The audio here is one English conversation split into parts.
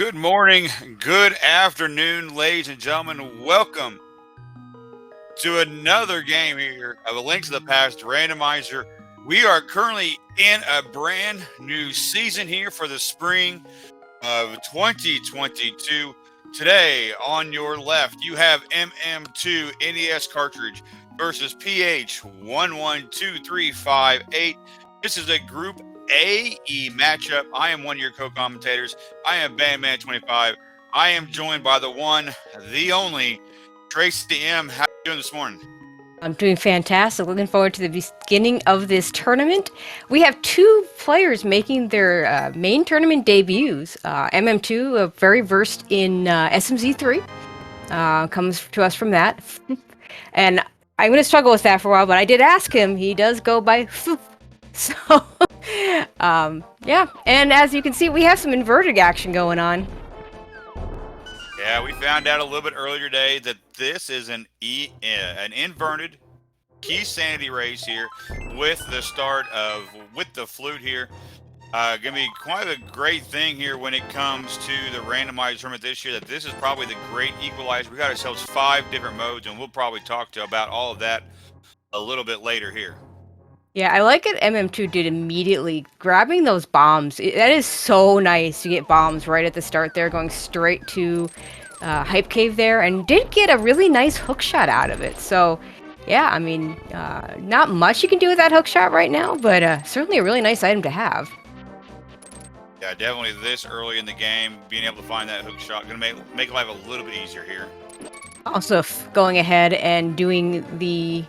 Good morning, good afternoon, ladies and gentlemen. Welcome to another game here of A Link to the Past Randomizer. We are currently in a brand new season here for the spring of 2022. Today, on your left, you have mm2 NES cartridge versus ph112358. This is a Group AE matchup. I am one of your co-commentators. I am Bandman25. I am joined by the one, the only, Tracy M. How are you doing this morning? I'm doing fantastic. Looking forward to the beginning of this tournament. We have two players making their main tournament debuts. MM2, very versed in SMZ3, comes to us from that. And I'm going to struggle with that for a while, but I did ask him. He does go by Foof. So, yeah. And as you can see, we have some inverted action going on. Yeah, we found out a little bit earlier today that this is an inverted key sanity race here with the start of the flute here. Gonna be quite a great thing here when it comes to the randomized tournament this year. That this is probably the great equalizer. We got ourselves 5 different modes, and we'll probably talk about all of that a little bit later here. Yeah, I like it. MM2 did immediately grabbing those bombs. That is so nice to get bombs right at the start there, going straight to Hype Cave there, and did get a really nice hook shot out of it. So, yeah, I mean, not much you can do with that hook shot right now, but certainly a really nice item to have. Yeah, definitely this early in the game, being able to find that hook shot gonna make life a little bit easier here. Also, going ahead and doing the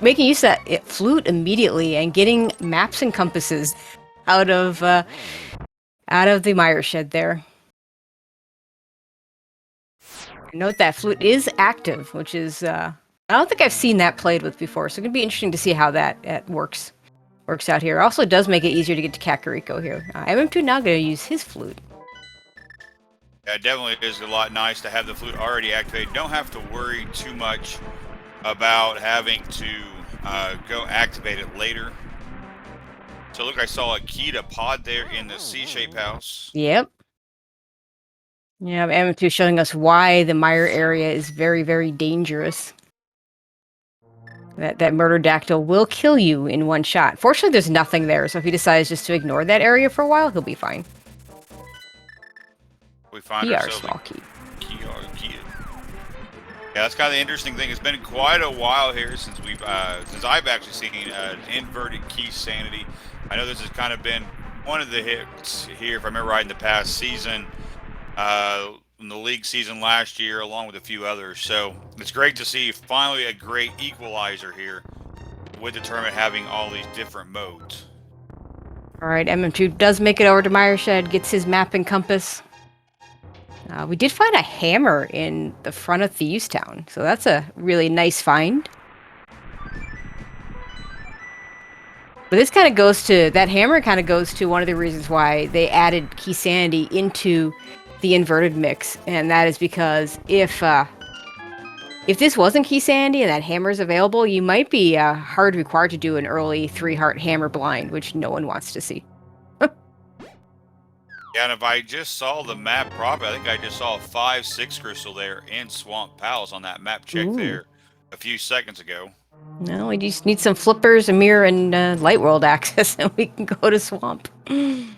making use of that flute immediately and getting maps and compasses out of the Mire shed there. Note that flute is active, which is I don't think I've seen that played with before, so it's gonna be interesting to see how that works out here. Also, it does make it easier to get to Kakariko here. MM2 now gonna use his flute. Yeah, it definitely is a lot nice to have the flute already activated. Don't have to worry too much about having to go activate it later. So look, I saw a key to pod there in the C-shaped house. Yep. Yeah, MM2 showing us why the Mire area is very, very dangerous. That Murderdactyl will kill you in one shot. Fortunately, there's nothing there, so if he decides just to ignore that area for a while, he'll be fine. We find PR ourselves small key. Key. Yeah, that's kind of the interesting thing. It's been quite a while here since I've actually seen an inverted key sanity. I know this has kind of been one of the hits here, if I remember right, in the past season, in the league season last year, along with a few others. So it's great to see finally a great equalizer here with the tournament having all these different modes. All right, MM2 does make it over to Mire Shed, gets his map and compass. We did find a hammer in the front of Thieves Town, so that's a really nice find. But this kind of goes to, that hammer kind of goes to one of the reasons why they added Key Sanity into the inverted mix, and that is because if this wasn't Key Sanity and that hammer's available, you might be hard required to do an early 3-heart hammer blind, which no one wants to see. Yeah, and if I just saw the map properly, I think I just saw a 5-6 crystal there in Swamp Palace on that map check there a few seconds ago. No, we just need some flippers, a mirror, and light world access, and we can go to Swamp. We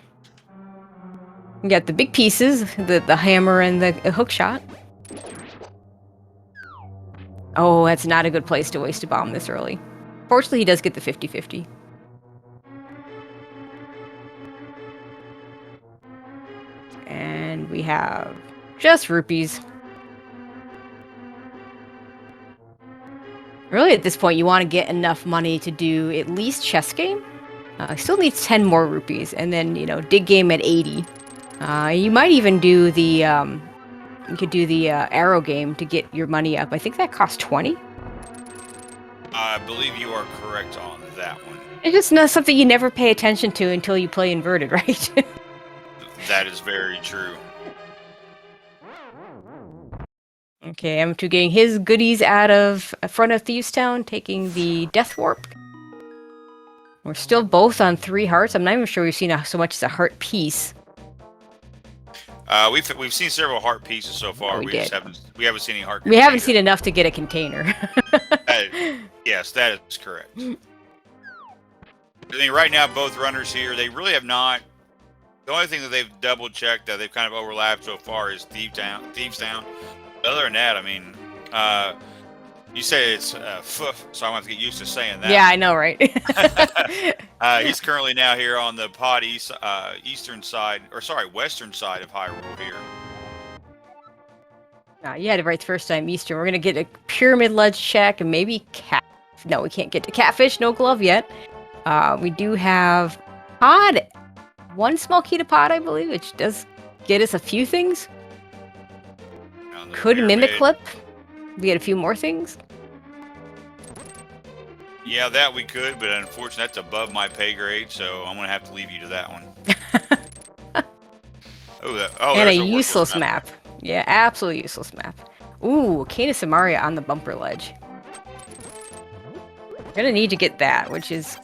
got the big pieces, the hammer and the hook shot. Oh, that's not a good place to waste a bomb this early. Fortunately, he does get the 50-50. And we have just rupees. Really, at this point, you want to get enough money to do at least chess game. Still needs 10 more rupees, and then, you know, dig game at 80. You might even do the, you could do the arrow game to get your money up. I think that costs 20. I believe you are correct on that one. It's just not something you never pay attention to until you play inverted, right? That is very true. Okay, M2 getting his goodies out of front of Thieves Town, taking the Death Warp. We're still both on 3 hearts. I'm not even sure we've seen so much as a heart piece. We've seen several heart pieces so far. we Just did. we haven't seen any heart. We haven't containers. seen enough to get a container. Yes, that is correct. I mean, right now both runners here, they really have not. The only thing that they've double checked that they've kind of overlapped so far is Thieves Town. Other than that, I mean, you say it's foof, so I'm going to have to get used to saying that. Yeah, I know, right? He's currently now here on the pod eastern side, or sorry, western side of Hyrule here. You had it right the first time, Eastern. We're going to get a pyramid ledge check and maybe cat. No, we can't get to catfish. No glove yet. We do have pod. One small key to pod, I believe, which does get us a few things. Could mimic clip. We get a few more things. Yeah, that we could, but unfortunately that's above my pay grade, so I'm going to have to leave you to that one. And a useless map. Yeah, absolutely useless map. Ooh, Canis and Mire on the bumper ledge. We're gonna need to get that, which is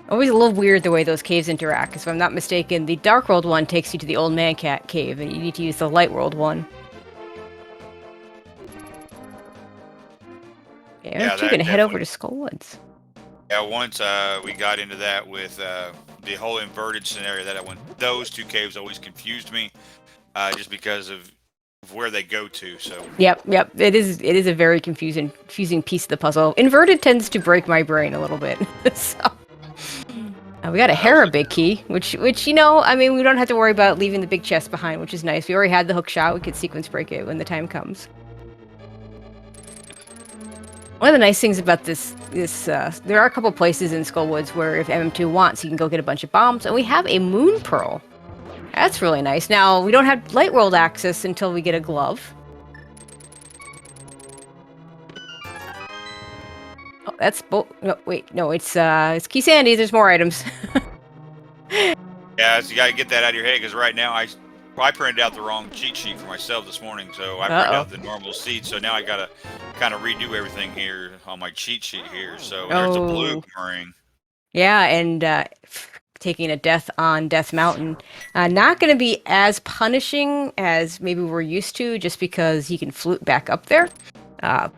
always a little weird the way those caves interact. Because if I'm not mistaken, the Dark World one takes you to the Old Man Cat cave, and you need to use the Light World one. Yeah, you can head over to Skullwoods. Yeah, once we got into that with the whole inverted scenario, those two caves always confused me, just because of where they go to. So yep, it is a very confusing piece of the puzzle. Inverted tends to break my brain a little bit. So we got a Hera big key, which I mean, we don't have to worry about leaving the big chest behind, which is nice. We already had the hook shot. We could sequence break it when the time comes. One of the nice things about this there are a couple places in Skullwoods where if MM2 wants, he can go get a bunch of bombs, and we have a Moon Pearl. That's really nice. Now, we don't have Light World access until we get a glove. Oh, that's no, wait, no, it's Key Sandy. There's more items. Yeah, so you got to get that out of your head, because right now I printed out the wrong cheat sheet for myself this morning, so I printed out the normal seed, so now I got to kind of redo everything here on my cheat sheet here. So there's a blue ring. Yeah, and taking a death on Death Mountain. Not going to be as punishing as maybe we're used to, just because he can flute back up there.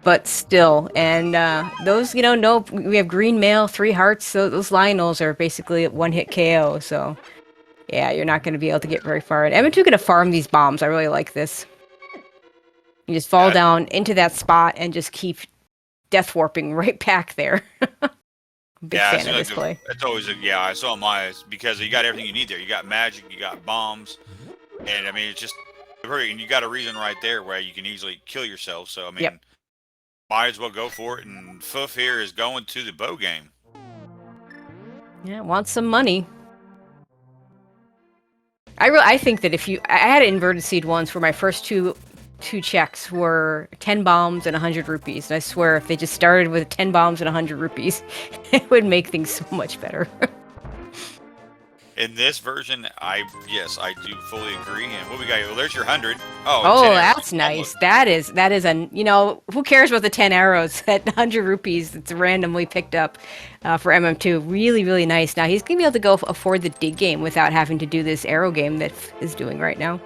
But still, and those, we have green mail, 3 hearts, so those Lionels are basically a one-hit KO, so yeah, you're not going to be able to get very far. And I'm going to farm these bombs. I really like this. You just fall down into that spot and just keep death warping right back there. Big fan of this play. It's always I saw my because you got everything you need there. You got magic, you got bombs, and I mean it's just and you got a reason right there where you can easily kill yourself. So I mean, might as well go for it. And Foof here is going to the bow game. Yeah, want some money. I think that I had an inverted seed once where my first two checks were 10 bombs and 100 rupees. And I swear, if they just started with 10 bombs and 100 rupees, it would make things so much better. In this version, yes, I do fully agree. And what we got? Well, there's your 100. Oh, that's nice. That is who cares about the 10 arrows at 100 rupees that's randomly picked up for MM2. Really, really nice. Now, he's going to be able to go afford the dig game without having to do this arrow game that is doing right now.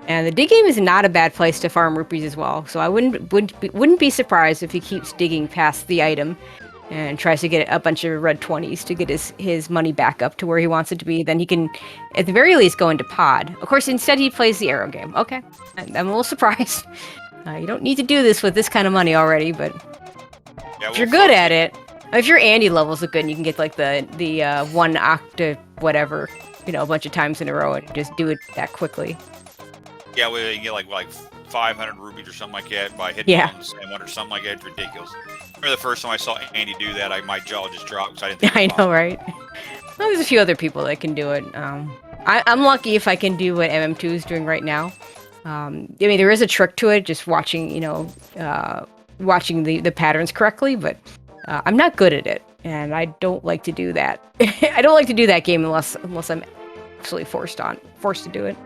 And the dig game is not a bad place to farm rupees as well. So I wouldn't be surprised if he keeps digging past the item and tries to get a bunch of red 20s to get his money back up to where he wants it to be. Then he can, at the very least, go into pod. Of course, instead he plays the arrow game. Okay, I'm a little surprised. You don't need to do this with this kind of money already, but if you're good at it, if your Andy levels are good and you can get like the 1 octa whatever, a bunch of times in a row and just do it that quickly. Yeah, well, you can get like 500 rupees or something like that by hitting on the same one or something like that. It's ridiculous. I remember the first time I saw Andy do that, my jaw just dropped because I didn't think it was possible. Right? Well, there's a few other people that can do it. I'm lucky if I can do what MM2 is doing right now. I mean, there is a trick to it, just watching, watching the patterns correctly, but I'm not good at it, and I don't like to do that. I don't like to do that game unless I'm absolutely forced to do it.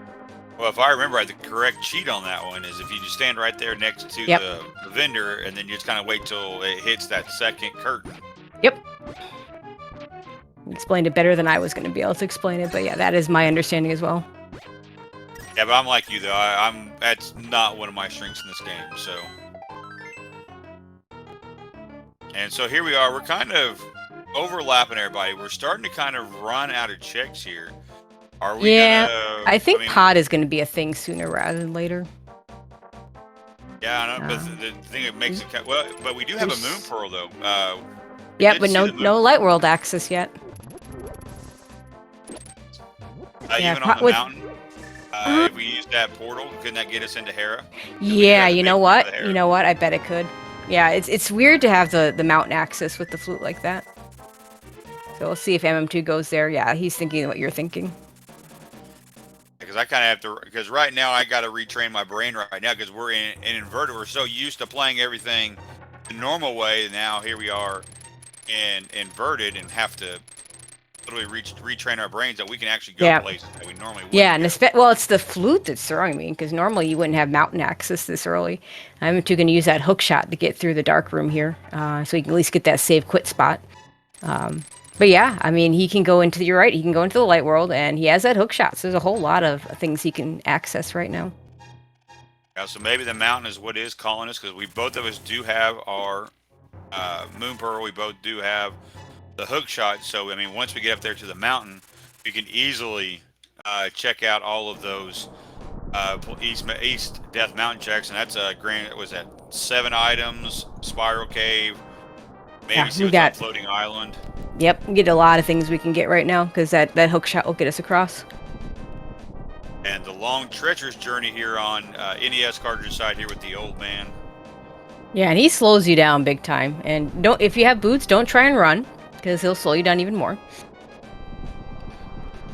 Well, if I remember right, the correct cheat on that one is if you just stand right there next to the vendor, and then you just kind of wait till it hits that second curtain. Yep. explained it better than I was going to be able to explain it. But yeah, that is my understanding as well. Yeah, but I'm like you though. That's not one of my strengths in this game. So, and so here we are. We're kind of overlapping everybody. We're starting to kind of run out of checks here. Are we Yeah, gonna? I think mean, pod is going to be a thing sooner rather than later. Yeah, I know, but the thing that makes it well, but we do have a moon pearl though. Yeah, but no light world access yet. Yeah, even on the mountain. If we use that portal, couldn't that get us into Hera? Yeah, you know what? You know what? I bet it could. Yeah, it's weird to have the mountain access with the flute like that. So we'll see if MM2 goes there. Yeah, he's thinking what you're thinking. Because I kind of have to, because right now I got to retrain my brain right now because we're in inverted. We're so used to playing everything the normal way. Now here we are in inverted and have to literally retrain our brains that we can actually go places that we normally wouldn't. Yeah, and it's the flute that's throwing me because normally you wouldn't have mountain access this early. I'm too going to use that hook shot to get through the dark room here, so he can at least get that save quit spot. But yeah, I mean, he can go into, you're right, he can go into the light world, and he has that hook shot, so there's a whole lot of things he can access right now. Yeah, so maybe the mountain is what is calling us, because both of us do have our moon pearl, we both do have the hook shot, so I mean, once we get up there to the mountain, we can easily check out all of those East Death Mountain checks, and that's a grand, was that 7 items, Spiral Cave, maybe see what's on Floating Island. Yep, we get a lot of things we can get right now because that hook shot will get us across. And the long, treacherous journey here on NES cartridge side here with the old man. Yeah, and he slows you down big time. And if you have boots, don't try and run because he'll slow you down even more.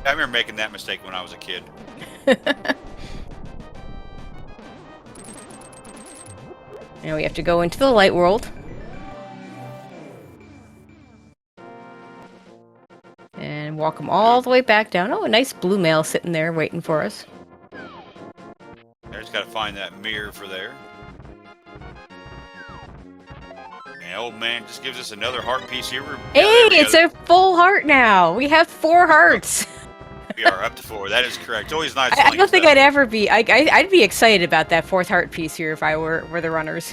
I remember making that mistake when I was a kid. Now we have to go into the light world. And walk them all the way back down. Oh, a nice blue male sitting there waiting for us. I just got to find that mirror for there. And old man just gives us another heart piece here. Hey, it's a full heart now. We have 4 hearts. We are up to 4. That is correct. It's always nice. I don't think I'd ever be. I'd be excited about that 4th heart piece here if I were the runners.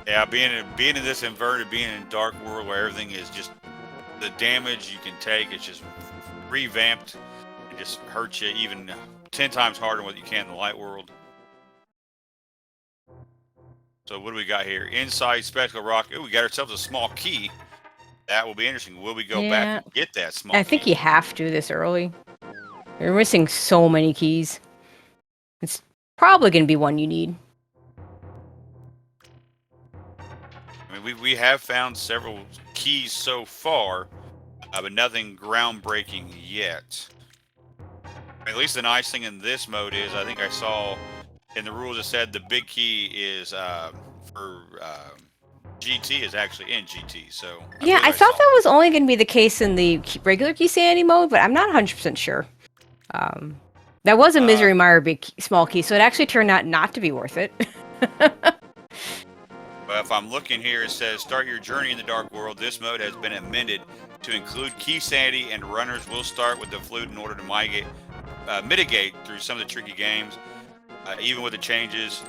Yeah, being in this inverted, being in a dark world where everything is just the damage you can take, it's just revamped. It just hurts you even 10 times harder than what you can in the light world. So what do we got here? Inside Spectacle Rock. Ooh, we got ourselves a small key. That will be interesting. Will we go back and get that small key? I think you have to this early. You're missing so many keys. It's probably going to be one you need. I mean, we have found several keys so far, but nothing groundbreaking yet. At least the nice thing in this mode is, I think I saw in the rules it said the big key is for GT is actually in GT. So yeah, I thought that was only going to be the case in the regular key sanity mode, but I'm not 100% sure. That was a Misery Mire small key, so it actually turned out not to be worth it. But if I'm looking here, it says start your journey in the dark world. This mode has been amended to include key sanity, and runners will start with the flute in order to mitigate through some of the tricky games. Even with the changes,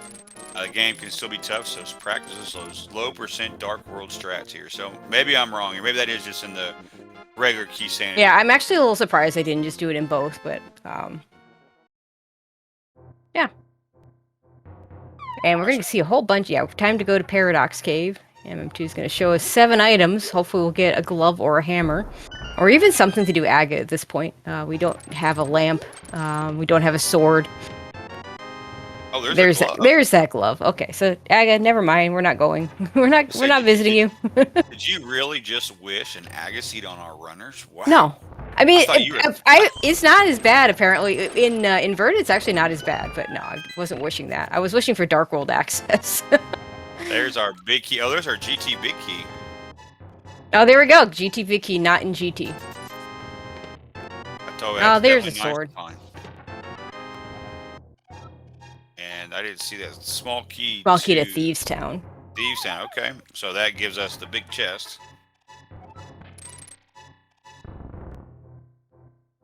the game can still be tough, so practice those low % dark world strats here. So maybe I'm wrong here. Maybe that is just in the regular key sanity. Yeah, I'm actually a little surprised I didn't just do it in both, but yeah. And we're going to see a whole bunch. Yeah, time to go to Paradox Cave. MM2 is going to show us 7 items. Hopefully we'll get a glove or a hammer. Or even something to do Aga at this point. We don't have a lamp. We don't have a sword. Oh, there's that glove. Okay, so Aga, never mind. We're not going. we're not visiting you. Did you really just wish an Aga seat on our runners? Wow. No. I mean, it's not as bad, apparently. In Inverted, it's actually not as bad, but no, I wasn't wishing that. I was wishing for Dark World access. There's our big key. Oh, there's our GT big key. Oh, there we go. GT big key, not in GT. Oh, there's a sword. And I didn't see that small key. Small key to Thieves Town. Thieves Town, okay. So that gives us the big chest.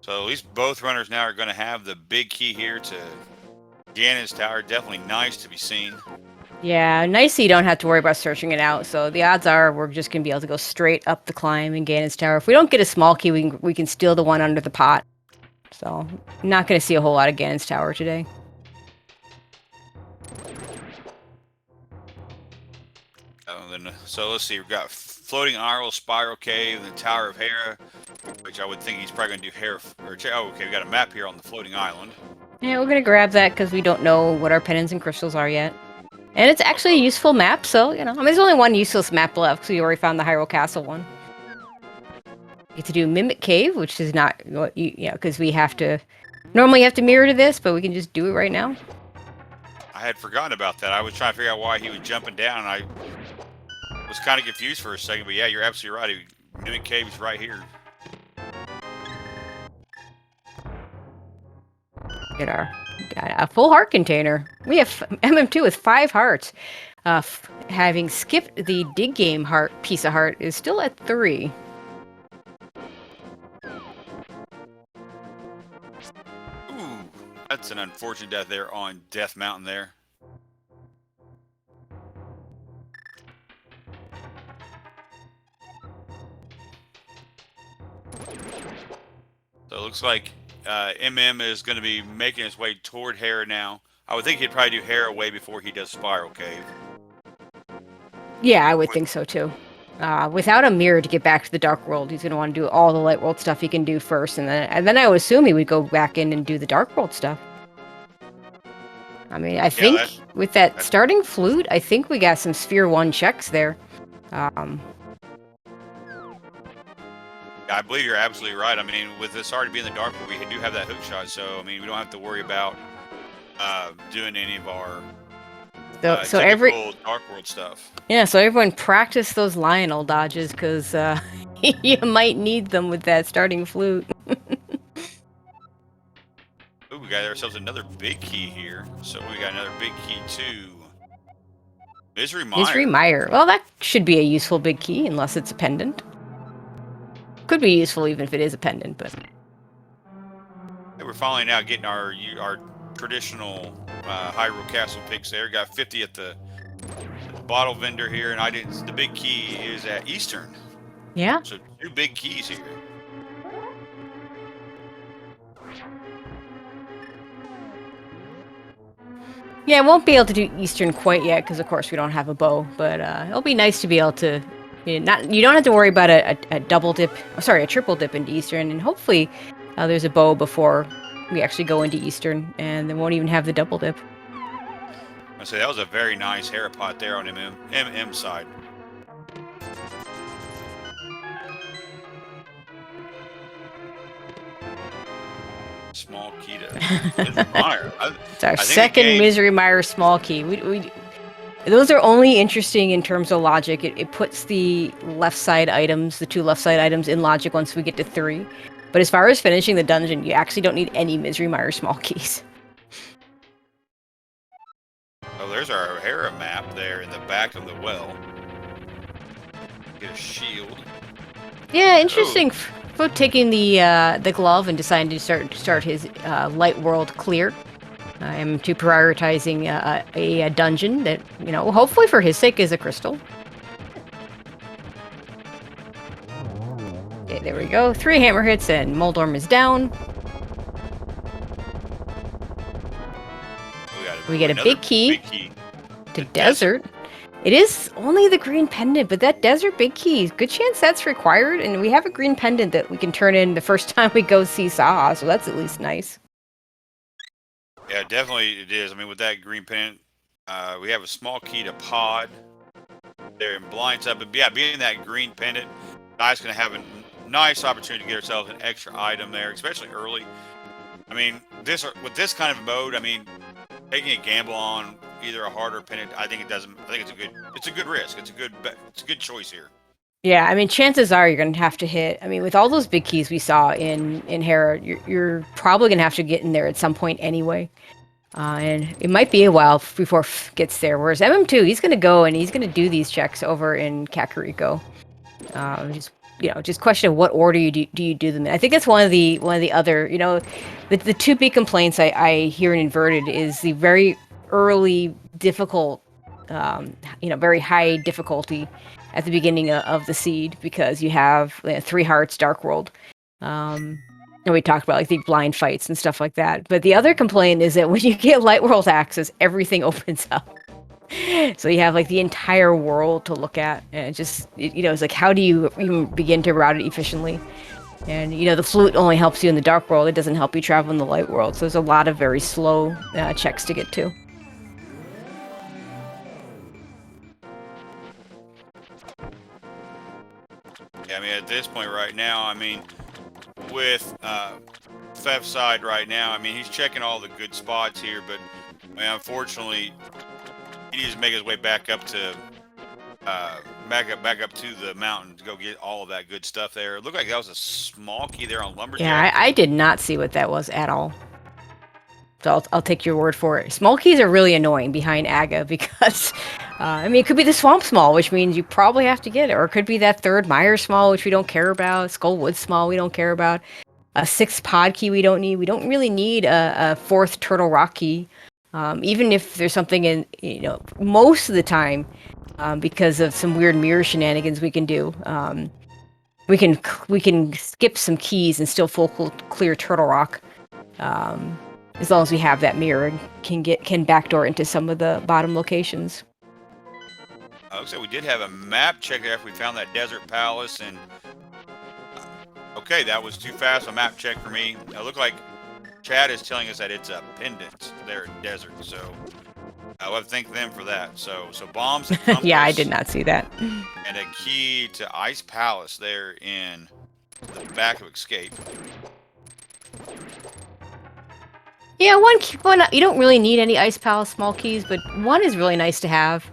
So at least both runners now are going to have the big key here to Ganon's tower. Definitely nice to be seen. Yeah, nice so you don't have to worry about searching it out. So the odds are we're just gonna be able to go straight up the climb in Ganon's tower. If we don't get a small key, we can steal the one under the pot. So not gonna see a whole lot of Ganon's tower today. So let's see. We've got floating Isle, Spiral Cave, and the Tower of Hera, which I would think he's probably gonna do Hera. Oh, okay. We got a map here on the floating island. Yeah, we're gonna grab that because we don't know what our pendants and crystals are yet. And it's actually a useful map, so, you know, I mean, there's only one useless map left, because we already found the Hyrule Castle one. We get to do Mimic Cave, which is not, because we have to, normally you have to mirror to this, but we can just do it right now. I had forgotten about that. I was trying to figure out why he was jumping down, and I was kind of confused for a second, but yeah, you're absolutely right. Mimic Cave is right here. Get a full heart container. We have MM2 with 5 hearts. Having skipped the dig game piece of heart is still at 3. Ooh, that's an unfortunate death there on Death Mountain there. So it looks like MM is going to be making his way toward Hera now. I would think he'd probably do Hera way before he does Spiral Cave. Yeah, I would think so too. Without a mirror to get back to the Dark World, he's going to want to do all the Light World stuff he can do first, and then I would assume he would go back in and do the Dark World stuff. I mean, I think with that starting flute, I think we got some Sphere 1 checks there. I believe you're absolutely right. I mean, with this already being the Dark World, we do have that hook shot, so I mean, we don't have to worry about doing any of our so every Dark World stuff. Yeah, so everyone practice those Lionel dodges, because you might need them with that starting flute. Ooh, we got ourselves another big key here. So we got another big key to Misery Mire. Misery Mire. Well, that should be a useful big key, unless it's a pendant. Could be useful even if it is a pendant, but... Hey, we're finally now getting our traditional Hyrule Castle picks there. Got 50 at the bottle vendor here, and the big key is at Eastern. Yeah. So 2 big keys here. Yeah, I won't be able to do Eastern quite yet, because of course we don't have a bow, but it'll be nice to be able to... You don't have to worry about a triple dip into Eastern, and hopefully there's a bow before we actually go into Eastern, and they won't even have the double dip. I say that was a very nice Hera pot there on MM side. Small key to Misery Mire. It's our second Misery Mire small key. Those are only interesting in terms of logic. It puts the left side items, the 2 left side items, in logic once we get to 3. But as far as finishing the dungeon, you actually don't need any Misery Mire small keys. Oh, there's our Hera map there in the back of the well. Get a shield. Yeah, interesting. For taking the glove and deciding to start his Light World clear. I'm prioritizing a dungeon that, hopefully for his sake is a crystal. Okay, there we go. 3 hammer hits and Moldorm is down. We get a big key to Desert. It is only the green pendant, but that Desert big key, good chance that's required, and we have a green pendant that we can turn in the first time we go see Saha, so that's at least nice. Yeah, definitely it is. I mean, with that green pendant, we have a small key to Pod there in Blinds Up. And yeah, being that green pendant, Nice going to have a nice opportunity to get ourselves an extra item there, especially early. I mean, with this kind of mode, I mean, taking a gamble on either a heart or a pendant, I think it's a good risk. It's a good choice here. Yeah, I mean, chances are you're going to have to hit. I mean, with all those big keys we saw in Hera, you're probably going to have to get in there at some point anyway. And it might be a while before gets there. Whereas MM2, he's going to go and he's going to do these checks over in Kakariko. Just just question of what order do you do them in. I think that's one of the other, the two big complaints I hear in Inverted is the very early difficult, very high difficulty at the beginning of the seed, because you have 3 hearts, Dark World. And we talked about like the blind fights and stuff like that. But the other complaint is that when you get Light World access, everything opens up. So you have like the entire world to look at, and it's like, how do you even begin to route it efficiently? And the flute only helps you in the Dark World; it doesn't help you travel in the Light World. So there's a lot of very slow checks to get to. Yeah, I mean, at this point right now, I mean, with Fef's side right now, I mean, he's checking all the good spots here, but I mean, unfortunately, he needs to make his way back up to back up to the mountain to go get all of that good stuff there. It looked like that was a small key there on Lumberjack. Yeah, I did not see what that was at all. So I'll take your word for it. Small keys are really annoying behind Aga because, it could be the Swamp Small, which means you probably have to get it. Or it could be that 3rd Mire Small, which we don't care about. Skullwood Small, we don't care about. A 6th Pod Key we don't need. We don't really need a 4th Turtle Rock Key. Even if there's something in, most of the time, because of some weird mirror shenanigans we can do, we can skip some keys and still full clear Turtle Rock. As long as we have that mirror and can backdoor into some of the bottom locations. Looks like we did have a map check there after we found that desert palace, and okay, that was too fast a map check for me. It looked like Chad is telling us that it's a pendant there in desert, so I'll have to thank them for that. So bombs and compass, yeah, I did not see that. and a key to Ice Palace there in the back of Escape. Yeah, one you don't really need any Ice Palace small keys, but one is really nice to have.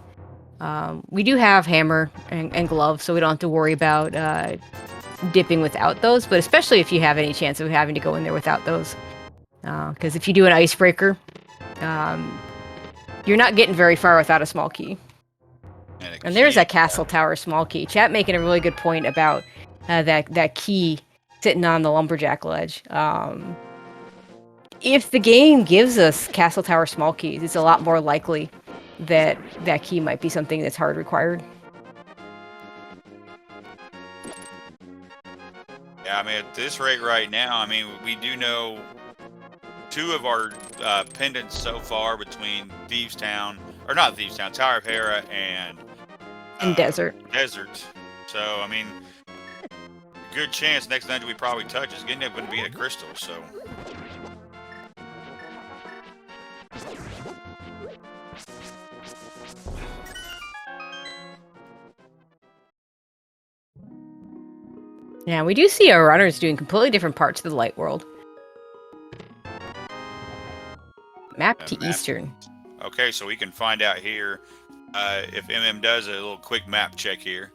We do have hammer and gloves, so we don't have to worry about dipping without those, but especially if you have any chance of having to go in there without those. Because if you do an icebreaker, you're not getting very far without a small key. And there's that Castle Tower small key. Chat making a really good point about that key sitting on the Lumberjack ledge. If the game gives us Castle Tower small keys, it's a lot more likely that that key might be something that's hard required. Yeah, I mean, at this rate right now, I mean, we do know 2 of our pendants so far between Tower of Hera and Desert. So, I mean, good chance next dungeon we probably touch is going to be a crystal, so. Yeah, we do see our runners doing completely different parts of the Light World. Map to Eastern. Okay, so we can find out here if MM does a little quick map check here.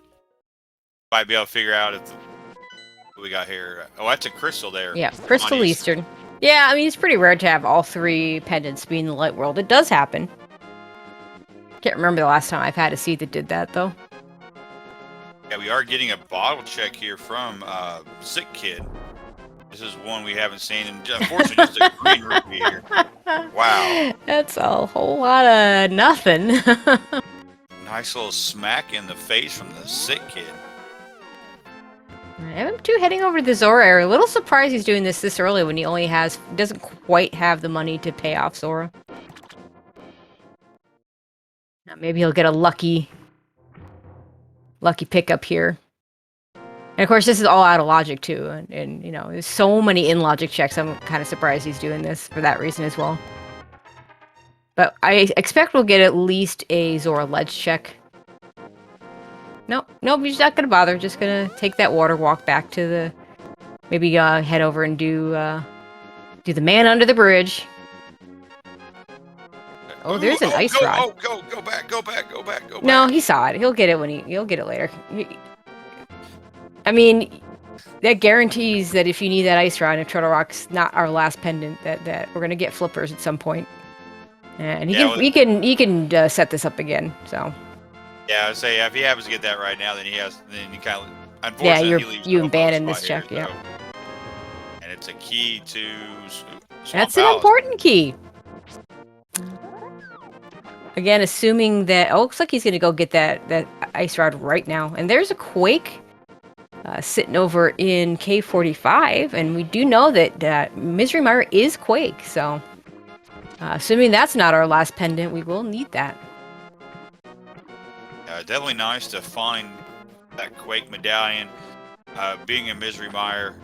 Might be able to figure out what we got here. Oh, that's a crystal there. Yeah, Crystal Eastern. Yeah, I mean, it's pretty rare to have all 3 pendants be in the Light World. It does happen. Can't remember the last time I've had a seed that did that, though. Yeah, we are getting a bottle check here from Sick Kid. This is one we haven't seen, and unfortunately, just a green rupee here. Wow. That's a whole lot of nothing. Nice little smack in the face from the Sick Kid. MM2 heading over to the Zora area. A little surprised he's doing this early when he only doesn't quite have the money to pay off Zora. Now maybe he'll get a lucky pickup here. And of course, this is all out of logic too. And there's so many in logic checks. I'm kind of surprised he's doing this for that reason as well. But I expect we'll get at least a Zora ledge check. Nope, he's not gonna bother. Just gonna take that water walk back to the. Maybe head over and do the man under the bridge. Oh, there's an ice rod. Go back. No, he saw it. He'll get it he'll get it later. I mean, that guarantees that if you need that ice rod, and Turtle Rock's not our last pendant, that we're gonna get flippers at some point. And he can set this up again. So. Yeah, I would say if he happens to get that right now, then he kind of. Unfortunately, he leaves you no abandoned spot this here, check, yeah. and it's a key to Swamp That's an Palace. important key. Again, assuming that... Oh, looks like he's going to go get that ice rod right now. And there's a Quake sitting over in K45. And we do know that Misery Mire is Quake. So, assuming that's not our last pendant, we will need that. Definitely nice to find that Quake medallion. Being a Misery Mire,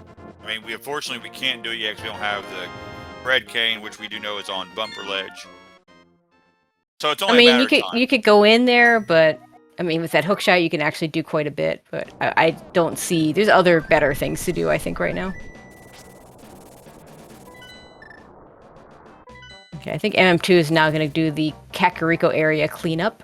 I mean, unfortunately we can't do it yet because we don't have the red cane, which we do know is on Bumper Ledge. So it's only a matter of time. You could go in there, but I mean, with that hook shot, you can actually do quite a bit. But I don't see... There's other better things to do, I think, right now. Okay, I think MM2 is now going to do the Kakariko area cleanup.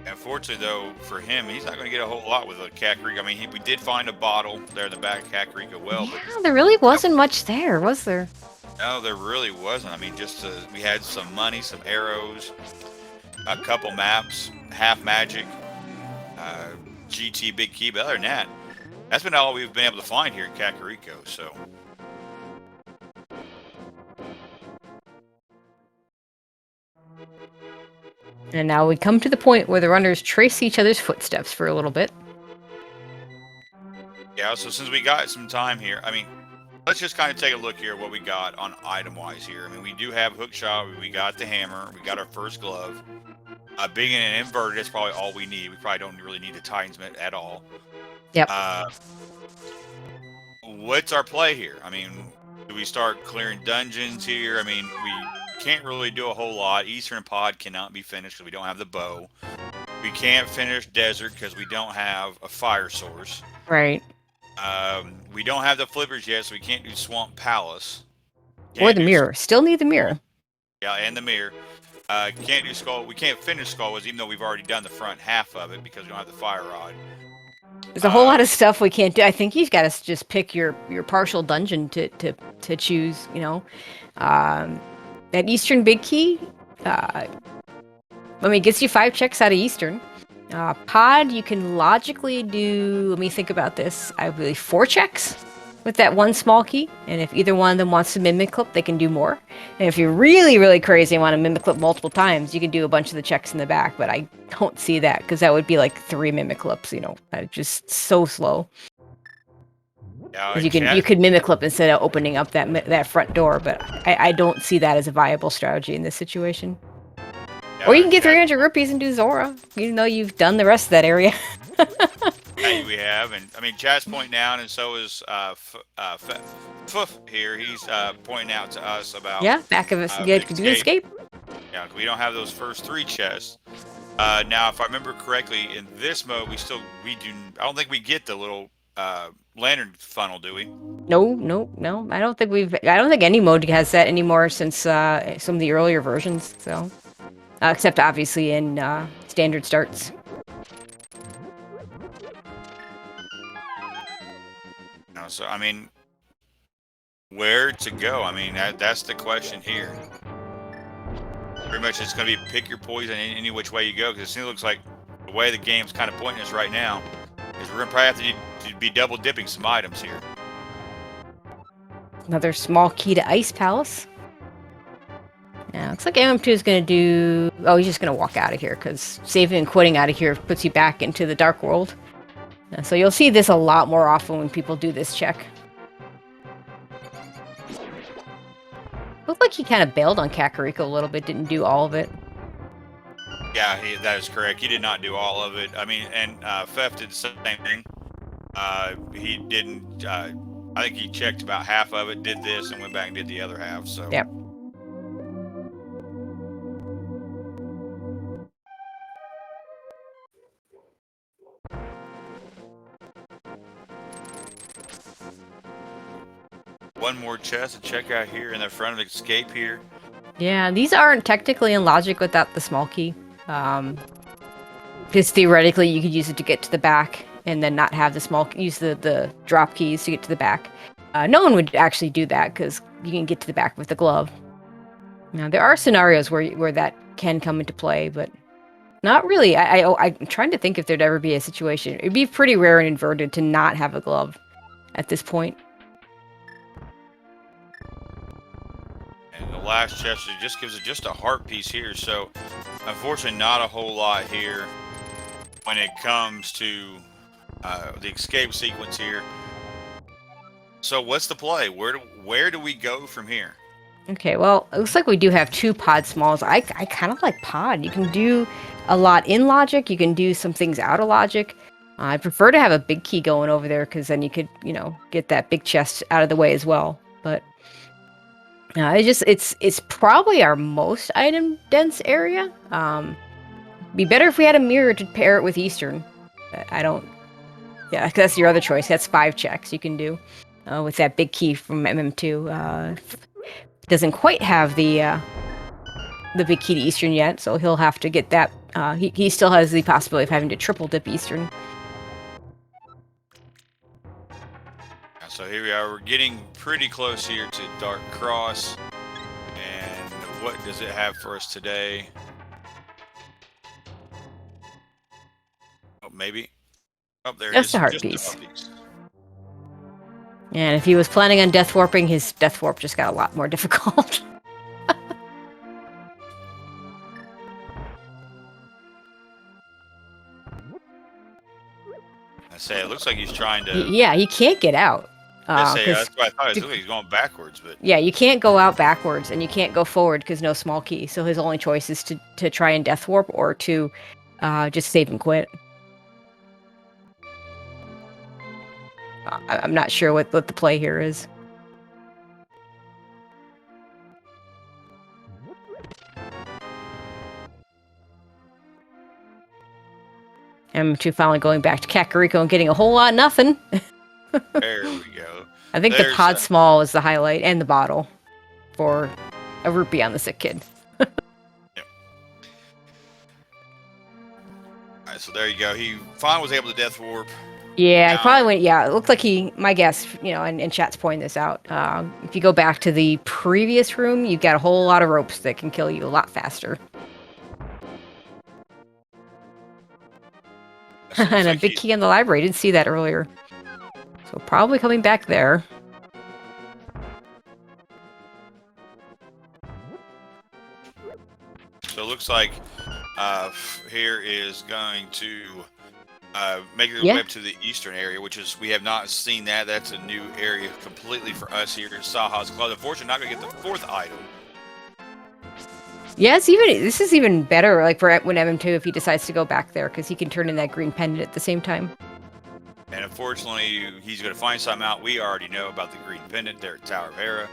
Unfortunately, though, for him, he's not going to get a whole lot with a Kakariko. I mean, we did find a bottle there in the back of Kakariko well. Yeah, but there really wasn't much there, was there? No, there really wasn't. I mean, just we had some money, some arrows, a couple maps, half magic, GT big key. But other than that, that's been all we've been able to find here in Kakariko. So. And now we come to the point where the runners trace each other's footsteps for a little bit. Yeah, so since we got some time here, I mean, let's just kind of take a look here at what we got on item-wise here. I mean, we do have hook shot, we got the hammer, we got our first glove. Being an inverted, that's probably all we need. We probably don't really need a Titan's Mitt at all. Yep. What's our play here? I mean, do we start clearing dungeons here? I mean, we can't really do a whole lot. Eastern Pod cannot be finished because we don't have the bow. We can't finish Desert because we don't have a fire source. Right. We don't have the flippers yet, so we can't do Swamp Palace. Or the mirror. Still need the mirror. Yeah, and the mirror. Can't do Skull. We can't finish Skull Wars, even though we've already done the front half of it because we don't have the fire rod. There's a whole lot of stuff we can't do. I think you've got to just pick your partial dungeon to choose, you know. That Eastern Big Key, I mean, it gets you 5 checks out of Eastern. Pod, you can logically do, let me think about this, I believe 4 checks with that one small key. And if either one of them wants to mimic clip, they can do more. And if you're really, really crazy and want to mimic clip multiple times, you can do a bunch of the checks in the back. But I don't see that because that would be like 3 mimic clips, you know, just so slow. Yeah, you could mimic clip instead of opening up that front door, but I don't see that as a viable strategy in this situation. Yeah, or you can get 300 rupees and do Zora, even though you've done the rest of that area. We have, and I mean, chat's pointing out, and so is Foof here. He's pointing out to us about back of us. You could do escape. Yeah, we don't have those first 3 chests. Now, if I remember correctly, in this mode, we do. I don't think we get the little lantern funnel, do we? No. I don't think any mode has that anymore since some of the earlier versions. So, except obviously in standard starts. No, so I mean, where to go? I mean, that's the question here. Pretty much, it's going to be pick your poison any which way you go, because it looks like the way the game's kind of pointing us right now is we're going to probably have to be double dipping some items here. Another small key to Ice Palace. Yeah, looks like MM2 is going to do... Oh, he's just going to walk out of here, because saving and quitting out of here puts you back into the Dark World. So you'll see this a lot more often when people do this check. Looked like he kind of bailed on Kakariko a little bit, didn't do all of it. Yeah, that is correct. He did not do all of it. I mean, and Fef did the same thing. He didn't... I think he checked about half of it, did this, and went back and did the other half. So. Yep. One more chest to check out here in the front of escape here. Yeah, these aren't technically in logic without the small key. Because theoretically you could use it to get to the back and then not have use the drop keys to get to the back. No one would actually do that because you can get to the back with the glove. Now, there are scenarios where that can come into play, but Not really. I'm trying to think if there'd ever be a situation. It'd be pretty rare and inverted to not have a glove at this point. And the last chest just gives it just a heart piece here. So, unfortunately, not a whole lot here when it comes to the escape sequence here. So, what's the play? Where do we go from here? Okay, well, it looks like we do have 2 pod smalls. I kind of like pod. You can do a lot in logic. You can do some things out of logic. I prefer to have a big key going over there because then you could, get that big chest out of the way as well. But it's probably our most item dense area. Be better if we had a mirror to pair it with Eastern. But I don't. Yeah, that's your other choice. That's 5 checks you can do with that big key from MM2. Doesn't quite have the big key to Eastern yet, so he'll have to get that. He still has the possibility of having to triple dip Eastern. So here we are. We're getting pretty close here to Dark Cross. And what does it have for us today? Oh, maybe. Oh, there it is. Just a heart Just piece. a piece. And if he was planning on death warping, his death warp just got a lot more difficult. I say it looks like he's trying to. Yeah, he can't get out. That's what I thought. It looked like he's going backwards, but yeah, you can't go out backwards, and you can't go forward because no small key. So his only choice is to try and death warp or to just save and quit. I'm not sure what the play here is. M2 finally going back to Kakariko and getting a whole lot of nothing. there we go. I think the pod small is the highlight, and the bottle for a rupee on the sick kid. Yep. All right, so there you go. He finally was able to death warp. Yeah, he probably went. Yeah, it looked like my guess, and chat's pointing this out. If you go back to the previous room, you've got a whole lot of ropes that can kill you a lot faster. And a big key in the library. Didn't see that earlier. So probably coming back there. So it looks like here is going to make their way up to the eastern area, which is, we have not seen that. That's a new area completely for us here at Saha's Club. Unfortunately, not going to get the 4th item. Yeah, this is even better, like for when MM2 if he decides to go back there, because he can turn in that green pendant at the same time. And unfortunately, he's going to find something out. We already know about the green pendant there at Tower of Hera.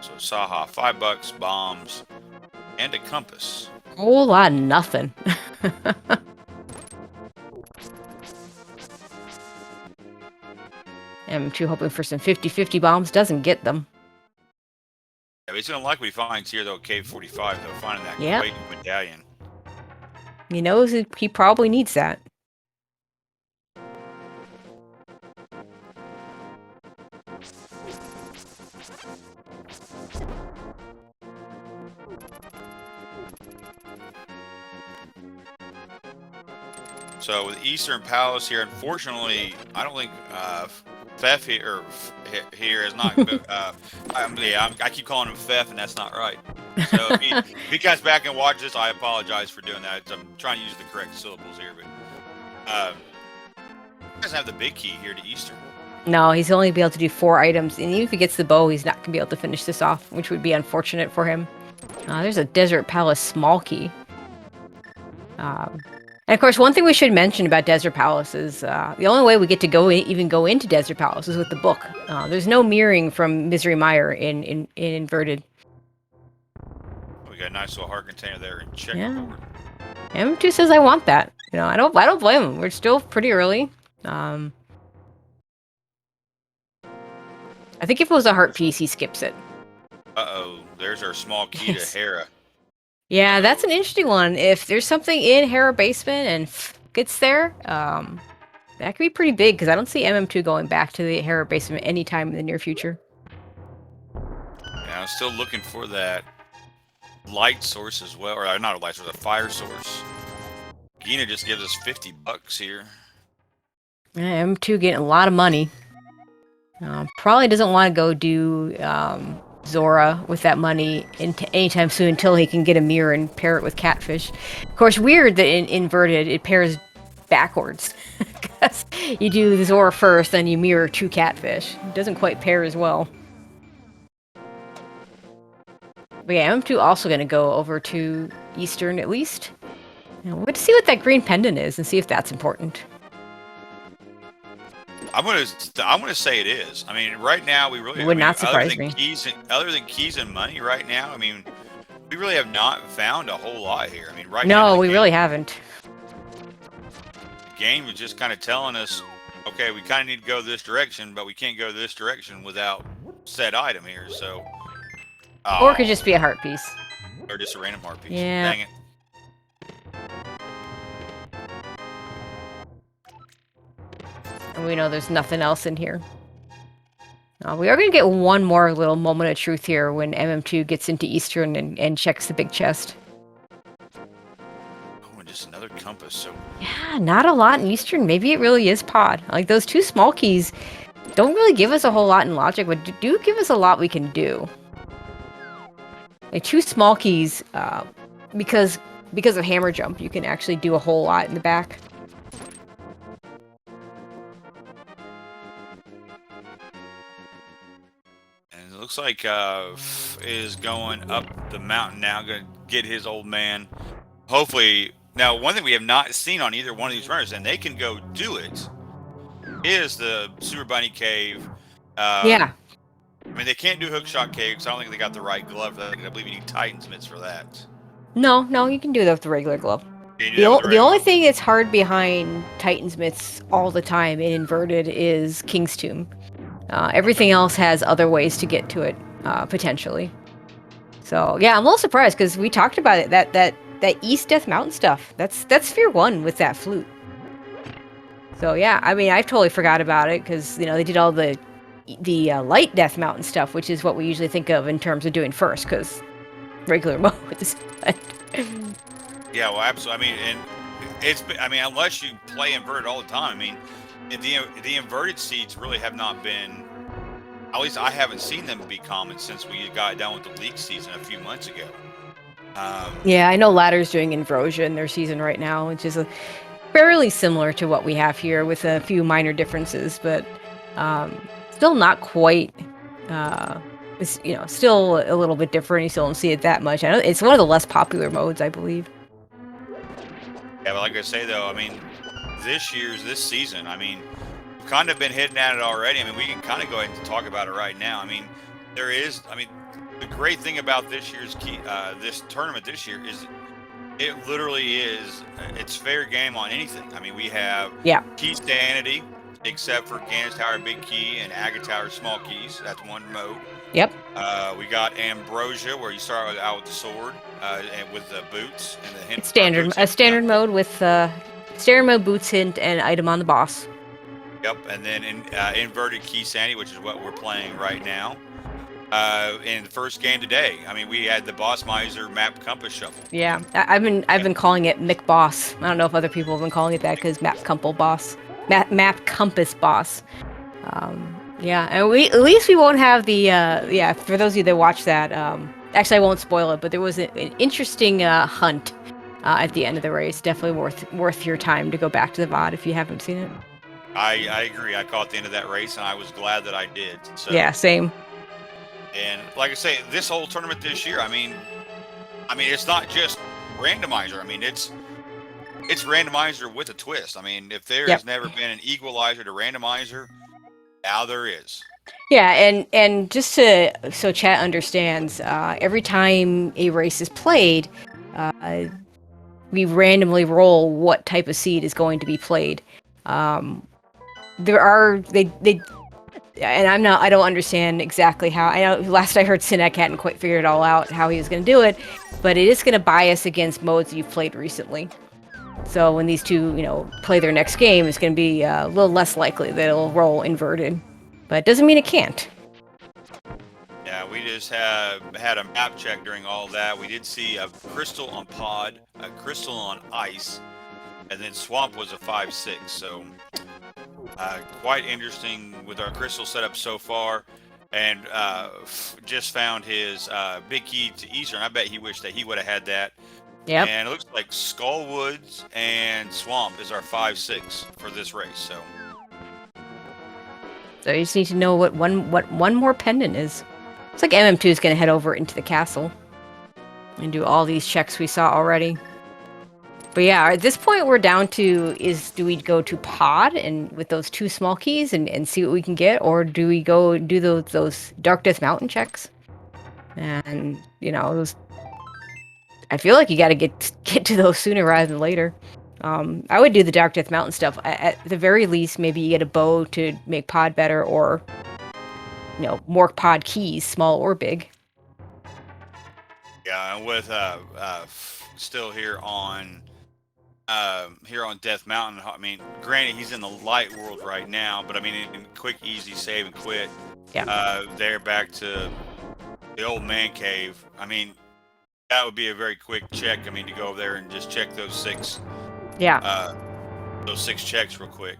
So Saha, $5, bombs, and a compass. A whole lot of nothing. MM2 hoping for some 50-50 bombs, doesn't get them. Yeah, but it's going to likely finds here, though, Cave 45, though, finding that great medallion. He knows he probably needs that. So with Eastern Palace here, unfortunately, I don't think Fef here is not. I keep calling him Fef, and that's not right. So if he comes back and watches this, I apologize for doing that. I'm trying to use the correct syllables here, but he doesn't have the big key here to Eastern. No, he's only be able to do 4 items, and even if he gets the bow, he's not going to be able to finish this off, which would be unfortunate for him. There's a Desert Palace small key. And of course, one thing we should mention about Desert Palace is the only way we get to even go into Desert Palace is with the book. There's no mirroring from Misery Mire in Inverted. We got a nice little heart container there and check forward. M2 says I want that. I don't blame him. We're still pretty early. I think if it was a heart piece, he skips it. Uh-oh, there's our small key to Hera. Yeah, that's an interesting one. If there's something in Hera basement and gets there, that could be pretty big, because I don't see MM2 going back to the Hera basement anytime in the near future. Yeah, I'm still looking for that. light source as well, or not a light source, a fire source. Gina just gives us $50 here. M2 getting a lot of money. Probably doesn't want to go do Zora with that money anytime soon until he can get a Mire and pair it with Catfish. Of course, weird that in Inverted it pairs backwards. Because you do the Zora first, then you Mire 2 Catfish. It doesn't quite pair as well. But yeah, M2 also going to go over to Eastern at least. We're going to see what that green pendant is and see if that's important. I'm gonna say it is. I mean, right now we really Would not surprise me. Other than keys and money, right now, I mean, we really have not found a whole lot here. I mean, right now. No, we really haven't. The game was just kind of telling us, okay, we kind of need to go this direction, but we can't go this direction without said item here. So. Or it could just be a heart piece. Or just a random heart piece. Yeah. Dang it. And we know there's nothing else in here. We are going to get one more little moment of truth here when MM2 gets into Eastern and checks the big chest. Oh, and just another compass. So. Yeah, not a lot in Eastern. Maybe it really is pod. Like, those 2 small keys don't really give us a whole lot in logic, but do give us a lot we can do. Like, 2 small keys, because of hammer jump, you can actually do a whole lot in the back. And it looks like is going up the mountain now, going to get his old man. Hopefully, now one thing we have not seen on either one of these runners, and they can go do it, is the Super Bunny Cave. Yeah. I mean, they can't do Hookshot Cave because I don't think they got the right glove for that. I believe you need Titan's mitts for that. No, you can do that with the regular glove. The only thing that's hard behind Titan's mitts all the time in Inverted is King's Tomb. Everything else has other ways to get to it, potentially. So, yeah, I'm a little surprised because we talked about it, that East Death Mountain stuff. That's Sphere 1 with that flute. So, yeah, I mean, I totally forgot about it because, you know, they did all the light Death Mountain stuff, which is what we usually think of in terms of doing first, because regular mode is... Yeah, well, absolutely. I mean, and unless you play Inverted all the time, I mean, the Inverted seeds really have not been, at least I haven't seen them be common since we got done with the League season a few months ago. Yeah, I know Ladder's doing Inversion in their season right now, which is fairly similar to what we have here with a few minor differences, but still not quite, it's, you know, still a little bit different. You still don't see it that much. I know it's one of the less popular modes, I believe. Yeah, but like I say, though, I mean, this season, I mean, we've kind of been hitting at it already. I mean, we can kind of go ahead and talk about it right now. I mean, the great thing about this year's this tournament this year is it literally is, it's fair game on anything. I mean, we have key sanity, except for Ganon's Tower Big Key and Agate Tower Small Keys. That's one mode. Yep. We got Ambrosia, where you start out with the sword and with the boots and the hint. It's standard mode with standard mode, boots, hint, and item on the boss. Yep, and then inverted key sanity, which is what we're playing right now. In the first game today, I mean, we had the Boss Miser map compass shuffle. Yeah, I've been calling it Mick Boss. I don't know if other people have been calling it that because map compass boss. Yeah, and at least we won't have the for those of you that watch that, actually I won't spoil it, but there was an interesting hunt at the end of the race. Definitely worth your time to go back to the VOD if you haven't seen it. I agree. I caught the end of that race and I was glad that I did. So. Yeah, same. And like I say, this whole tournament this year, I mean, it's not just randomizer. I mean, it's randomizer with a twist. I mean, if there has never been an equalizer to randomizer, now there is. Yeah, and just so chat understands, every time a race is played, we randomly roll what type of seed is going to be played. There are and I don't understand exactly how. I know last I heard Sinek hadn't quite figured it all out how he was going to do it, but it is going to bias against modes you've played recently. So when these two, play their next game, it's going to be a little less likely that it'll roll inverted. But it doesn't mean it can't. Yeah, we just had a map check during all that. We did see a crystal on pod, a crystal on ice, and then swamp was a 5-6. So quite interesting with our crystal setup so far. And just found his big key to Eastern. I bet he wished that he would have had that. Yep. And it looks like Skullwoods and Swamp is our 5-6 for this race. So you just need to know what one more pendant is. It's like MM2 is going to head over into the castle and do all these checks we saw already. But yeah, at this point we're down to do we go to pod and with those 2 small keys and see what we can get, or do we go do those Dark Death Mountain checks? And those, I feel like you got to get to those sooner rather than later. I would do the Dark Death Mountain stuff. At the very least, maybe you get a bow to make pod better, or more pod keys, small or big. yeah, and with still here on Death Mountain. I mean, granted, he's in the light world right now, but I mean, in quick, easy save and quit. Yeah. They're back to the old man cave. I mean, that would be a very quick check. I mean, to go over there and just check those 6. Yeah. Those 6 checks real quick.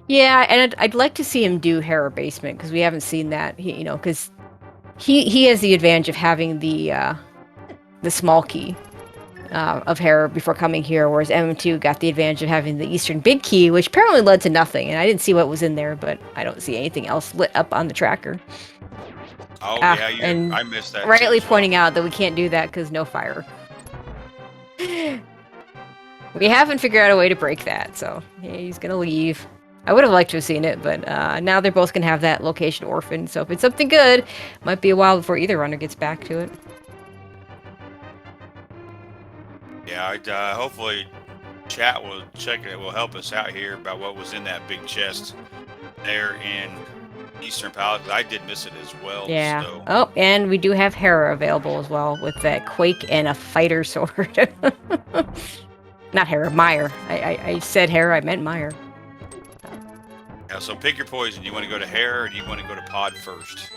Yeah, and I'd like to see him do Hera Basement, because we haven't seen that. Because he has the advantage of having the small key of Hera before coming here, whereas MM2 got the advantage of having the Eastern big key, which apparently led to nothing. And I didn't see what was in there, but I don't see anything else lit up on the tracker. Oh yeah, and I missed that. Rightly pointing out that we can't do that because no fire. We haven't figured out a way to break that, so yeah, he's gonna leave. I would have liked to have seen it, but now they're both gonna have that location orphaned. So if it's something good, might be a while before either runner gets back to it. Yeah, hopefully chat will check it. Will help us out here about what was in that big chest there in Eastern Palace. I did miss it as well. Yeah. So. Oh, and we do have Hera available as well with that Quake and a fighter sword. Not Hera, Mire. I said Hera, I meant Mire. Yeah, so pick your poison. Do you want to go to Hera or do you want to go to pod first?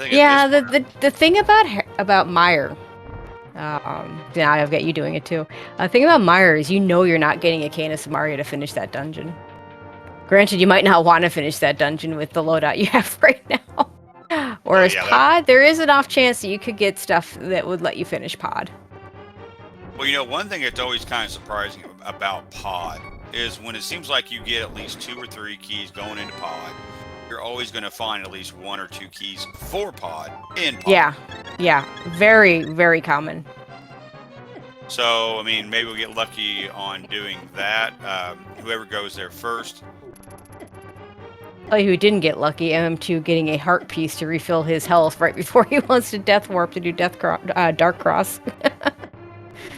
Yeah, the thing about Mire, now I've got you doing it too. The thing about Mire is you're not getting a Canis Maria to finish that dungeon. Granted, you might not want to finish that dungeon with the loadout you have right now. Whereas pod, there is an off chance that you could get stuff that would let you finish pod. Well, one thing that's always kind of surprising about pod is when it seems like you get at least 2 or 3 keys going into pod, you're always going to find at least 1 or 2 keys for pod in pod. Yeah, very, very common. So, I mean, maybe we'll get lucky on doing that. Whoever goes there first. Who didn't get lucky, MM2 getting a heart piece to refill his health right before he wants to death warp to do Dark Cross.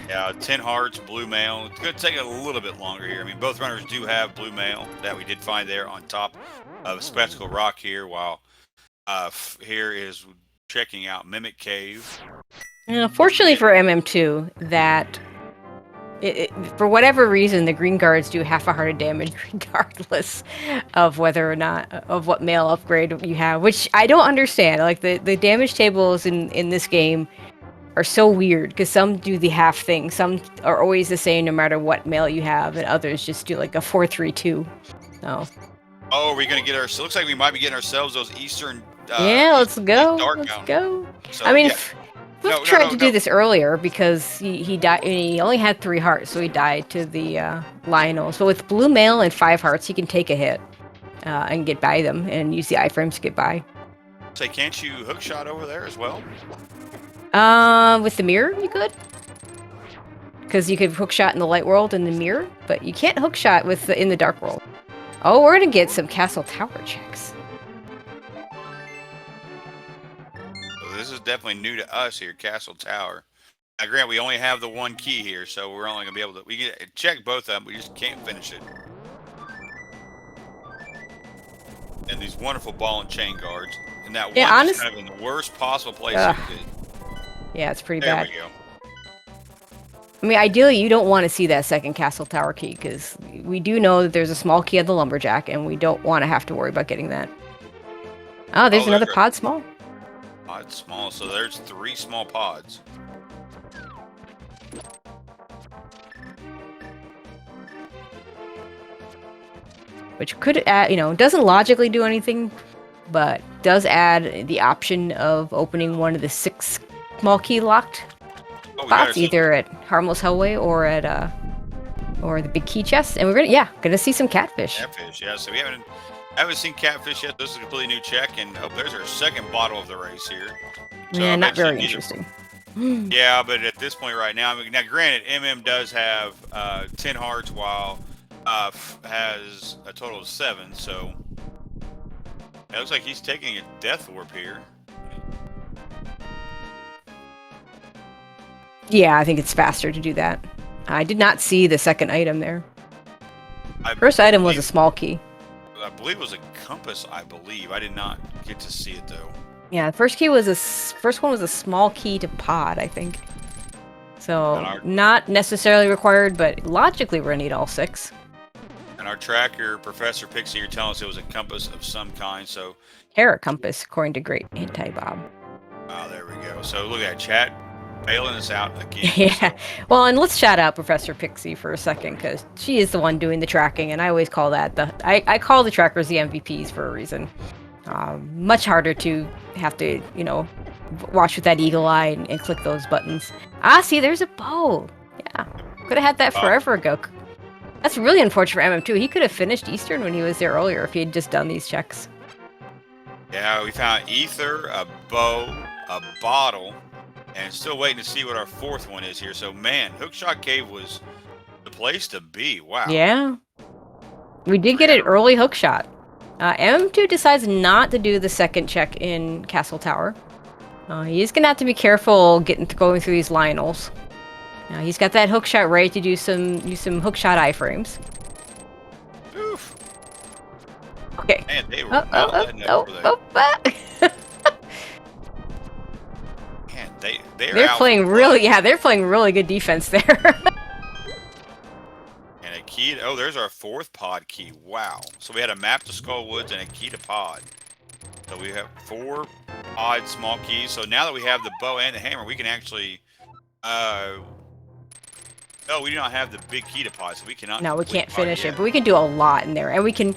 Yeah, 10 hearts, blue mail. It's going to take a little bit longer here. I mean, both runners do have blue mail that we did find there on top of Spectacle Rock here, while here is checking out Mimic Cave. Fortunately for MM2, that for whatever reason, the green guards do half a heart of damage regardless of whether or not of what mail upgrade you have, which I don't understand. Like the damage tables in this game are so weird because some do the half thing, some are always the same no matter what mail you have, and others just do like a 4-3-2. So. Oh, are we gonna get so looks like we might be getting ourselves those Eastern. Yeah, let's go. Let's go. So, I mean. Yeah. We've tried to do this earlier because he died. He only had 3 hearts, so he died to the Lionel. So with blue mail and 5 hearts, he can take a hit and get by them, and use the iframes to get by. Say, can't you hookshot over there as well? With the mirror, you could, because you could hookshot in the light world in the mirror, but you can't hookshot in the dark world. Oh, we're gonna get some castle tower checks. This is definitely new to us here, Castle Tower. Now, grant we only have the 1 key here, so we're only gonna be able to can check both of them. We just can't finish it. And these wonderful ball and chain guards, and that one's kind of in the worst possible place you could. Yeah, it's pretty bad. There we go. I mean, ideally, you don't want to see that second castle tower key because we do know that there's a small key of the lumberjack, and we don't want to have to worry about getting that. Oh, there's another our pod small. pod small. So there's 3 small pods. Which could add, doesn't logically do anything, but does add the option of opening one of the 6 small key locked spots, either at Harmless Hellway or at or the big key chest. And we're gonna see some catfish. Catfish, yeah. So we haven't seen catfish yet. This is a completely new check, and there's our 2nd bottle of the race here. So yeah, not very interesting. Yeah, but at this point right now, now granted, MM does have 10 hearts, while has a total of 7. So it looks like he's taking a death warp here. Yeah, I think it's faster to do that. I did not see the 2nd item there. First item was a small key. I believe it was a compass. I did not get to see it though. Yeah, the first one was a small key to pod, I think. So not necessarily required, but logically we're gonna need all 6. And our tracker, Professor Pixie, you're telling us it was a compass of some kind. So Terra compass, according to Great Anti-Bob. Oh, there we go. So look at that chat. Bailing us out again. Yeah. Well, and let's shout out Professor Pixie for a second, because she is the one doing the tracking, and I always call that I call the trackers the MVPs for a reason. Much harder to have to, watch with that eagle eye and click those buttons. Ah, see, there's a bow. Yeah. Could have had that forever ago. That's really unfortunate for MM2. He could have finished Eastern when he was there earlier if he had just done these checks. Yeah, we found ether, a bow, a bottle, and still waiting to see what our 4th one is here. So, man, Hookshot Cave was the place to be. Wow. Yeah. We did get an early hookshot. M2 decides not to do the 2nd check in Castle Tower. He's going to have to be careful going through these Lionels. He's got that hookshot ready to do some hookshot iframes. Oof. Okay. Man, they were They're playing really good defense there. And a key to, there's our 4th pod key. Wow. So we had a map to Skull Woods and a key to pod. So we have 4 pod small keys. So now that we have the bow and the hammer, we can actually no, we do not have the big key to pod, so we cannot. No, we can't finish it, but we can do a lot in there, and we can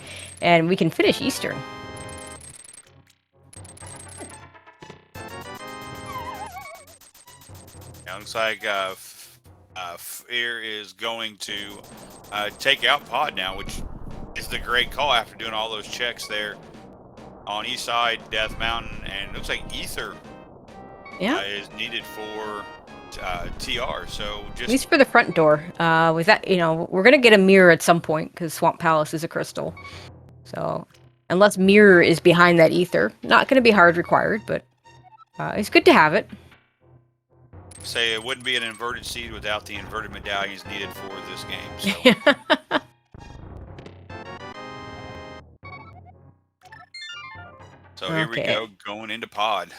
finish Eastern. Now, looks like Fear is going to take out pod now, which is the great call after doing all those checks there on East Side, Death Mountain, and it looks like Ether is needed for TR. So just at least for the front door. With that, we're gonna get a mirror at some point because Swamp Palace is a crystal. So unless mirror is behind that ether, not gonna be hard required, but it's good to have it. Say it wouldn't be an inverted seed without the inverted medallions needed for this game. So. So here we go, going into pod.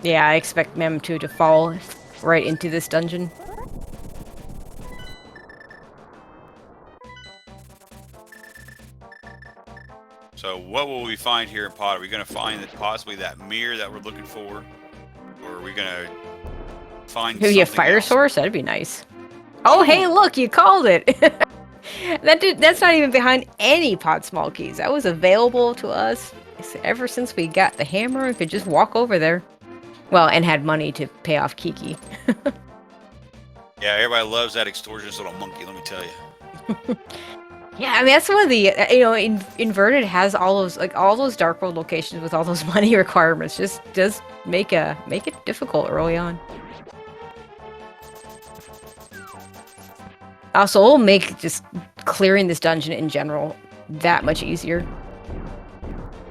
Yeah, I expect Mem2 to fall right into this dungeon. So what will we find here in pod? Are we going to find possibly that mirror that we're looking for? Or are we going to find maybe a fire source? That'd be nice. Oh, hey, look, you called it. That's not even behind any pod small keys. That was available to us ever since we got the hammer and could just walk over there. Well, and had money to pay off Kiki. Yeah, everybody loves that extortionist little monkey, let me tell you. Yeah, I mean, that's one of the, Inverted has all those Dark World locations with all those money requirements. Just does make it difficult early on. Also, it'll make just clearing this dungeon in general that much easier.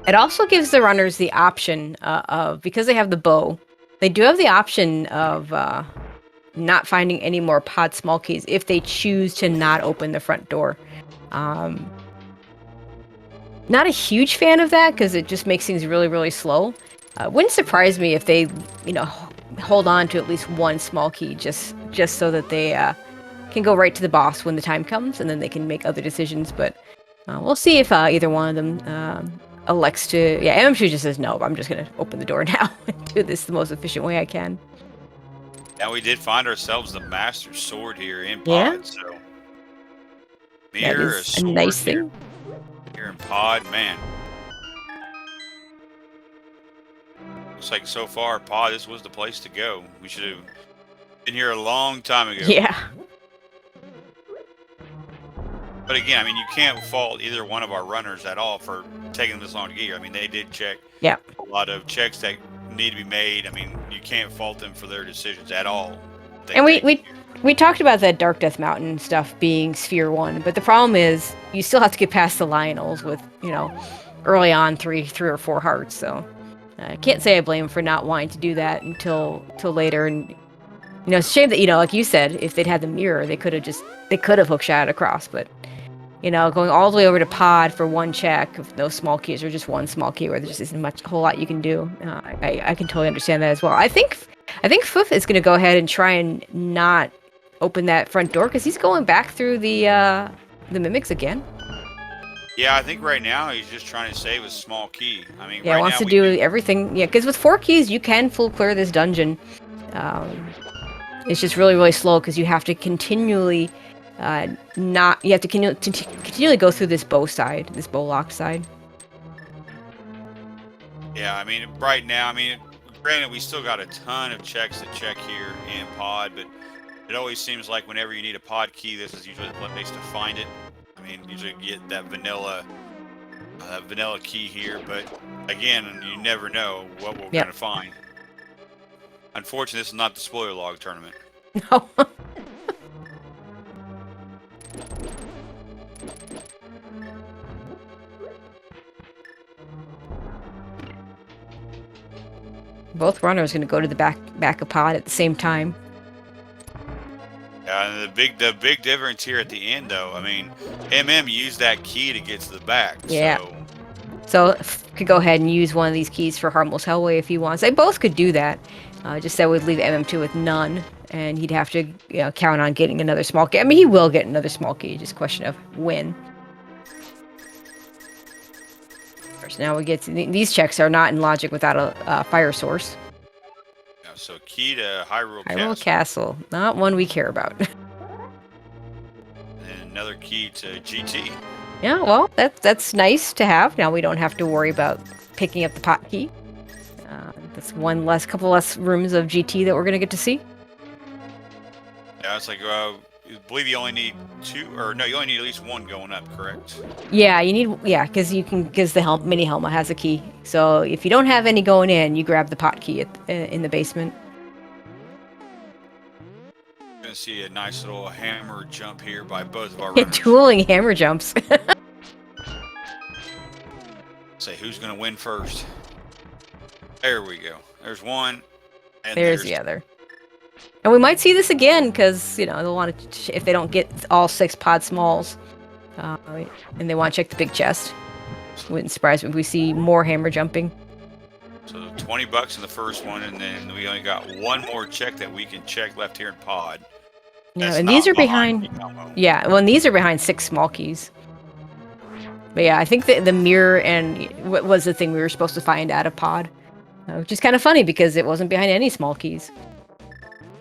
It also gives the runners the option of, because they have the bow, they do have the option of not finding any more pod small keys if they choose to not open the front door. Not a huge fan of that because it just makes things really, really slow. Wouldn't surprise me if they, hold on to at least one small key just so that they can go right to the boss when the time comes, and then they can make other decisions. But We'll see if either one of them elects to. Yeah, MM2 just says no. But I'm just gonna open the door now and do this the most efficient way I can. Now we did find ourselves the Master Sword here in Yeah. pod, so That Mire, a is a sword nice thing. here in pod, man. Looks like so far pod, this was the place to go. We should have been here a long time ago. Yeah. But again, I mean, you can't fault either one of our runners at all for taking them this long to get here. I mean, they did check Yeah. a lot of checks that need to be made. I mean, you can't fault them for their decisions at all. And we talked about that Dark Death Mountain stuff being Sphere 1, but the problem is you still have to get past the Lionels with, early on three or four hearts. So I can't say I blame them for not wanting to do that until later. And it's a shame that like you said, if they'd had the mirror, they could have hookshot it across. But going all the way over to pod for one check with no small keys or just one small key where there just isn't a whole lot you can do. I can totally understand that as well. I think Foof is going to go ahead and try and not open that front door because he's going back through the mimics again. Yeah, I think right now he's just trying to save a small key. I mean, Yeah, right wants now to do everything. Yeah, because with 4 keys you can full clear this dungeon. It's just really, really slow because you have to continually continually go through this bow locked side. Yeah, I mean, right now, granted, we still got a ton of checks to check here in pod, but it always seems like whenever you need a pod key, this is usually the place to find it. I mean, usually you get that vanilla key here, but again, you never know what we're going to find. Unfortunately, this is not the spoiler log tournament. No. Both runners are going to go to the back of pod at the same time. And the big difference here at the end, though, I mean, MM used that key to get to the back. Yeah. So could go ahead and use one of these keys for Harmless Hellway if he wants. They both could do that. Just that would leave MM2 with none, and he'd have to count on getting another small key. I mean, he will get another small key. Just a question of when. So now we get to these checks are not in logic without a fire source. Yeah, so key to Hyrule Castle, not one we care about. And another key to GT. Yeah, well, that's nice to have. Now we don't have to worry about picking up the pot key. That's couple less rooms of GT that we're gonna get to see. Yeah, it's like I believe you only need 2, or no, you only need at least 1 going up, correct? Yeah, because the mini Helma has a key. So if you don't have any going in, you grab the pot key in the basement. You're gonna see a nice little hammer jump here by both of our runners. Dueling hammer jumps. Say who's gonna win first. There we go. There's one. And there's the other. And we might see this again because they'll want to if they don't get all 6 pod smalls, and they want to check the big chest. Wouldn't surprise me if we see more hammer jumping. So $20 in the first one, and then we only got 1 more check that we can check left here in pod. Yeah, and these are behind. Yeah, well, and these are behind 6 small keys. But yeah, I think the mirror and what was the thing we were supposed to find out of pod, which is kind of funny because it wasn't behind any small keys.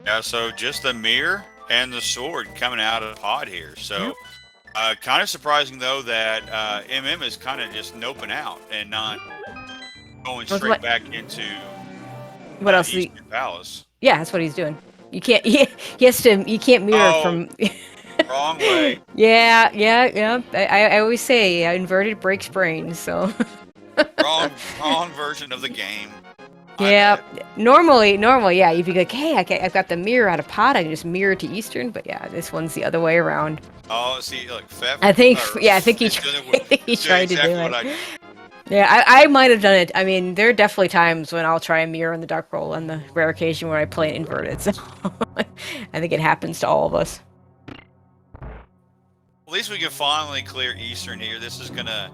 Yeah, so just the mirror and the sword coming out of the pod here. So kind of surprising, though, that MM is kind of just noping out and not going straight back into what else? Eastern Palace. Yeah, that's what he's doing. You can't. He has to. You can't mirror from. Wrong way. Yeah. I always say inverted breaks brains. So. wrong version of the game. Yeah, normally, yeah, you'd be like, hey, I've got the mirror out of pod, I can just mirror to Eastern, but yeah, this one's the other way around. Oh, see, like Pfeff. I think he tried to do it. Yeah, I might have done it. I mean, there are definitely times when I'll try and mirror in the Dark Roll, on the rare occasion where I play it inverted, so I think it happens to all of us. At least we can finally clear Eastern here. This is gonna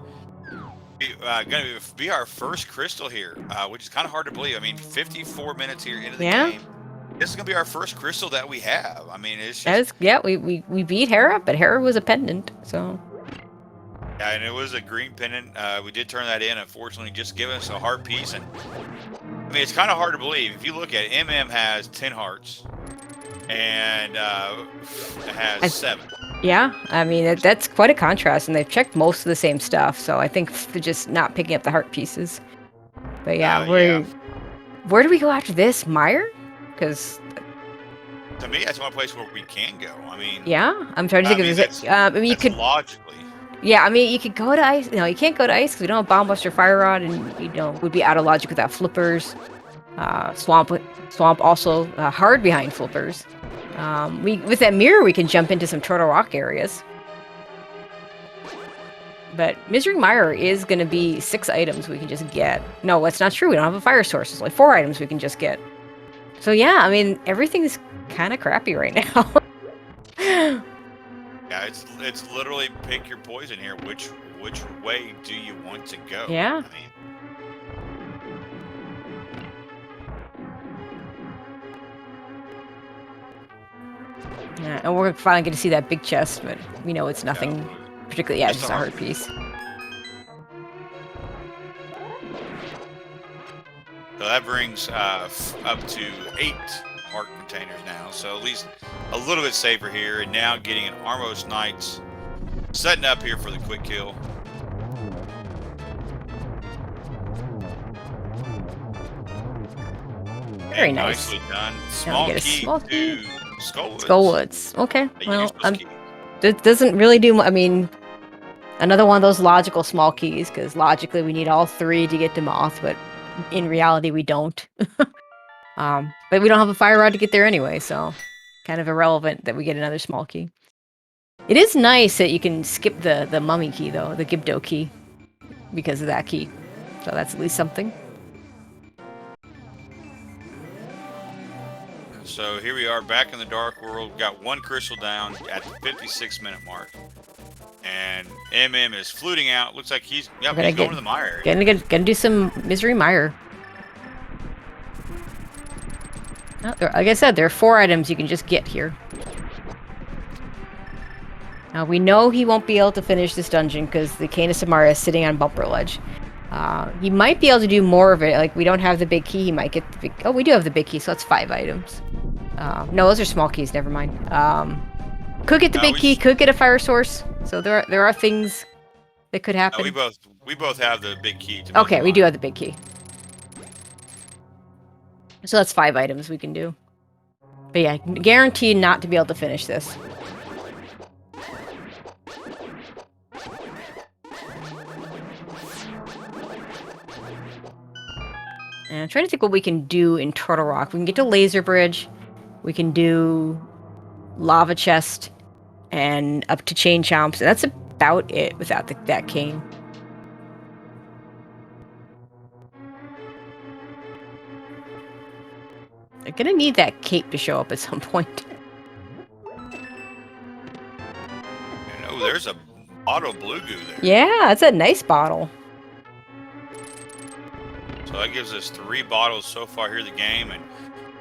be our first crystal here, which is kind of hard to believe. I mean, 54 minutes here into the game. This is gonna be our first crystal that we have. I mean, it's just... we beat Hera, but Hera was a pendant, so. Yeah, and it was a green pendant. We did turn that in, unfortunately, just giving us a heart piece. And I mean, it's kind of hard to believe. If you look at it, MM has 10 hearts and has 7. Yeah, I mean, that's quite a contrast, and they've checked most of the same stuff, so I think they're just not picking up the heart pieces. But yeah, Yeah. where do we go after this? Mire? Because To me, that's one place where we can go. I mean, yeah, I'm trying to think of this. I mean, you that's could. logically. Yeah, I mean, you could go to ice. No, you can't go to ice because we don't have bomb buster, fire rod, and would be out of logic without flippers. Swamp also hard behind flippers. With that mirror, we can jump into some Turtle Rock areas. But Misery Mire is going to be 6 items we can just get. No, that's not true. We don't have a fire source. It's only 4 items we can just get. So yeah, I mean, everything's kind of crappy right now. Yeah, it's literally pick your poison here. Which way do you want to go? Yeah. I mean, Yeah, and we're finally going to see that big chest, but we know it's nothing particularly. Yeah, it's just a heart piece. So that brings up to 8 heart containers now. So at least a little bit safer here. And now getting an Armos Knights setting up here for the quick kill. Very and nice. Nicely done. Small key to Skullwoods. Skullwoods. Okay. Well, that doesn't really do. I mean, another one of those logical small keys, because logically we need all 3 to get to Moth, but in reality we don't. But we don't have a fire rod to get there anyway, so kind of irrelevant that we get another small key. It is nice that you can skip the mummy key though, the Gibdo key, because of that key. So that's at least something. So here we are back in the Dark World. Got 1 crystal down at the 56-minute mark. And MM is fluting out. Looks like he's going to the Mire area. Gonna do some Misery Mire. Oh, like I said, there are 4 items you can just get here. Now we know he won't be able to finish this dungeon because the Canis of Mire is sitting on Bumper Ledge. He might be able to do more of it. Like, we don't have the big key. He might get the big... Oh, we do have the big key, so that's 5 items. No, those are small keys. Never mind. Could get the big key. Could get a fire source. So there are things that could happen. We both have the big key. Okay, we do have the big key. So that's 5 items we can do. But yeah, guaranteed not to be able to finish this. And I'm trying to think what we can do in Turtle Rock. We can get to Laser Bridge. We can do Lava Chest and up to Chain Chomps. And that's about it without that cane. They're gonna need that cape to show up at some point. Oh, there's a bottle of blue goo there. Yeah, that's a nice bottle. So that gives us 3 bottles so far here in the game, and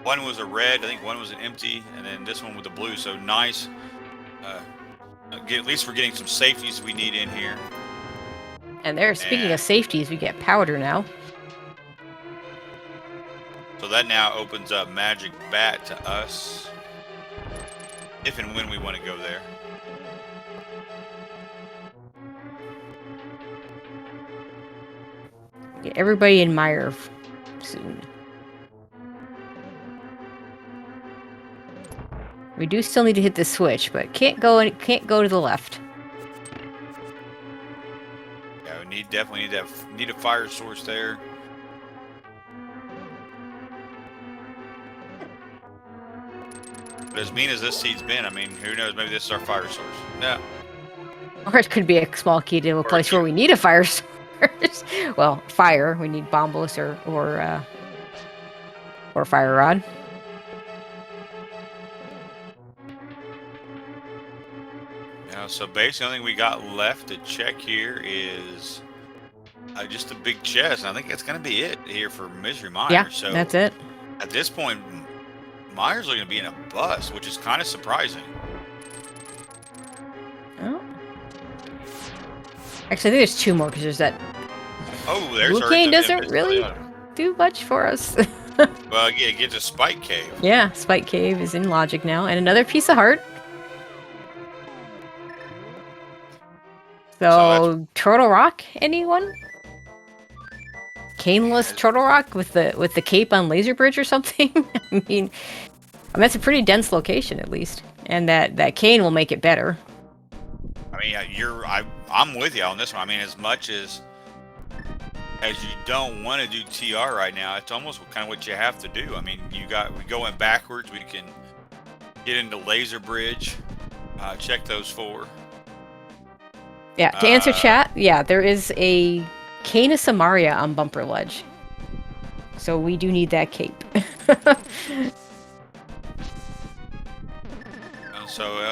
1 was a red, I think 1 was an empty, and then this one with the blue. So nice. At least we're getting some safeties we need in here. And speaking of safeties, we get powder now. So that now opens up Magic Bat to us, if and when we want to go there. Get everybody in Mire soon. We do still need to hit the switch, but can't go to the left. Yeah, we definitely need a fire source there. But as mean as this seed's been, I mean, who knows? Maybe this is our fire source. No. Or it could be a small key to a place where we need a fire source. Well, fire. We need Bombolus or Fire Rod. Yeah, so basically the only thing we got left to check here is just a big chest. I think that's going to be it here for Misery Mire. Yeah, so that's it. At this point, Mire's going to be in a bust, which is kind of surprising. Oh. Actually, I think there's 2 more because there's that. Oh, there's Blue our cane doesn't Tempest. really do much for us. Well, yeah, get to Spike Cave. Yeah, Spike Cave is in logic now, and another piece of heart. So Turtle Rock, anyone? Caneless Turtle Rock with the cape on Laser Bridge or something? I mean, that's a pretty dense location at least, and that cane will make it better. I mean, I'm with you on this one. I mean, as much as you don't want to do TR right now, it's almost kind of what you have to do. I mean, we going backwards. We can get into Laser Bridge. Check those 4. Yeah, to answer chat, yeah, there is a Cane of Samaria on Bumper Ledge. So we do need that cape.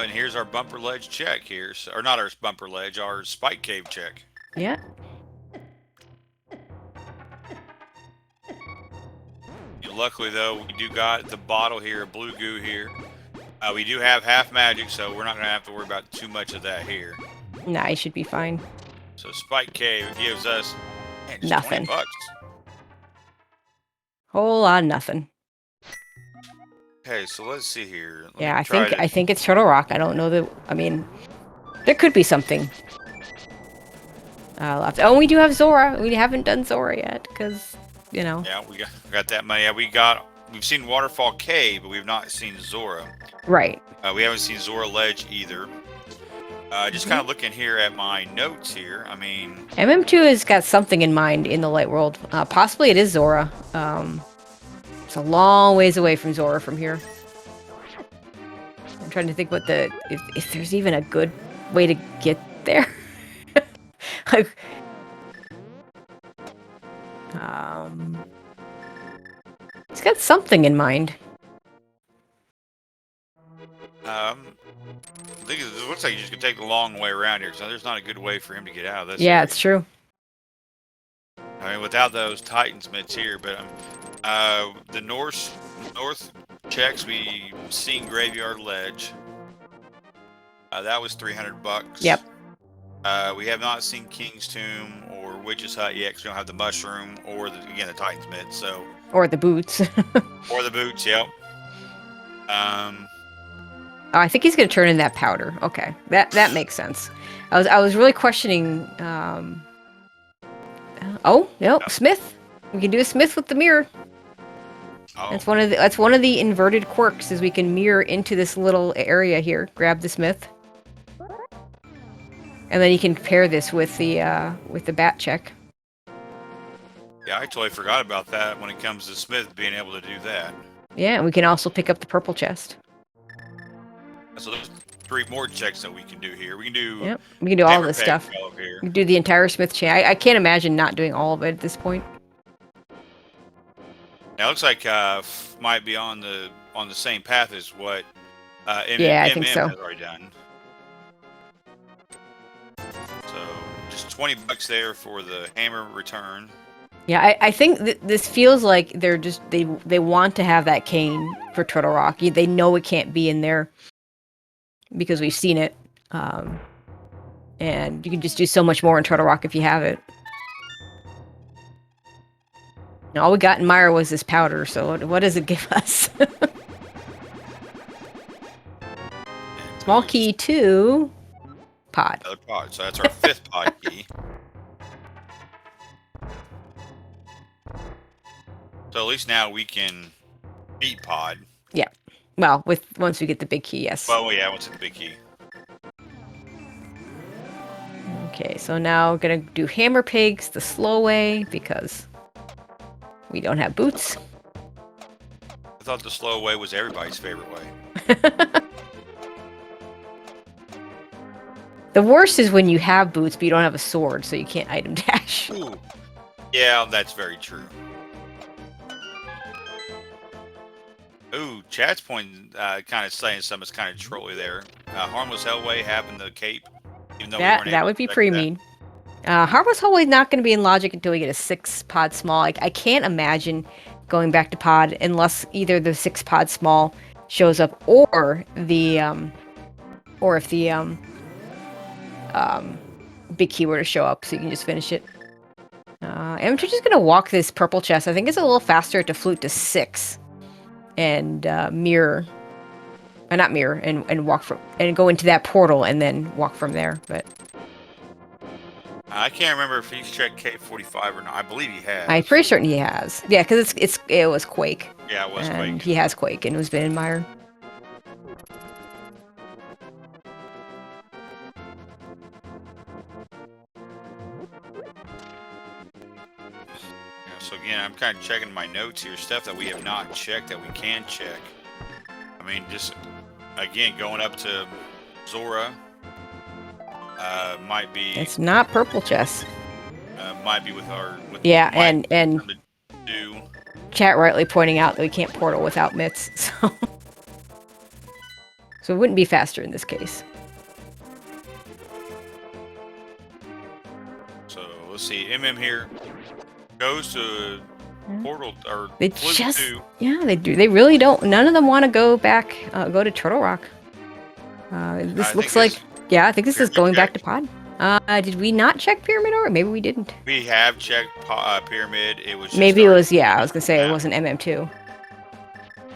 And here's our Bumper Ledge check here. So, or not our Bumper Ledge, our Spike Cave check. Yeah. Luckily, though, we do got the bottle here, blue goo here. We do have half magic, so we're not going to have to worry about too much of that here. Nah, I should be fine. So Spike Cave gives us just nothing. $20. Whole lot of nothing. Okay, so let's see here. Yeah, I think it's Turtle Rock. I don't know that. I mean, there could be something. Left. Oh, we do have Zora. We haven't done Zora yet because, you know. Yeah, we got that money. Yeah, we've seen Waterfall Cave, but we've not seen Zora. Right. We haven't seen Zora Ledge either. Just kind of looking here at my notes here. I mean, MM2 has got something in mind in the light world. Possibly it is Zora. It's a long ways away from Zora from here. I'm trying to think what if there's even a good way to get there. Like, it's got something in mind. I think it looks like you just could take the long way around here, so there's not a good way for him to get out of this. Yeah, area. it's true. I mean, without those Titans mitts here, but the north checks, we seen Graveyard Ledge. That was $300. Yep. We have not seen King's Tomb or Witch's Hut yet, because we don't have the mushroom or the Titans mitt. So. Or the boots. Or the boots. Yep. Oh, I think he's gonna turn in that powder. Okay, that makes sense. I was really questioning. Oh no, Smith. We can do a Smith with the mirror. Oh. That's one of the inverted quirks is we can mirror into this little area here. Grab the Smith, and then you can pair this with the bat check. Yeah, I totally forgot about that when it comes to Smith being able to do that. Yeah, and we can also pick up the purple chest. So there's 3 more checks that we can do here. We can do. Yep, we can do all this stuff. We can do the entire Smith chain. I can't imagine not doing all of it at this point. Now it looks like might be on the same path as what yeah, I think so. has already done. So just $20 there for the hammer return. Yeah, I think this feels like they want to have that cane for Turtle Rock. They know it can't be in there because we've seen it, and you can just do so much more in Turtle Rock if you have it. And all we got in Mire was this powder, so what does it give us? Small key to pod. Another pod, so that's our 5th pod key. So at least now we can beat pod. Yeah. Well, once we get the big key, yes. Well, yeah, once it's the big key. Okay, so now we're gonna do hammer pigs the slow way because we don't have boots. I thought the slow way was everybody's favorite way. The worst is when you have boots but you don't have a sword, so you can't item dash. Ooh. Yeah, that's very true. Ooh, chat's point kind of saying something that's kind of trolly there. Harmless Hellway having the cape. Even though that would be pretty mean. Harmless Hellway not going to be in logic until we get a 6-pod small. I can't imagine going back to pod unless either the 6-pod small shows up or if the big key were to show up, so you can just finish it. I'm just gonna walk this purple chest. I think it's a little faster to flute to 6, and mirror, not mirror, and walk from and go into that portal and then walk from there. But I can't remember if he's checked K45 or not. I believe he has. I'm pretty certain he has. Yeah, because it was Quake. Yeah, it was and Quake. He has Quake, and it was been in Mire. So again, I'm kind of checking my notes here, stuff that we have not checked that we can check. I mean, just again going up to Zora might be. It's not purple chest. Might be with our. Yeah, and do. Chat rightly pointing out that we can't portal without mitts, so it wouldn't be faster in this case. So let's see, here goes to portal or They Flute just 2. Yeah, they do. They really don't. None of them want to go back. Go to Turtle Rock. This looks like. Yeah, I think this is going back to Pod. Did we not check Pyramid, or maybe we didn't? We have checked Pyramid. It was just Maybe it was. Yeah, I was gonna say it wasn't MM2.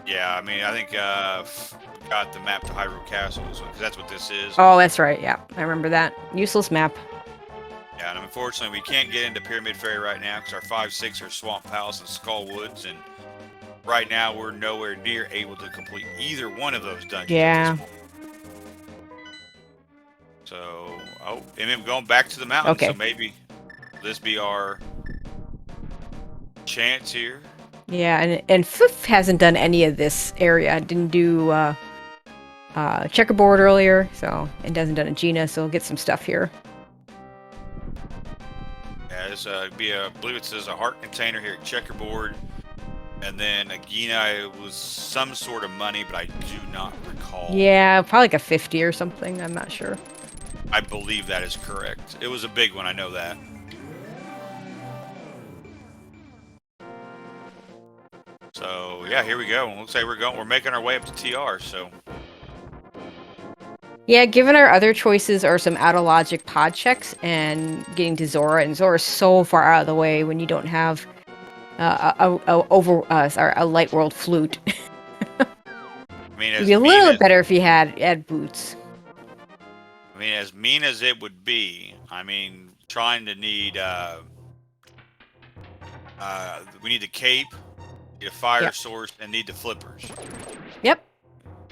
Yeah, I mean, I think got the map to Hyrule Castle because that's what this is. Oh, that's right. Yeah, I remember that. Useless map. Yeah, and unfortunately, we can't get into Pyramid Ferry right now because our 5-6 are Swamp Palace and Skull Woods, and right now we're nowhere near able to complete either one of those dungeons. Yeah. So, going back to the mountain. Okay. So maybe this be our chance here. Yeah, and Fifth hasn't done any of this area. Didn't do checkerboard earlier, so and doesn't done a Gina, so we'll get some stuff here. Yeah, this I believe it says a heart container here at checkerboard, and then Agina was some sort of money, but I do not recall. Yeah, probably like a 50 or something. I'm not sure. I believe that is correct. It was a big one. I know that. So yeah, here we go. Looks like we're making our way up to TR. So yeah, given our other choices are some out of logic pod checks and getting to Zora, and Zora's so far out of the way when you don't have a light world flute. I mean, it'd be a little bit better if you had boots. I mean, as mean as it would be, I mean, trying to need we need the cape, need a fire source, and need the flippers. Yep.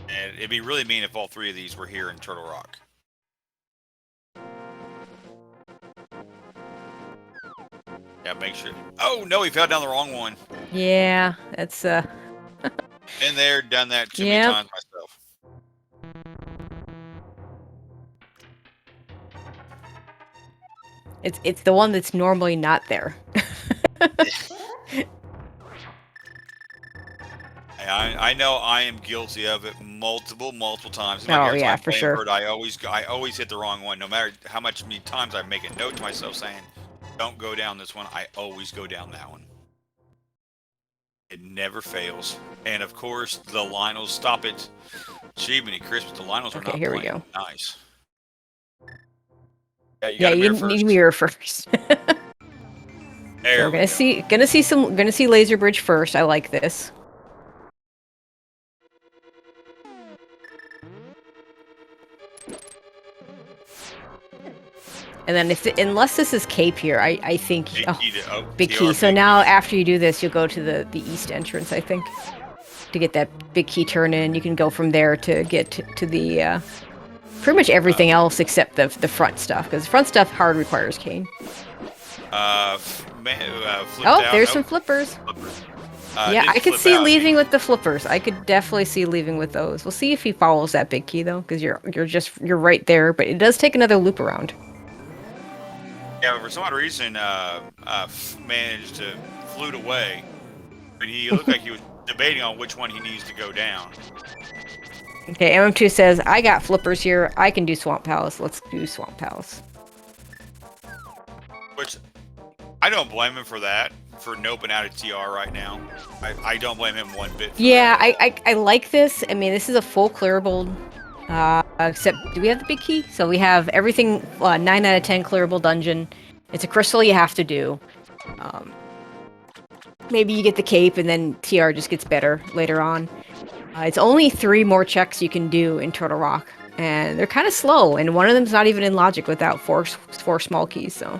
And it'd be really mean if all three of these were here in Turtle Rock. Yeah, make sure. Oh no, he fell down the wrong one. Yeah, that's Been there, done that too many times myself. It's the one that's normally not there. I know I am guilty of it multiple times. Oh yeah, for sure. I always hit the wrong one, no matter how many times I make a note to myself saying, "Don't go down this one." I always go down that one. It never fails, and of course the Lionels stop it. Achievement and Christmas. The Lionels are not here playing. We go. Nice. Yeah, you need mirror first. There so we're gonna see Laser Bridge first. I like this. And then unless this is Cape here, I think big key. So now after you do this, you'll go to the east entrance, I think, to get that big key turn in. You can go from there to get to the pretty much everything else except the front stuff, because the front stuff hard requires cane. There's some flippers. Yeah, I could see leaving with the flippers. I could definitely see leaving with those. We'll see if he follows that big key though, because you're right there, but it does take another loop around. Yeah, but for some odd reason, managed to flute away. I mean, he looked like he was debating on which one he needs to go down. Okay, MM2 says, I got flippers here. I can do Swamp Palace. Let's do Swamp Palace. Which, I don't blame him for that, for noping out of TR right now. I don't blame him one bit. Yeah, I like this. I mean, this is a full clearable Except, do we have the big key? So we have everything, 9 out of 10 clearable dungeon. It's a crystal you have to do. Maybe you get the cape and then TR just gets better later on. It's only 3 more checks you can do in Turtle Rock. And they're kind of slow, and one of them's not even in logic without four small keys, so...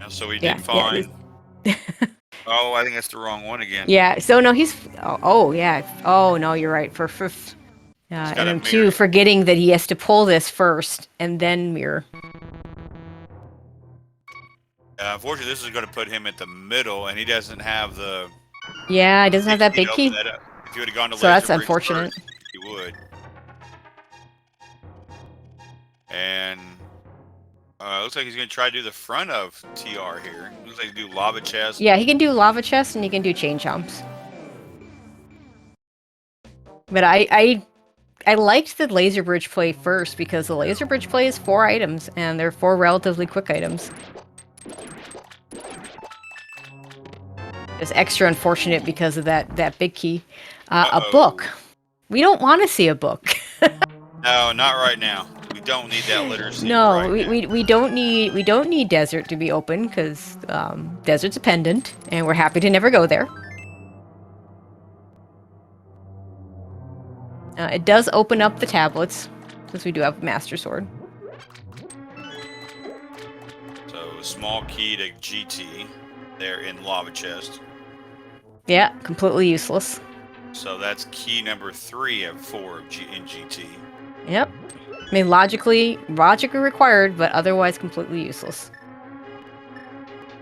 So we did find... Yeah, oh, I think that's the wrong one again. yeah, so no, he's... Oh, yeah. Oh, no, you're right. For MM2, forgetting that he has to pull this first, and then Mire. Unfortunately, this is going to put him at the middle, and he doesn't have the... Yeah, he doesn't have that big key. If you would have gone to so that's unfortunate. First, he would. And looks like he's going to try to do the front of TR here. Looks like he can do lava chest. Yeah, he can do lava chest, and he can do chain chomps. But I liked the laser bridge play first, because the laser bridge play is 4 items, and they're 4 relatively quick items. It's extra unfortunate because of that big key. A book. We don't want to see a book. No, not right now. We don't need that literacy. No, right we don't need desert to be open, because desert's a pendant, and we're happy to never go there. It does open up the tablets, since we do have Master Sword. So small key to GT there in lava chest. Yeah, completely useless. So that's key number 3 of 4 in GT. Yep. I mean, logically required, but otherwise completely useless.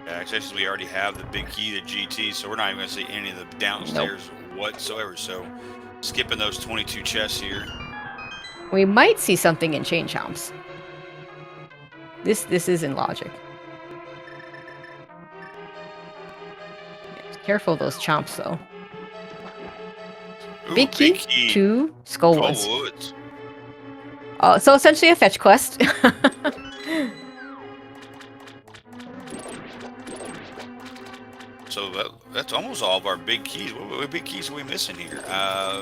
Yeah, actually, we already have the big key to GT, so we're not even going to see any of the downstairs whatsoever. So skipping those 22 chests here. We might see something in chain chomps. This is in logic. Careful of those chomps, though. Ooh, big key to Skullwoods. Skullwoods. So essentially a fetch quest. So that's almost all of our big keys. What big keys are we missing here?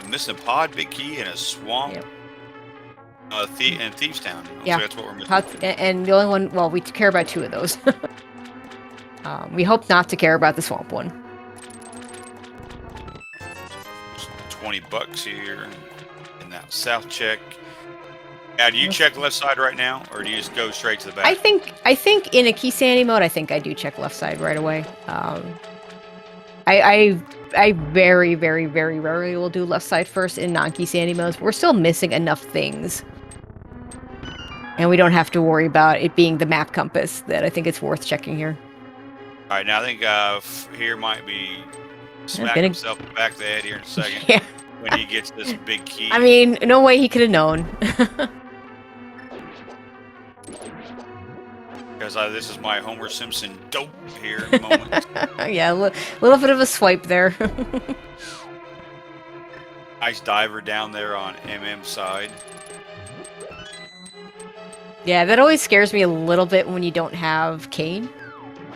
Missing a pod, big key, and a swamp. Yep. And Thieves Town. Yeah, so that's what we're missing. And the only one, well, we care about 2 of those. We hope not to care about the swamp one. $20 here in that south check. Now, do you check left side right now, or do you just go straight to the back? I think in a key sanity mode, I think I do check left side right away. I very, very, very rarely will do left side first in non-key sanity modes. We're still missing enough things, and we don't have to worry about it being the map compass that I think it's worth checking here. All right, now I think here might be smacking himself in the back of the head here in a second. Yeah. When he gets this big key. I mean, no way he could have known. Because this is my Homer Simpson dope here moment. Yeah, little bit of a swipe there. Nice diver down there on MM side. Yeah, that always scares me a little bit when you don't have Kane.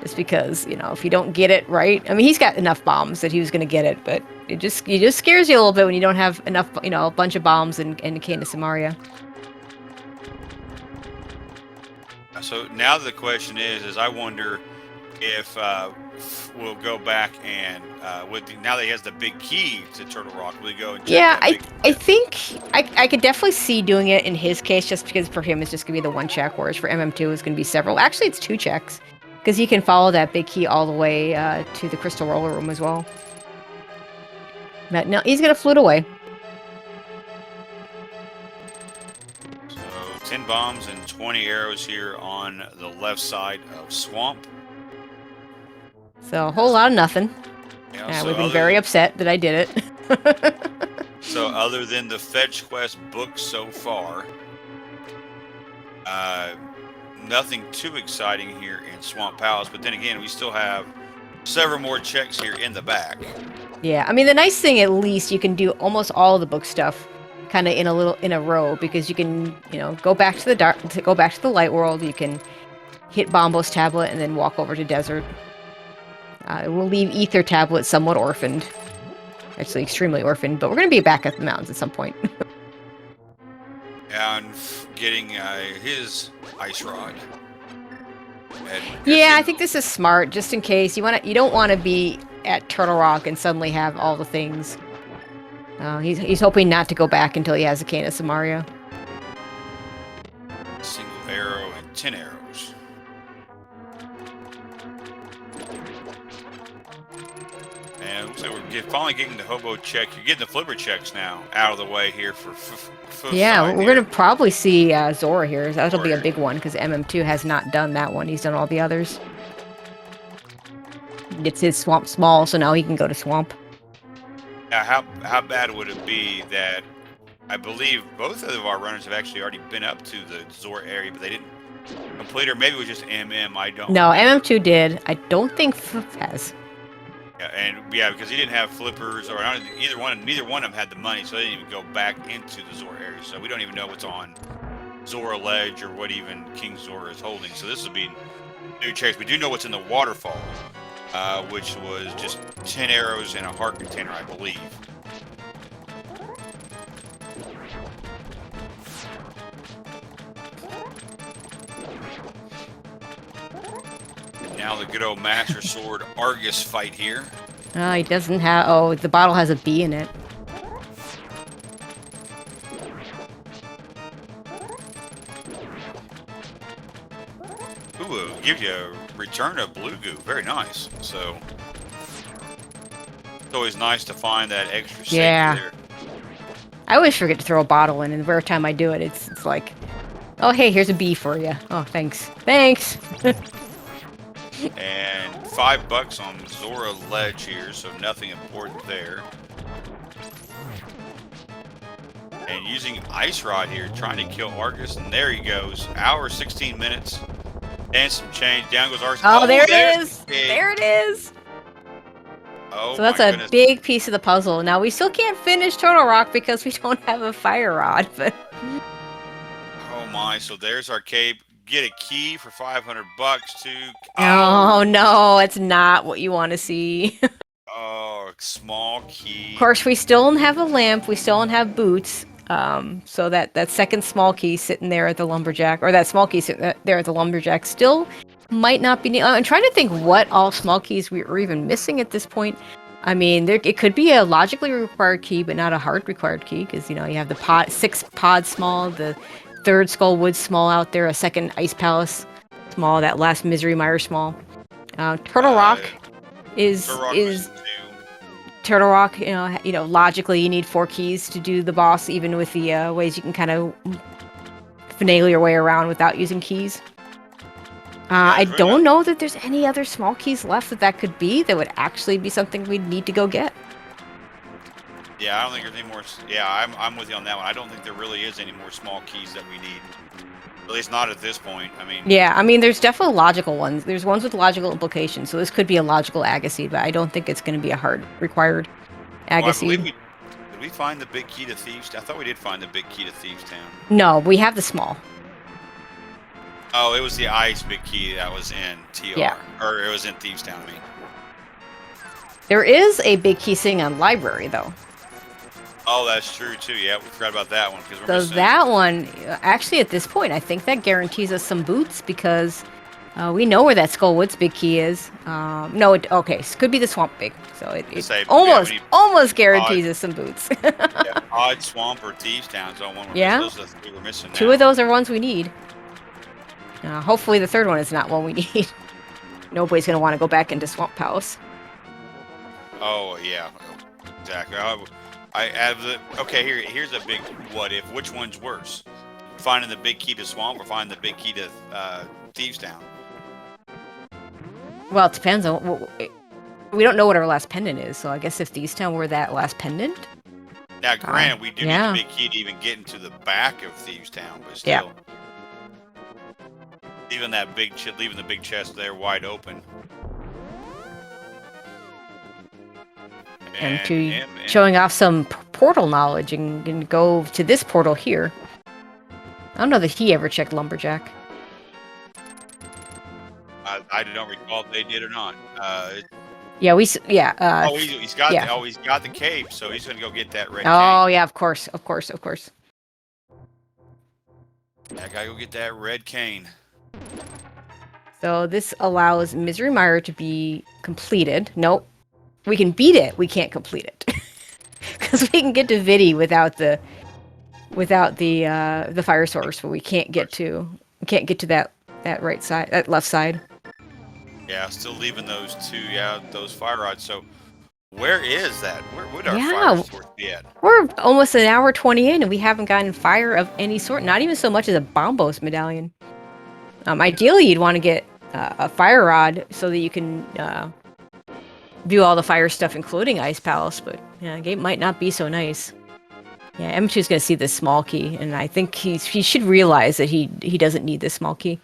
Just because, you know, if you don't get it right, I mean, he's got enough bombs that he was going to get it, but it just scares you a little bit when you don't have enough, you know, a bunch of bombs and Kane to Samaria. So now the question is I wonder if we'll go back and now that he has the big key to Turtle Rock, will we go and check I think I could definitely see doing it in his case, just because for him it's just going to be the 1 check, whereas for MM2 it's going to be several. Actually, it's 2 checks. Because you can follow that big key all the way to the Crystal Roller Room as well. But no, he's going to flute away. So 10 bombs and 20 arrows here on the left side of Swamp. So a whole lot of nothing. Yeah, so we've been very upset that I did it. So other than the fetch quest book so far, nothing too exciting here in Swamp Palace, but then again, we still have several more checks here in the back. Yeah, I mean, the nice thing, at least, you can do almost all of the book stuff kind of in a row, because you can, you know, go back to the light world, you can hit Bombo's tablet and then walk over to desert. We'll leave Ether Tablet somewhat orphaned. Actually, extremely orphaned, but we're going to be back at the mountains at some point. And getting his ice rod. And Yeah, I think this is smart, just in case. You don't want to be at Turtle Rock and suddenly have all the things. He's hoping not to go back until he has a Canis of Mario. Single arrow and 10 arrows. And looks like we're finally getting the hobo check. You're getting the flipper checks now out of the way here for. Yeah, we're gonna probably see Zora here. That'll be a big one because MM2 has not done that one. He's done all the others. It's his swamp small, so now he can go to swamp. Now, how bad would it be that I believe both of our runners have actually already been up to the Zora area, but they didn't complete, or maybe it was just MM. I don't. No, MM2 did. I don't think Flip has. Yeah, because he didn't have flippers, or neither one of them had the money, so they didn't even go back into the Zora area. So we don't even know what's on Zora Ledge or what even King Zora is holding. So this will be new chase. We do know what's in the waterfall, which was just 10 arrows in a heart container, I believe. Now the good old Master Sword Argus fight here. He doesn't have... Oh, the bottle has a B in it. Ooh, gives you a return of blue goo. Very nice. So it's always nice to find that extra safety there. I always forget to throw a bottle in, and the rare time I do it, it's like, oh, hey, here's a B for you. Oh, thanks. Thanks! And $5 on Zora Ledge here, so nothing important there. And using Ice Rod here, trying to kill Argus, and there he goes. Hour 16 minutes, and some change. Down goes Argus. Oh, there it is! There it is! Oh, so that's a big piece of the puzzle. Now, we still can't finish Turtle Rock because we don't have a fire rod, but... Oh my, so there's our cape. Get a key for $500 too. Oh no, it's not what you want to see. Oh, small key. Of course, we still don't have a lamp. We still don't have boots. So that second small key sitting there at the lumberjack, or that small key sitting there at the lumberjack, still might not be. I'm trying to think what all small keys we are even missing at this point. I mean, it could be a logically required key, but not a hard required key, because you have the 6 pod small, the 3rd Skull Wood small out there, a 2nd Ice Palace small, that last Misery Mire small. Turtle Rock is Turtle Rock. Logically you need 4 keys to do the boss, even with the ways you can kind of finagle your way around without using keys. I don't know that there's any other small keys left that could be that would actually be something we'd need to go get. Yeah, I don't think there's any more. Yeah, I'm with you on that one. I don't think there really is any more small keys that we need. At least not at this point. I mean. Yeah, I mean, there's definitely logical ones. There's ones with logical implications. So this could be a logical Agassiz, but I don't think it's going to be a hard required Agassiz. Well, did we find the big key to Thieves? I thought we did find the big key to Thieves Town. No, we have the small. Oh, it was the ice big key that was in TR. Yeah. Or it was in Thieves Town, I mean. There is a big key sitting on library, though. Oh, that's true, too. Yeah, we forgot about that one. So that one, actually, at this point, I think that guarantees us some boots, because we know where that Skull Woods big key is. No, okay, so it could be the Swamp Big. So it almost guarantees us some boots. Yeah, Odd Swamp or Thieves Town. So one those are the 3 we're missing now. 2 of those are ones we need. Hopefully the 3rd one is not one we need. Nobody's going to want to go back into Swamp Palace. Oh, yeah. Exactly. Okay, here's a big what if. Which one's worse? Finding the big key to Swamp or finding the big key to Thieves Town? Well, it depends on... We don't know what our last pendant is, so I guess if Thieves Town were that last pendant... Now, granted, we do need the big key to even get into the back of Thieves Town, but still... Yeah. Leaving the big chest there wide open. And showing off some portal knowledge and go to this portal here. I don't know that he ever checked Lumberjack. I don't recall if they did or not. Yeah, He's got yeah. he's got the cape, so he's gonna go get that red Oh, cane. yeah, of course, of course, of course. I gotta go get that red cane. So this allows Misery Mire to be completed. Nope. We can beat it. We can't complete it. Because we can get to Vidi without the fire source, but we can't get to that right side, that left side. Yeah, still leaving those two. Yeah, those fire rods. So where is that? Where would our fire Yeah, source be at? we're almost an hour 20 in, and we haven't gotten fire of any sort. Not even so much as a Bombos medallion. Ideally, you'd want to get a fire rod so that you can view all the fire stuff, including Ice Palace. But yeah, the game might not be so nice. Yeah, M2 is going to see this small key, and I think he should realize that he doesn't need this small key.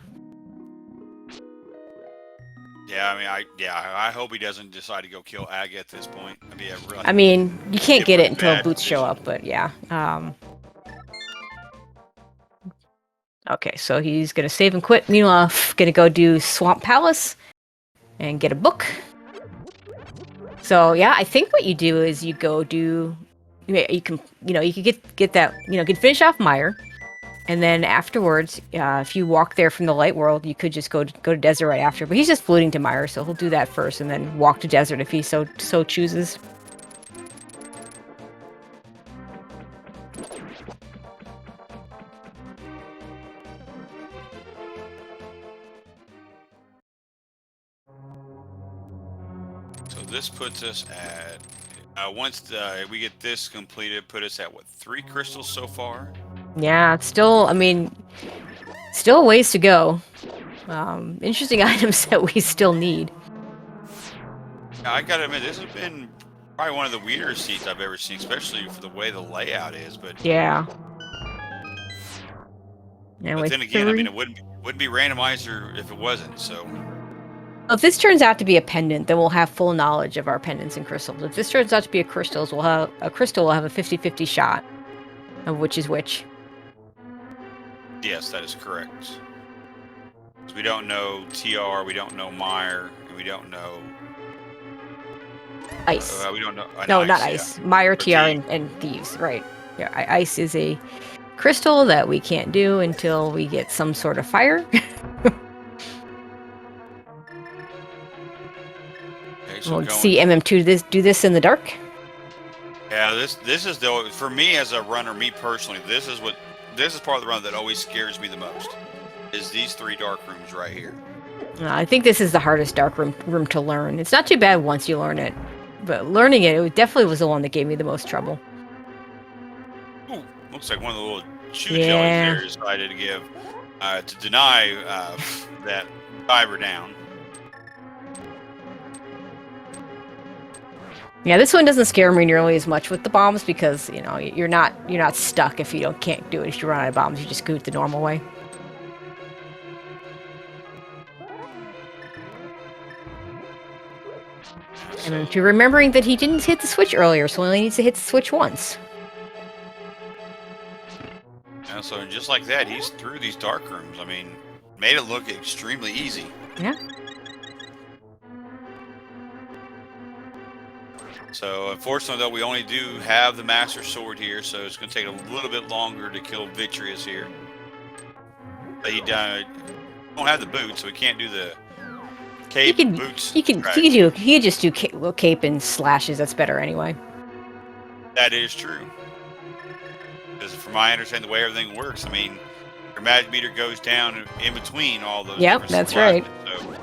Yeah, I mean, I hope he doesn't decide to go kill Aga at this point. I mean, you can't get it until bad boots show position. up, but yeah. Okay, so he's gonna save and quit. Meanwhile, gonna go do Swamp Palace and get a book. So yeah, I think what you do is you go do, you can get that, you can finish off Mire, and then afterwards, if you walk there from the light world, you could just go to desert right after. But he's just fluting to Mire, so he'll do that first, and then walk to desert if he so chooses. So this puts us at once we get this completed, put us at what, 3 crystals so far? Yeah, it's still, I mean, still a ways to go. Interesting items that we still need. I gotta admit, this has been probably one of the weirder seats I've ever seen, especially for the way the layout is. But Yeah. but then again, I mean, it wouldn't be randomizer if it wasn't. So if this turns out to be a pendant, then we'll have full knowledge of our pendants and crystals. If this turns out to be a crystal, we'll have a 50-50 shot of which is which. yes, that is correct. We don't know TR, we don't know Mire, and we don't know Ice. we don't know. No, Ice, not yeah. Ice. Mire, TR, and Thieves. Right. Yeah, Ice is a crystal that we can't do until we get some sort of fire. Okay, so we'll see MM2 do this in the dark. Yeah, this is for me as a runner, me personally, this is part of the run that always scares me the most. Is these 3 dark rooms right here. I think this is the hardest dark room to learn. It's not too bad once you learn it, but learning it definitely was the one that gave me the most trouble. Ooh, looks like one of the little chew jellies there decided to give to deny that diver down. Yeah, this one doesn't scare me nearly as much with the bombs because you're not stuck if you can't do it. If you run out of bombs, you just go the normal way. And if you're remembering that he didn't hit the switch earlier, so he only needs to hit the switch once. Yeah, so just like that, he's through these dark rooms. I mean, made it look extremely easy. Yeah. So unfortunately, though, we only do have the Master Sword here, so it's going to take a little bit longer to kill Vitreous here. But he don't have the boots, so he can't do the cape boots. He can just do cape and slashes. That's better anyway. That is true. Because from my understanding, the way everything works, I mean, your magic meter goes down in between all those. Yep, that's right. So.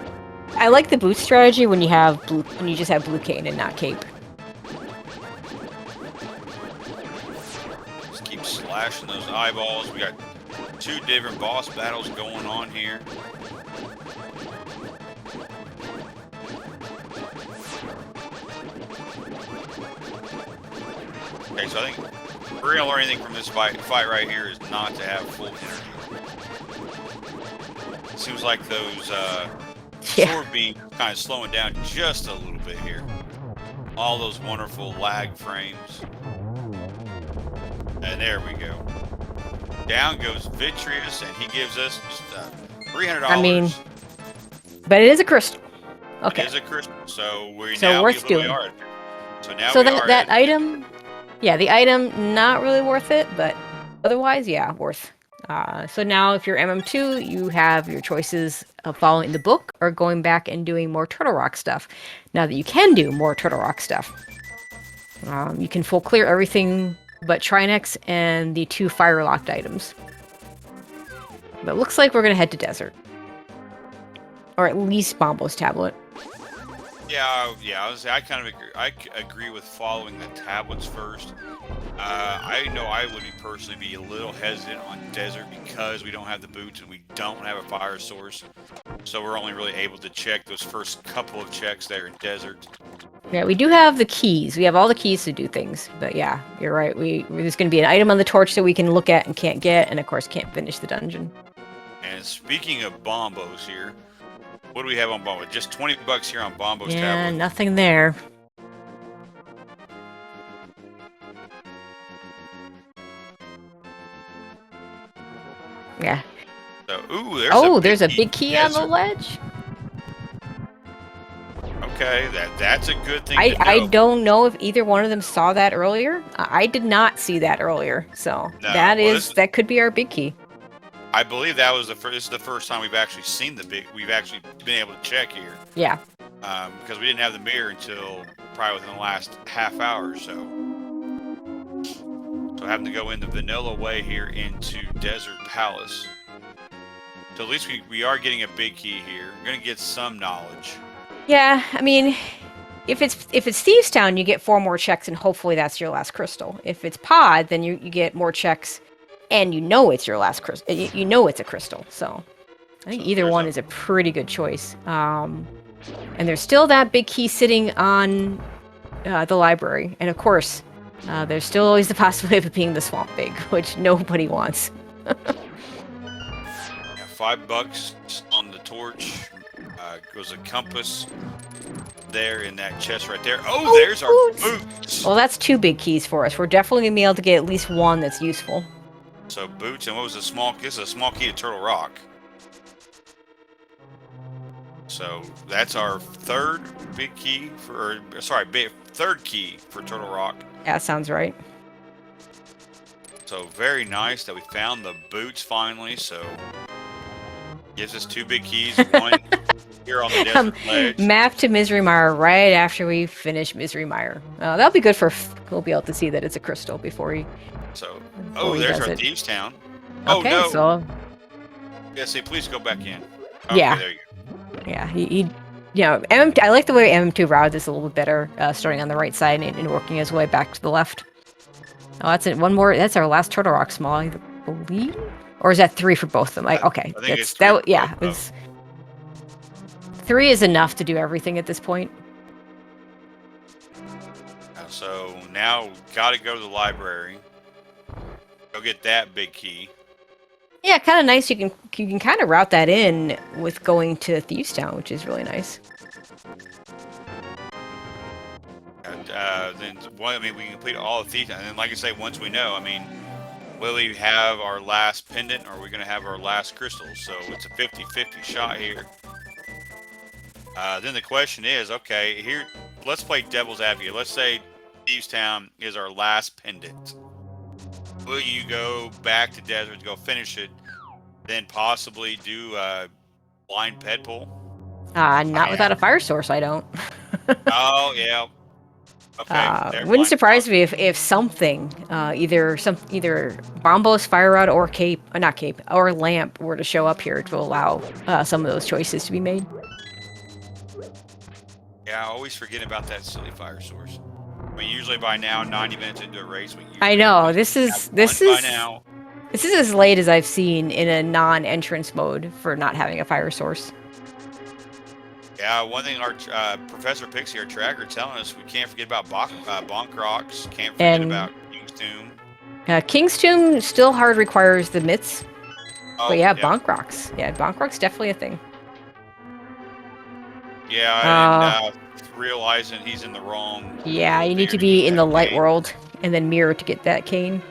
I like the boot strategy when you just have blue cane and not cape. Just keep slashing those eyeballs. We got 2 different boss battles going on here. Okay, so I think we're gonna learn anything from this fight right here is not to have full energy. It seems like those sword beams are kind of slowing down just a little bit here. All those wonderful lag frames. And there we go. Down goes Vitreous, and he gives us just $300. I mean, but it is a crystal. Okay. It is a crystal, so So worth we doing. are. So now So we that are that at item, yeah, the item not really worth it, but otherwise, yeah, worth. So now if you're MM2, you have your choices of following the book or going back and doing more Turtle Rock stuff. Now that you can do more Turtle Rock stuff, you can full clear everything but Trinex and the 2 fire locked items. But it looks like we're gonna head to Desert. Or at least Bombo's tablet. I kind of agree. Agree with following the tablets first. I know I would personally be a little hesitant on Desert because we don't have the boots and we don't have a fire source. So we're only really able to check those first couple of checks there in Desert. Yeah, we do have the keys. We have all the keys to do things. But yeah, you're right. There's going to be an item on the torch that we can look at and can't get, and of course can't finish the dungeon. And speaking of Bombos here, what do we have on Bombo? Just 20 bucks here on Bombo's Yeah, tablet. nothing there. Yeah. So, there's a big key on the ledge. Okay, that's a good thing to know. I don't know if either one of them saw that earlier. I did not see that earlier, so No, that could be our big key. I believe that was this is the first time we've actually seen we've actually been able to check here. Yeah. Because we didn't have the mirror until probably within the last half hour or so. So having to go in the vanilla way here into Desert Palace. So at least we are getting a big key here. We're gonna get some knowledge. Yeah, I mean, if it's Thieves Town, you get 4 more checks, and hopefully that's your last crystal. If it's Pod, then you get more checks, and you know it's your last crystal. You know it's a crystal. So I think either one is a pretty good choice. And there's still that big key sitting on the library, and of course, there's still always the possibility of it being the Swamp Pig, which nobody wants. $5 on the torch. Goes a compass there in that chest right there. Oh, there's our boots. Well, that's 2 big keys for us. We're definitely gonna be able to get at least one that's useful. So boots, and what was the small? This is a small key to Turtle Rock. So that's our third key for Turtle Rock. Yeah, sounds right. So very nice that we found the boots finally. So gives us 2 big keys, one here on the desert ledge. Map to Misery Mire right after we finish Misery Mire. That'll be good we'll be able to see that it's a crystal before he. So, there's our Thieves Town. Okay, no. So. Yeah, see, please go back in. Okay, yeah. There you go. Yeah, I like the way MM2 routes this a little bit better, starting on the right side and working his way back to the left. Oh, that's it. One more. That's our last Turtle Rock small, I believe. Or is that 3 for both of them? Okay, I think it's 3 yeah. It's 3 is enough to do everything at this point. So now got to go to the library. Go get that big key. Yeah, kind of nice. You can kind of route that in with going to Thieves Town, which is really nice. And then, we can complete all of Thieves Town, and then, like I say, once we know, will we have our last pendant, or are we going to have our last crystal? So it's a 50-50 shot here. Then the question is, okay, here, let's play devil's advocate. Let's say Thieves Town is our last pendant. Will you go back to Desert to go finish it, then possibly do a blind ped pull? Not without a fire source, I don't. Oh, yeah. Okay. Wouldn't surprise me if something, either Bombo's fire rod or not cape, or lamp were to show up here to allow some of those choices to be made. Yeah, I always forget about that silly fire source. Usually by now, 90 minutes into a race, I know this is as late as I've seen in a non-entrance mode for not having a fire source. Yeah, one thing our Professor Pixie, our tracker, telling us, we can't forget about Bonk Rocks, can't forget about King's Tomb. King's Tomb still hard requires the mitts. But yeah, Bonk Rocks. Yeah, Bonk Rocks definitely a thing. Yeah, and realizing he's in the wrong. Yeah, you need to be in the light world and then Mire to get that cane.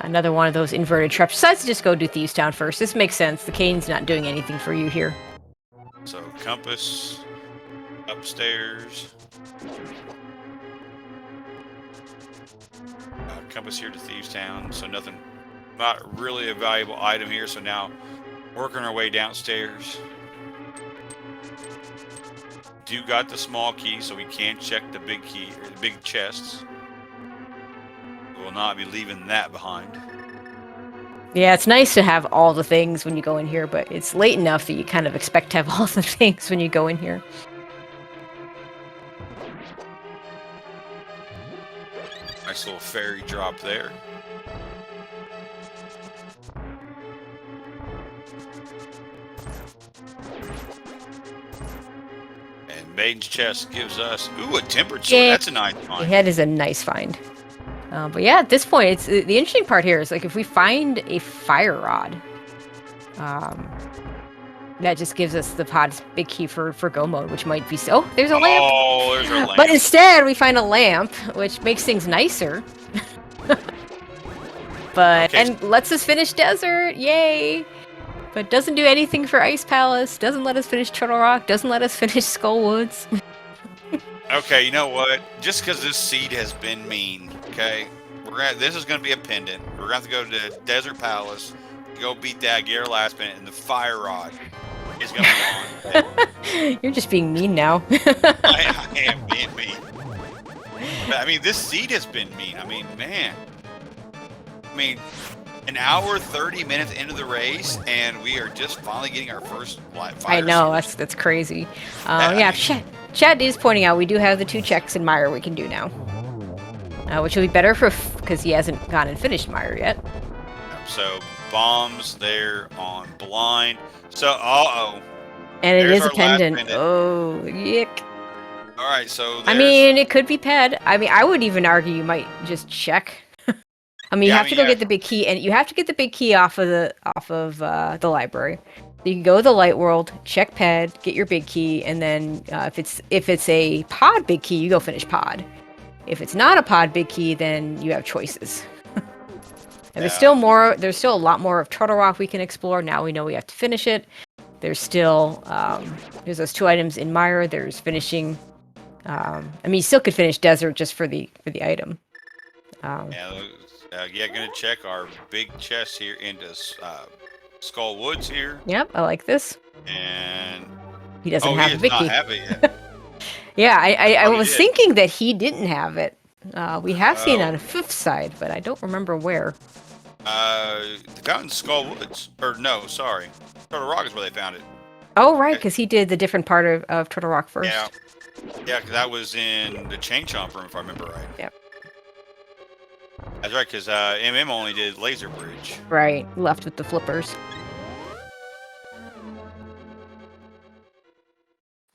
another one of those inverted traps. Decides to just go do Thieves Town first. This makes sense. The cane's not doing anything for you here. So compass upstairs. Compass here to Thieves Town. So nothing, not really a valuable item here. So now working our way downstairs. Do got the small key, so we can check the big key or the big chests. We will not be leaving that behind. Yeah, it's nice to have all the things when you go in here, but it's late enough that you kind of expect to have all the things when you go in here. Nice little fairy drop there. And Maiden's Chest gives us, ooh, a tempered sword. Yeah. That's a nice find. The head is a nice find. But yeah, at this point, it's the interesting part here is like if we find a fire rod, that just gives us the pod's big key for go mode, which might be so. Oh, there's a lamp. Oh, there's our lamp. But instead, we find a lamp, which makes things nicer. But Okay. and lets us finish desert, yay! But doesn't do anything for Ice Palace. Doesn't let us finish Turtle Rock. Doesn't let us finish Skull Woods. Okay, you know what? Just because this seed has been mean, okay? This is going to be a pendant. We're going to have to go to Desert Palace, go beat that, get our last pendant, and the fire rod is going to be on. You're just being mean now. I am being mean. But, I mean, this seed has been mean. I mean, man. I mean, an hour, 30 minutes into the race, and we are just finally getting our first fire I know, source. that's crazy. I Yeah, mean- Chad is pointing out we do have the 2 checks in Mire we can do now. Which will be better for because he hasn't gone and finished Mire yet. So, bombs there on blind. So, uh-oh. And it There's is a our last pendant. pendant. Oh, yick. All right, so I there's... mean, it could be ped. I mean, I would even argue you might just check. I mean, you Yeah, have to go get the big key, and you have to get the big key off of the library. So you can go to the light world, check ped, get your big key, and then if it's a pod big key, you go finish pod. If it's not a pod big key, then you have choices. And there's still more. There's still a lot more of Turtle Rock we can explore. Now we know we have to finish it. There's still there's those 2 items in Mire. There's finishing. I mean, you still could finish desert just for the item. Yeah, gonna check our big chest here into Skull Woods here, Yep, I like this. and He doesn't he have does the big not key. have it yet. Yeah, I Oh, he was did. thinking that he didn't have it. We have seen it Oh. on a 5th side, but I don't remember where. They found in Skull Woods, or no, sorry, Turtle Rock is where they found it. Oh, right, because he did the different part of Turtle Rock first. Yeah, 'cause that was in the Chain Chomp room, if I remember right. Yep. That's right, because MM only did Laser Bridge. Right, left with the flippers.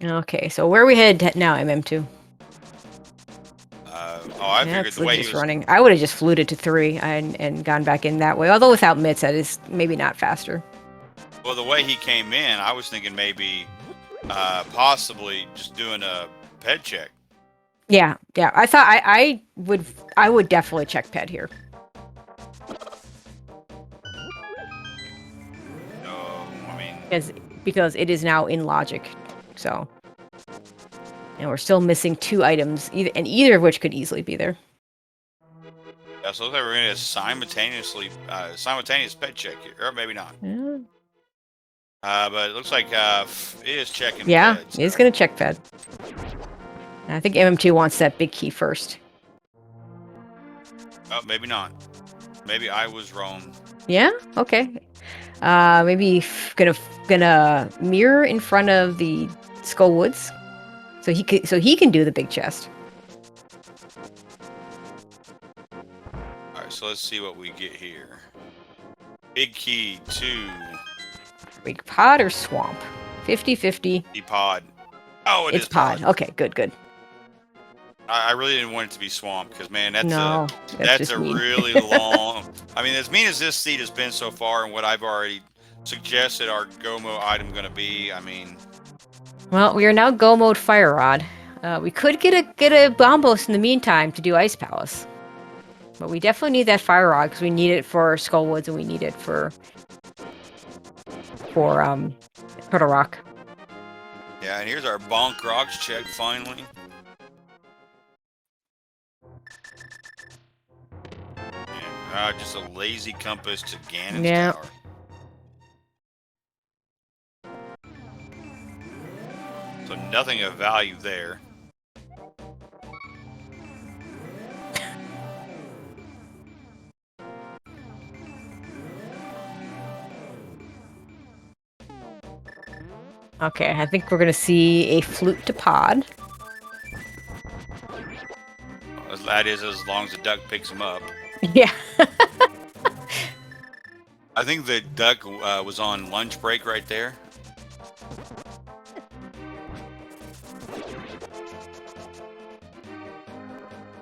Okay, so where are we headed now, MM2? I Yeah, figured it's the way he just was running. I would have just fluted to 3 and gone back in that way. Although without mitts, that is maybe not faster. Well, the way he came in, I was thinking maybe possibly just doing a ped check. Yeah. I thought I would definitely check ped here. I mean, Because it is now in logic. So, and we're still missing 2 items, either of which could easily be there. yeah, so it looks like we're going to simultaneous ped check here, or maybe not. Yeah, But it looks like it is checking. yeah, peds. it's gonna check ped. And I think MM2 wants that big key first. Oh, maybe not. Maybe I was wrong. Yeah. Okay. Maybe gonna mirror in front of the Skull Woods, so he can do the big chest. All right, so let's see what we get here. Big key to Big pod or swamp? 50-50. the pod. Oh, It's is pod. Okay, good. I really didn't want it to be swamp because, man, that's No, that's just a mean. really long. I mean, as mean as this seed has been so far, and what I've already suggested our Gomo item going to be, I mean, Well, we are now go mode fire rod. We could get a bombos in the meantime to do Ice Palace. But we definitely need that fire rod because we need it for Skullwoods and we need it for Turtle Rock. Yeah, and here's our Bonk Rocks check finally. And just a lazy compass to Ganon's Tower. So nothing of value there. Okay, I think we're gonna see a flute to pod. That is as long as the duck picks him up. Yeah. I think the duck was on lunch break right there.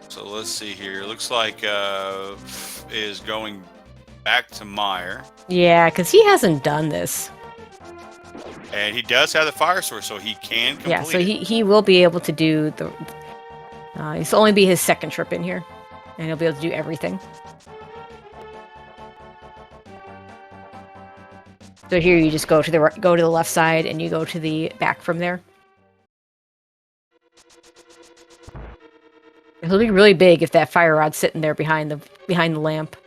So let's see here. Looks like is going back to Mire. Yeah, because he hasn't done this. And he does have the fire source, so he can complete Yeah, so he will be able to do the... this will only be his second trip in here. And he'll be able to do everything. So here you just go to the left side and you go to the back from there. It'll be really big if that fire rod's sitting there behind the lamp.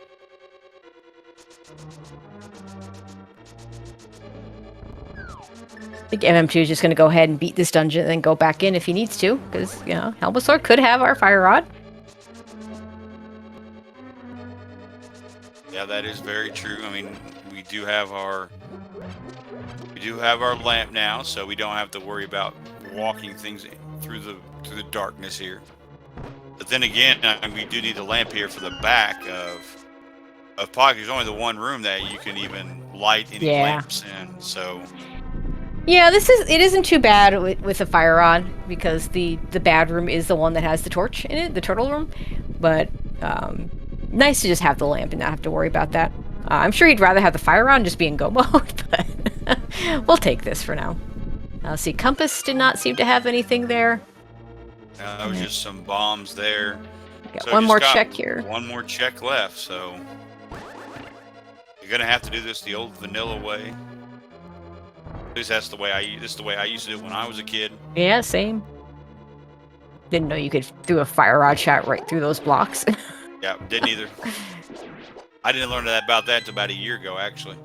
I think MM2 is just going to go ahead and beat this dungeon and then go back in if he needs to, because, you know, Helmasaur could have our fire rod. Yeah, that is very true. I mean, we do have our lamp now, so we don't have to worry about walking things through the darkness here. But then again, we do need a lamp here for the back of Pocket. There's only the one room that you can even light any lamps in, so... Yeah, it isn't too bad with a fire rod, because the bad room is the one that has the torch in it, the turtle room. But nice to just have the lamp and not have to worry about that. I'm sure he'd rather have the fire rod and just be in go mode, but we'll take this for now. See, Compass did not seem to have anything there. There was just some bombs there. Got one more check here. One more check left, so you're gonna have to do this the old vanilla way. At least that's the way this is the way I used to do it when I was a kid. Yeah, same. Didn't know you could do a fire rod shot right through those blocks. Yeah, didn't either. I didn't learn about that until about a year ago, actually.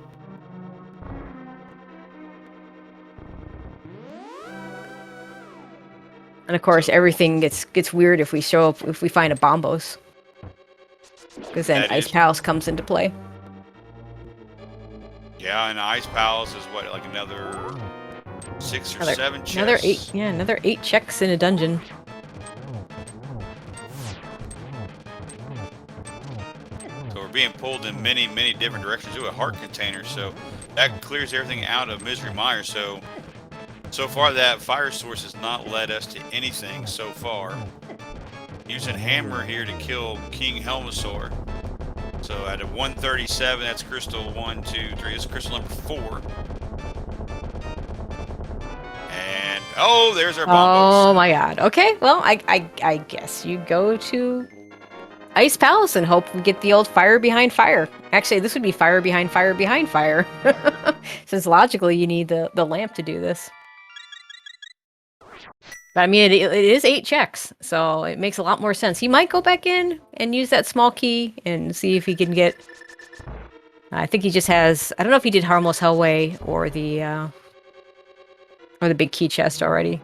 And of course, everything gets weird if we find a Bombos. Because then Ice Palace comes into play. Yeah, and Ice Palace is what, like another 6 or 7 chests? Another 8 checks in a dungeon. So we're being pulled in many, many different directions to a heart container, so that clears everything out of Misery Mire. So far that fire source has not led us to anything so far. Using Hammer here to kill King Helmasaur. So at a 137, that's crystal 1, 2, 3. It's crystal number 4. And oh, there's our Bombos. Oh my god. Okay, well, I guess you go to Ice Palace and hope we get the old fire behind fire. Actually, this would be fire behind fire behind fire. Since logically you need the lamp to do this. But I mean, it is 8 checks, so it makes a lot more sense. He might go back in and use that small key and see if he can get... I think he just has... I don't know if he did Harmless Hellway or the big key chest already.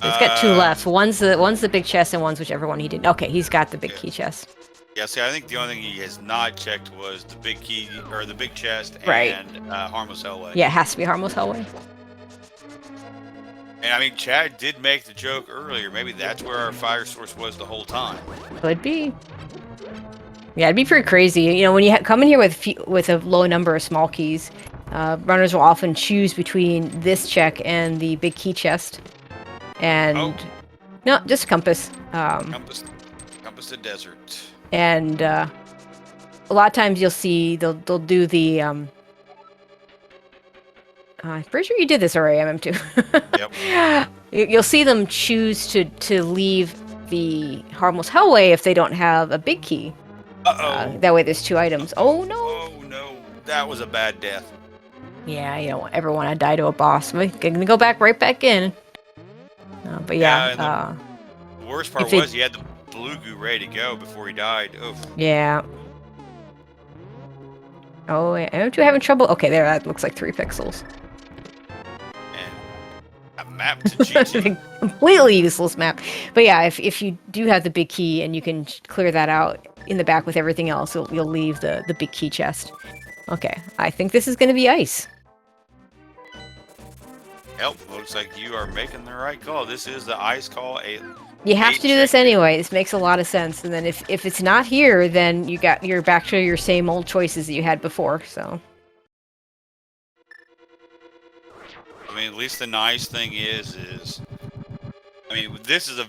He's got 2 left. One's the big chest and one's whichever one he did. Okay, he's got the big key chest. Yeah, see, I think the only thing he has not checked was the big key, or the big chest, and Harmless Hellway. Yeah, it has to be Harmless Hellway. And I mean, Chad did make the joke earlier. Maybe that's where our fire source was the whole time. Could be. Yeah, it'd be pretty crazy. You know, when you come in here with a low number of small keys, runners will often choose between this check and the big key chest. And no, just Compass. Compass the desert. And a lot of times you'll see they'll do the I'm pretty sure you did this already, MM2. Yep. You'll see them choose to leave the Harmless Hellway if they don't have a big key. Uh-oh. That way there's 2 items. Oh no! Oh, no. That was a bad death. Yeah, you don't ever want to die to a boss. We're gonna go back right back in. But yeah, And the worst part if it- was he had the blue goo ready to go before he died. Oof. yeah. Oh, am I having trouble? Okay, there, that looks like 3 pixels. And a map to GG. Completely useless map. But yeah, if you do have the big key and you can clear that out in the back with everything else, you'll leave the big key chest. Okay, I think this is going to be ice. Yep, looks like you are making the right call. This is the ice call. You have to do this anyway. This makes a lot of sense. And then if it's not here, then you're back to your same old choices that you had before. So. I mean, at least the nice thing is I mean, this is a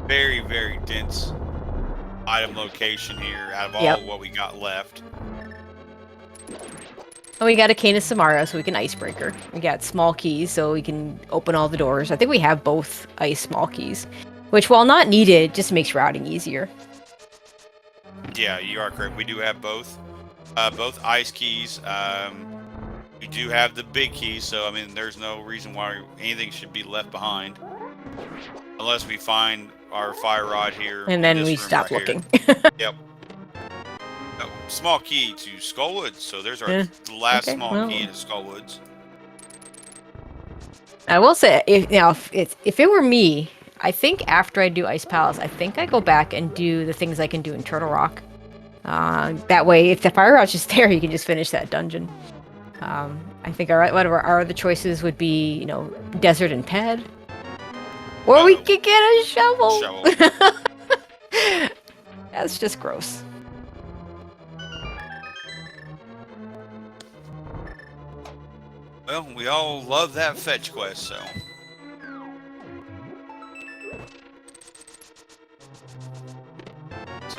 very, very dense item location here out of all what we got left. And we got a cane of Samara, so we can icebreaker. We got small keys, so we can open all the doors. I think we have both ice small keys, which, while not needed, just makes routing easier. Yeah, you are correct. We do have both ice keys. We do have the big keys, so I mean, there's no reason why anything should be left behind, unless we find our fire rod here. And then we stop looking. Yep. Oh, small key to Skullwoods. So there's our last small key in Skullwoods. I will say, if it were me, I think after I do Ice Palace, I think I go back and do the things I can do in Turtle Rock. That way, if the fire rod's just there, you can just finish that dungeon. I think one of our other choices would be, Desert and Ped. Or we could get a shovel. That's just gross. Well, we all love that fetch quest, so.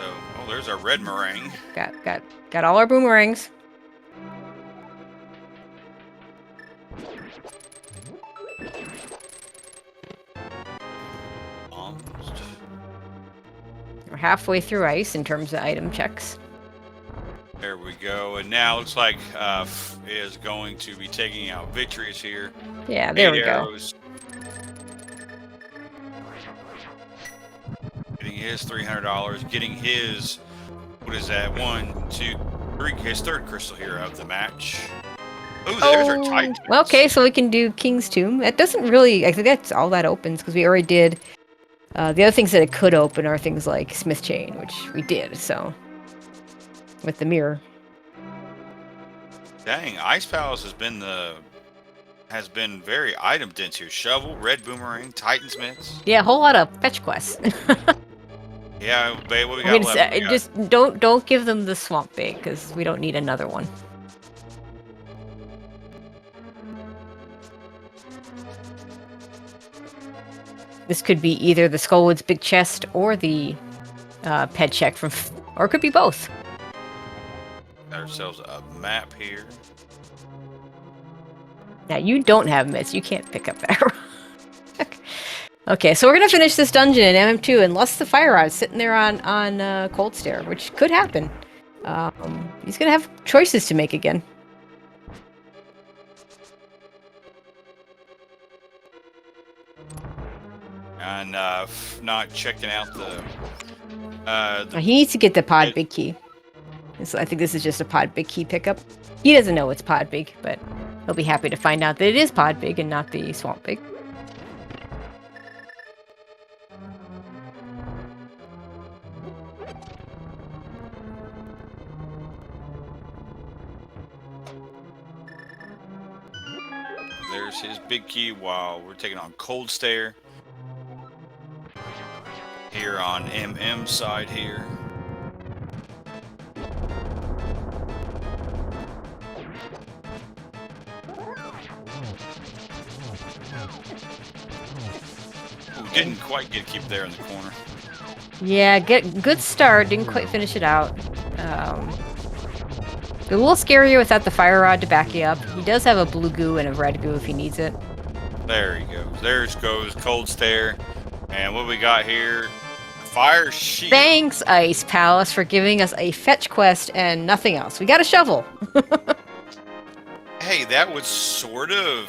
Oh, there's our red meringue. Got all our boomerangs. Almost. We're halfway through ice in terms of item checks. There we go, and now looks like is going to be taking out Victorious here. Yeah, there we arrows. Getting his $300, getting his, what is that, 1, 2, 3, his third crystal here of the match. Oh, there's our Titan. Okay, so we can do King's Tomb. It doesn't really, I think that's all that opens, because we already did, the other things that it could open are things like Smith Chain, which we did, so. With the mirror. Dang, Ice Palace has been very item dense here. Shovel, red boomerang, Titan Smiths. Yeah, a whole lot of fetch quests. Yeah, babe, what we got left? Just don't give them the swamp bait, because we don't need another one. This could be either the Skullwoods big chest or the ped check from, or it could be both. Got ourselves a map here. Now you don't have mitts, you can't pick up that. Okay, so we're gonna finish this dungeon in MM2 unless the fire rod's sitting there on Cold Stare, which could happen. He's gonna have choices to make again. And not checking out the he needs to get the pod big key. So I think this is just a pod big key pickup. He doesn't know it's pod big, but he'll be happy to find out that it is pod big and not the swamp big. There's his big key while we're taking on Cold Stare. Here on MM side here. Ooh, didn't quite get keep there in the corner. Yeah, good start. Didn't quite finish it out. A little scarier without the fire rod to back you up. He does have a blue goo and a red goo if he needs it. There he goes. There goes Cold Stare. And what we got here, fire shield. Thanks, Ice Palace, for giving us a fetch quest and nothing else. We got a shovel. Hey, that was sort of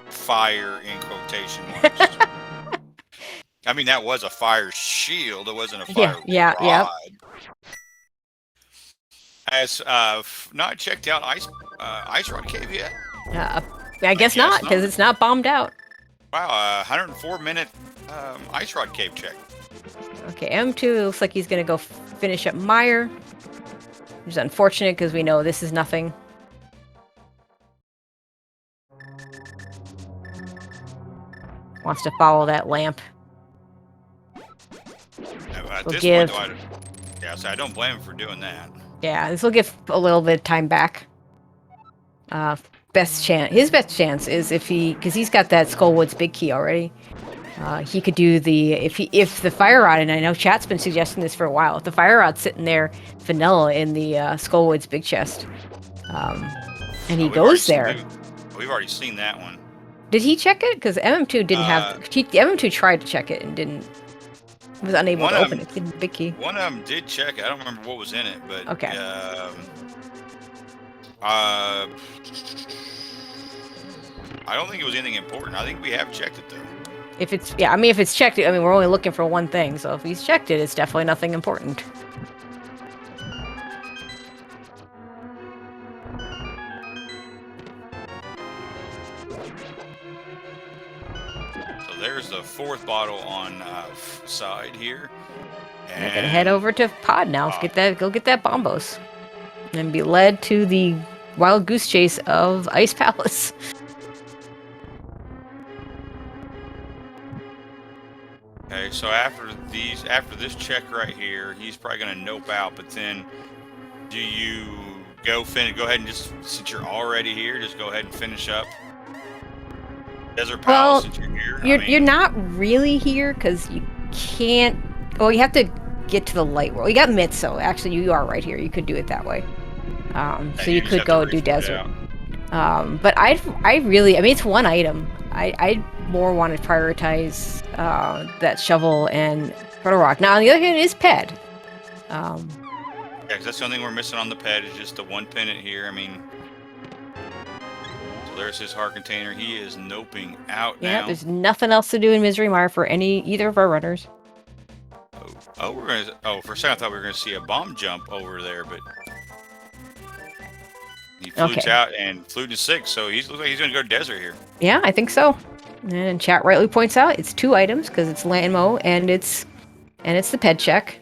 fire in quotation marks. I mean, that was a fire shield. It wasn't a fire yeah. rod. Has not checked out Ice Rod Cave yet? I guess not, because it's not bombed out. Wow, 104-minute Ice Rod Cave check. Okay, M2 looks like he's gonna go finish up Mire. Which is unfortunate because we know this is nothing. Wants to follow that lamp. At We'll this give... point, though, so I don't blame him for doing that. Yeah, this will give a little bit of time back. His best chance is if because he's got that Skullwood's big key already. He could do if the fire rod, and I know chat's been suggesting this for a while. If the fire rod's sitting there, vanilla in the Skullwood's big chest, and he goes there. We've already seen that one. Did he check it? Because MM2 didn't have. MM2 tried to check it and was unable to open it. Didn't big key. One of them did check it. I don't remember what was in it, but okay. I don't think it was anything important. I think we have checked it though. If it's if it's checked, we're only looking for one thing. So if he's checked it, it's definitely nothing important. So there's the fourth bottle on side here. And we're gonna head over to Pod now. Go get that bombos, and be led to the wild goose chase of Ice Palace. Okay, so after this check right here, he's probably gonna nope out. But then, do you go ahead and just, since you're already here, just go ahead and finish up Desert Palace since you're here? You're not really here because you can't. Well, you have to get to the light world. You got mitts, so actually you are right here. You could do it that way. So you could go do desert. But I really, it's one item. I more want to prioritize that shovel and Proto Rock. Now, on the other hand, it is Ped. Yeah, because that's the only thing we're missing on the Ped is just the one pendant here. So there's his heart container. He is noping out now. Yeah, there's nothing else to do in Misery Mire for either of our runners. For a second I thought we were gonna see a bomb jump over there, but he flutes out and flute is 6, so looks like he's gonna go desert here. Yeah, I think so. And chat rightly points out it's 2 items because it's Landmo and it's the Ped check.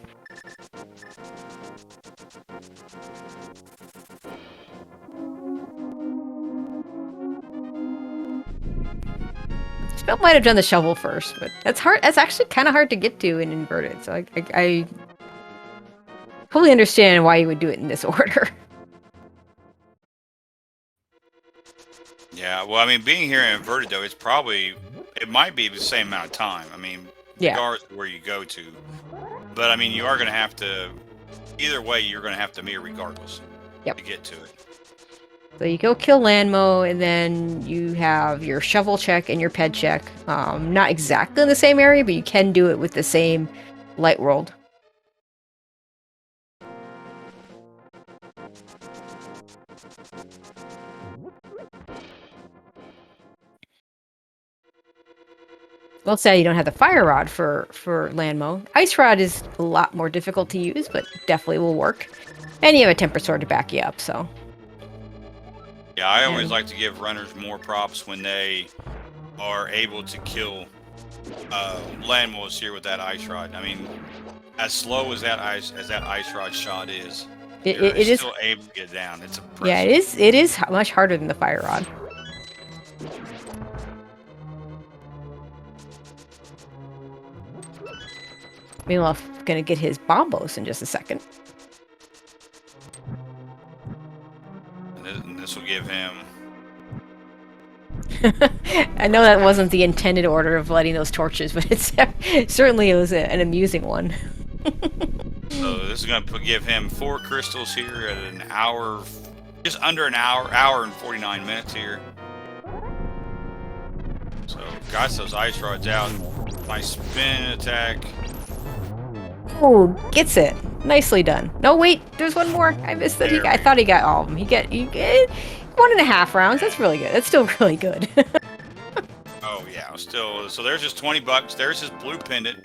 Spell might have done the shovel first, but that's hard. That's actually kind of hard to get to in inverted. So I fully understand why you would do it in this order. Yeah, well, being here in inverted though, it might be the same amount of time. Regardless of where you go to, but you are going to have to. Either way, you're going to have to mirror regardless. Yep. To get to it. So you go kill Landmo, and then you have your shovel check and your Ped check. Not exactly in the same area, but you can do it with the same light world. Well, say you don't have the fire rod for Landmo. Ice rod is a lot more difficult to use, but definitely will work. And you have a temper sword to back you up, so. Yeah, I always like to give runners more props when they are able to kill Landmos here with that ice rod. As slow as that ice rod shot is, it is still able to get down. It's impressive. Yeah, it is much harder than the fire rod. Meanwhile, I'm gonna get his bombos in just a second. And this will give him... I know that wasn't the intended order of lighting those torches, but certainly it was an amusing one. So this is going to give him 4 crystals here at an hour, just under an hour and 49 minutes here. So got those ice rods out. Nice spin attack. Oh, gets it. Nicely done. No, wait, there's one more. I missed that. I thought he got all of them. He get 1.5 rounds. That's really good. That's still really good. Oh yeah, still. So there's his $20. There's his blue pendant.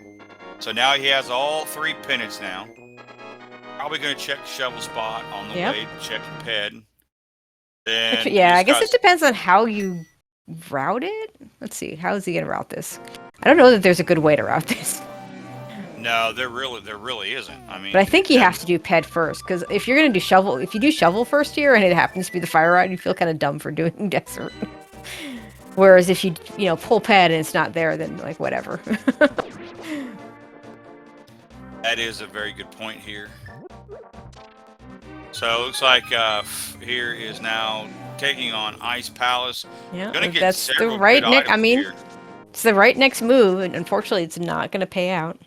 So now he has all 3 pendants now. Probably gonna check shovel spot on the way to check the ped. Then yeah, I guess it depends on how you route it. Let's see. How is he gonna route this? I don't know that there's a good way to route this. No, there really isn't. I mean, but I think you have to do ped first, because if you're gonna do shovel, if you do shovel first here and it happens to be the fire rod, you feel kind of dumb for doing desert. Whereas if you pull ped and it's not there, then like whatever. That is a very good point here. So it looks like here is now taking on Ice Palace. Yeah, gonna get that's the right next. I mean, it's the right next move, and unfortunately, it's not gonna pay out.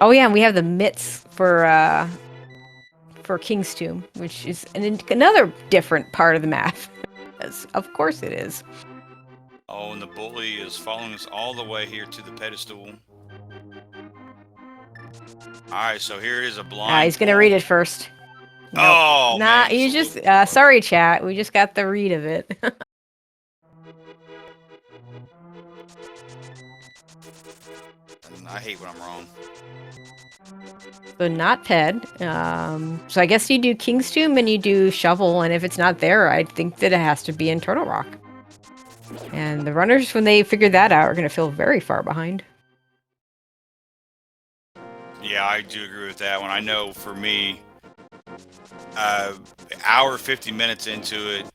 Oh yeah, and we have the mitts for King's Tomb, which is another different part of the map. Of course it is. Oh, and the bully is following us all the way here to the pedestal. Alright, so here it is, a blind. He's gonna read it first. Nope. Oh, nah, man. you just sorry, chat. We just got the read of it. I hate when I'm wrong. So not ped. So I guess you do King's Tomb and you do shovel, and if it's not there, I think that it has to be in Turtle Rock. And the runners, when they figure that out, are going to feel very far behind. Yeah, I do agree with that one. I know for me, hour 50 minutes into it,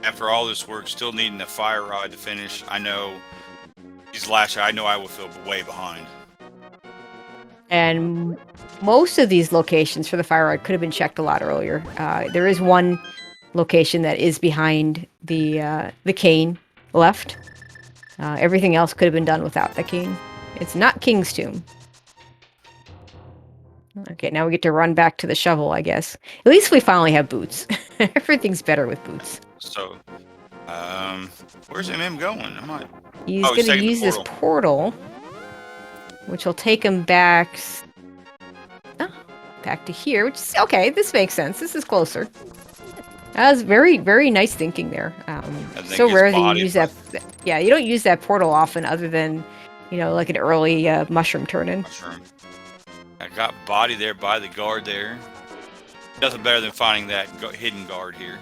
after all this work, still needing the fire rod to finish, I know these last, I know I will feel way behind. And most of these locations for the fire rod could have been checked a lot earlier. There is one location that is behind the cane left. Everything else could have been done without the cane. It's not King's Tomb. Okay, now we get to run back to the shovel, I guess. At least we finally have boots. Everything's better with boots. So, where's MM going? He's going to use this portal, which will take him back to here, which is okay. This makes sense. This is closer. That was very, very nice thinking there. So rare that you use that. Yeah, you don't use that portal often, other than, like an early mushroom turn-in. I got body there by the guard there. Nothing better than finding that hidden guard here.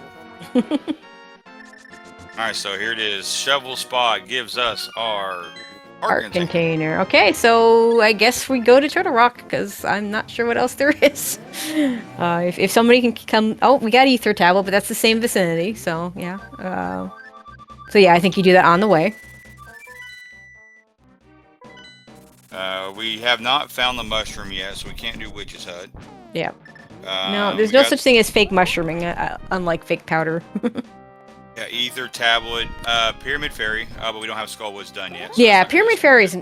Alright, so here it is. Shovel spot gives us our art container. Okay, so I guess we go to Turtle Rock, because I'm not sure what else there is. If somebody can come... Oh, we got Ether Tablet, but that's the same vicinity, so yeah. So yeah, I think you do that on the way. We have not found the mushroom yet, so we can't do Witch's Hut. Yeah. No, there's no such thing as fake mushrooming, unlike fake powder. Yeah, Ether Tablet, Pyramid Fairy, but we don't have Skullwoods done yet. So yeah, Pyramid Fairies,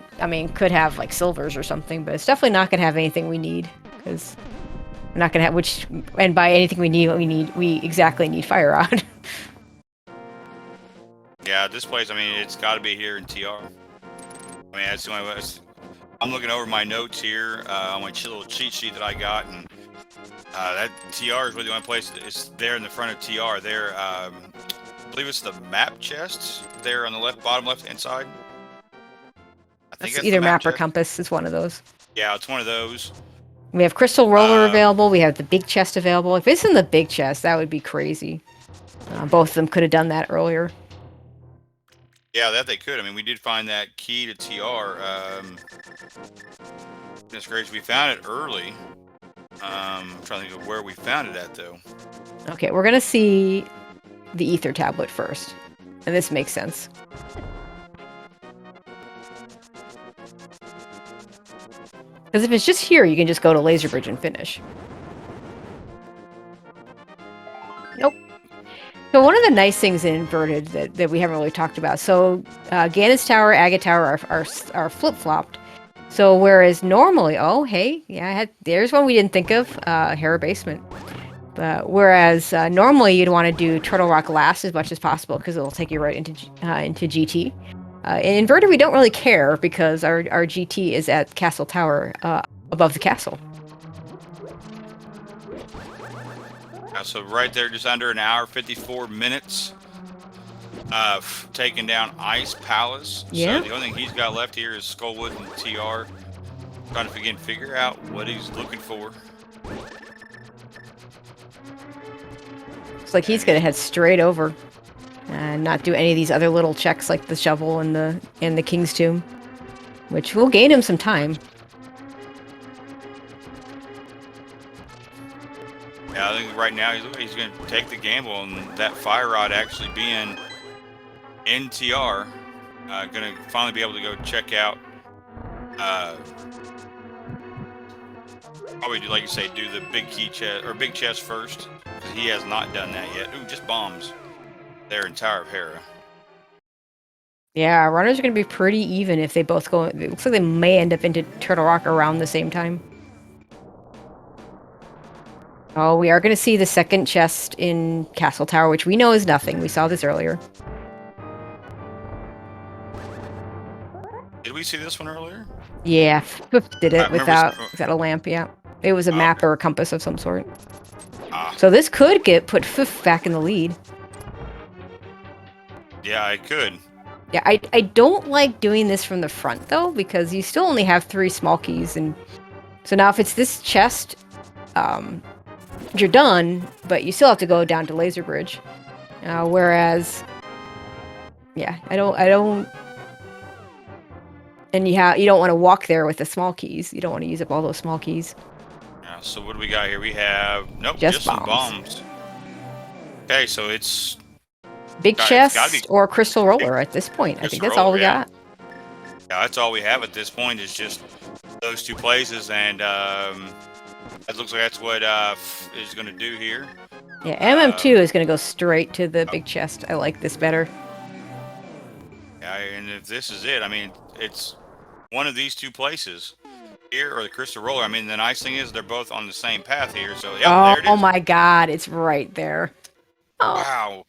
could have, like, silvers or something, but it's definitely not going to have anything we need, because we're not going to have, and by anything we exactly need Fire Rod. Yeah, this place, it's got to be here in TR. That's the only way. I'm looking over my notes here on my little cheat sheet that I got, and that TR is really the only place that is there in the front of TR. There, I believe it's the map chests there on the bottom left hand side. I think that's either map or compass is one of those. Yeah, it's one of those. We have Crystal Roller available. We have the big chest available. If it's in the big chest, that would be crazy. Both of them could have done that earlier. Yeah, that they could. We did find that key to TR. That's great. We found it early. I'm trying to think of where we found it at, though. Okay, we're going to see the Ether Tablet first. And this makes sense. Because if it's just here, you can just go to Laser Bridge and finish. Nope. So one of the nice things in Inverted that we haven't really talked about, so Ganon's Tower, Agate Tower are flip-flopped. So whereas normally, oh, hey, yeah, there's one we didn't think of, Hera Basement. Whereas normally you'd want to do Turtle Rock last as much as possible, because it'll take you right into GT. In Inverted, we don't really care, because our GT is at Castle Tower above the castle. So right there, just under an hour, 54 minutes. Taking down Ice Palace. Yeah. So the only thing he's got left here is Skullwood and TR. Trying to again figure out what he's looking for. Looks like he's gonna head straight over and not do any of these other little checks like the shovel and the King's Tomb, which will gain him some time. Yeah, I think right now he's going to take the gamble on that fire rod actually being in TR. Going to finally be able to go check out. Probably do, like you say, do the big key chest or big chest first, because he has not done that yet. Ooh, just bombs their entire Hera. Yeah, runners are gonna be pretty even if they both go. It looks like they may end up into Turtle Rock around the same time. Oh, we are going to see the second chest in Castle Tower, which we know is nothing. We saw this earlier. Did we see this one earlier? Yeah, did it without a lamp, yeah. It was a map okay. or a compass of some sort. Ah. So this could put Fifth back in the lead. Yeah, I could. Yeah, I don't like doing this from the front, though, because you still only have 3 small keys. And so now if it's this chest, you're done, but you still have to go down to Laser Bridge. Whereas, yeah, I don't... And you don't want to walk there with the small keys. You don't want to use up all those small keys. Yeah, so what do we got here? We have just some bombs. Okay, so it's big chest or crystal roller at this point. I think that's all we got. Yeah, that's all we have at this point is just those 2 places, and it looks like that's what is going to do here. Yeah, MM2 is going to go straight to the big chest. I like this better. Yeah, and if this is it, I mean, it's one of these 2 places here or the crystal roller. I mean, the nice thing is they're both on the same path here. So yeah, there it is. Oh my God, it's right there. Oh, wow.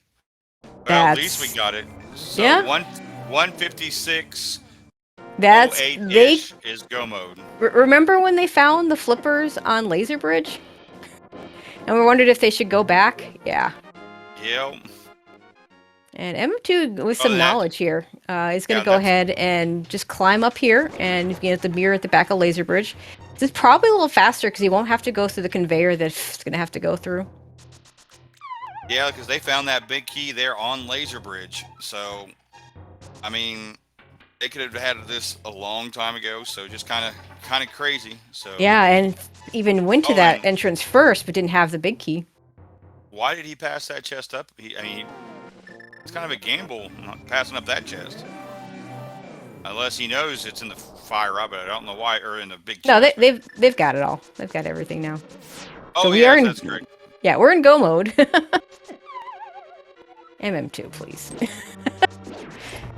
Well, at least we got it. So yeah. 156. That's is go mode. Remember when they found the flippers on Laser Bridge? And we wondered if they should go back? Yeah. Yep. And M2, with some knowledge here, is going to go ahead and just climb up here, and you can get the mirror at the back of Laser Bridge. This is probably a little faster because he won't have to go through the conveyor that it's going to have to go through. Yeah, because they found that big key there on Laser Bridge. So, I mean, they could have had this a long time ago. So just kind of crazy. So yeah, and even went to that entrance first, but didn't have the big key. Why did he pass that chest up? I mean, it's kind of a gamble not passing up that chest, unless he knows it's in the fire rod, but I don't know why, or in the big chest. No, they've got it all. They've got everything now. Oh, so we yeah, are that's great. Yeah, we're in go mode. MM2, please.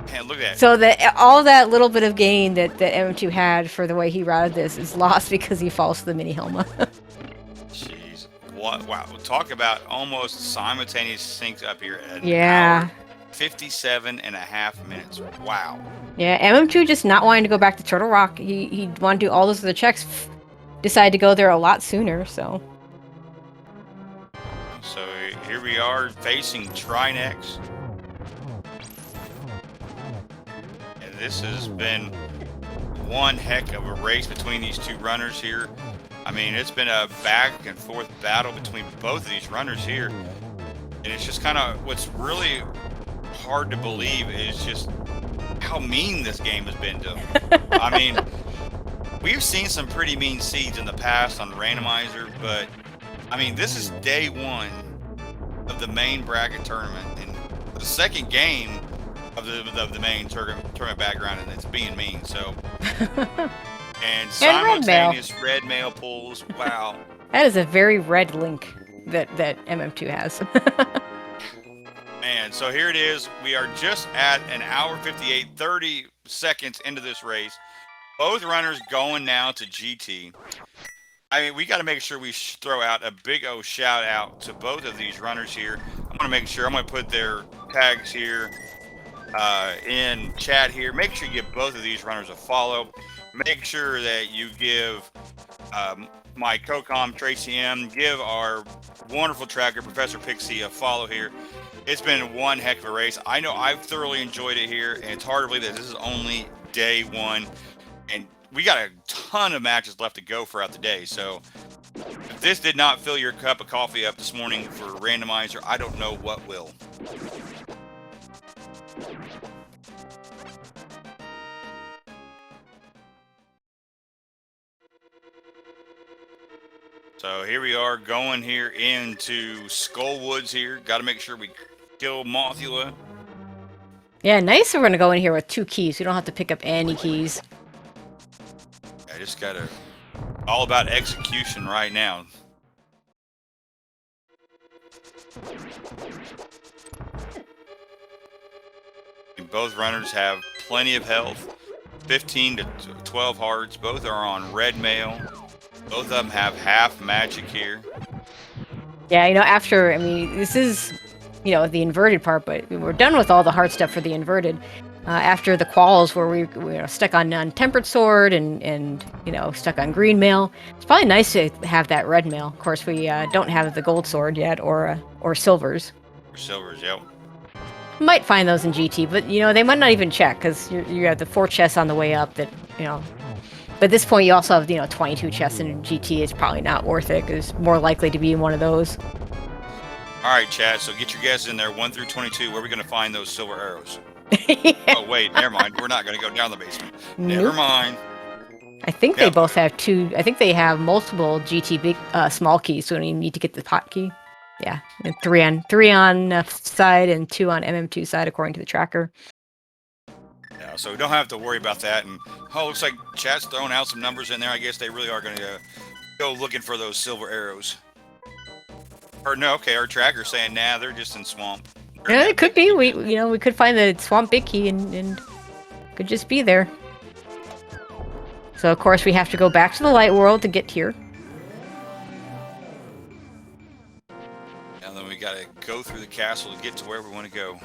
Man, look at that. So all that little bit of gain that MM2 had for the way he routed this is lost because he falls to the mini Helma. Jeez. What? Wow. Talk about almost simultaneous syncs up here. Yeah. 57.5 minutes. Wow. Yeah, MM2 just not wanting to go back to Turtle Rock. He wanted to do all those other checks. Decided to go there a lot sooner, so. So here we are facing Trinex. And this has been one heck of a race between these 2 runners here. I mean, it's been a back and forth battle between both of these runners here. And it's just kind of what's really hard to believe is just how mean this game has been to them. I mean, we've seen some pretty mean seeds in the past on Randomizer, but I mean, this is day 1 of the main bracket tournament, and the second game of the main tournament background, and it's being mean. So, and simultaneous red mail pulls. Wow, that is a very red link that MM2 has. Man, so here it is. We are just at an hour 58, 30 seconds into this race. Both runners going now to GT. I mean, we got to make sure we throw out a big O shout out to both of these runners here. I'm going to make sure, I'm going to put their tags here in chat here. Make sure you give both of these runners a follow. Make sure that you give my co-com Tracy M. Give our wonderful tracker Professor Pixie a follow here. It's been one heck of a race. I know I've thoroughly enjoyed it here, and it's hard to believe that this is only day one, and we got a ton of matches left to go throughout the day. So if this did not fill your cup of coffee up this morning for Randomizer, I don't know what will. So here we are going here into Skull Woods here. Got to make sure we kill Mothula. Yeah, nice. We're going to go in here with 2 keys. We don't have to pick up any keys. I just got to... all about execution right now. And both runners have plenty of health. 15 to 12 hearts. Both are on red mail. Both of them have half magic here. Yeah, you know, after, I mean, this is, you know, the inverted part, but we're done with all the hard stuff for the inverted. After the quals where we were stuck on Tempered Sword and, you know, stuck on green mail, it's probably nice to have that red mail. Of course, we don't have the gold sword yet or silvers. Or silvers, yep. Might find those in GT, but, you know, they might not even check because you have the 4 chests on the way up that, you know... But at this point, you also have, you know, 22 chests in GT. It's probably not worth it because it's more likely to be in one of those. All right, chat. So get your guesses in there, 1 through 22. Where are we going to find those silver arrows? Yeah. Oh, wait. Never mind. We're not going to go down the basement. Never mind. I think they both have 2. I think they have multiple GT big small keys, so you need to get the pot key. Yeah, and 3 on side and 2 on MM2 side, according to the tracker. Yeah, so we don't have to worry about that. And oh, looks like chat's throwing out some numbers in there. I guess they really are going to go looking for those silver arrows. Or no, okay, our tracker's saying, nah, they're just in swamp. Yeah, it could be. We could find the swamp big key and could just be there. So of course we have to go back to the light world to get here. And then we got to go through the castle to get to where we want to go.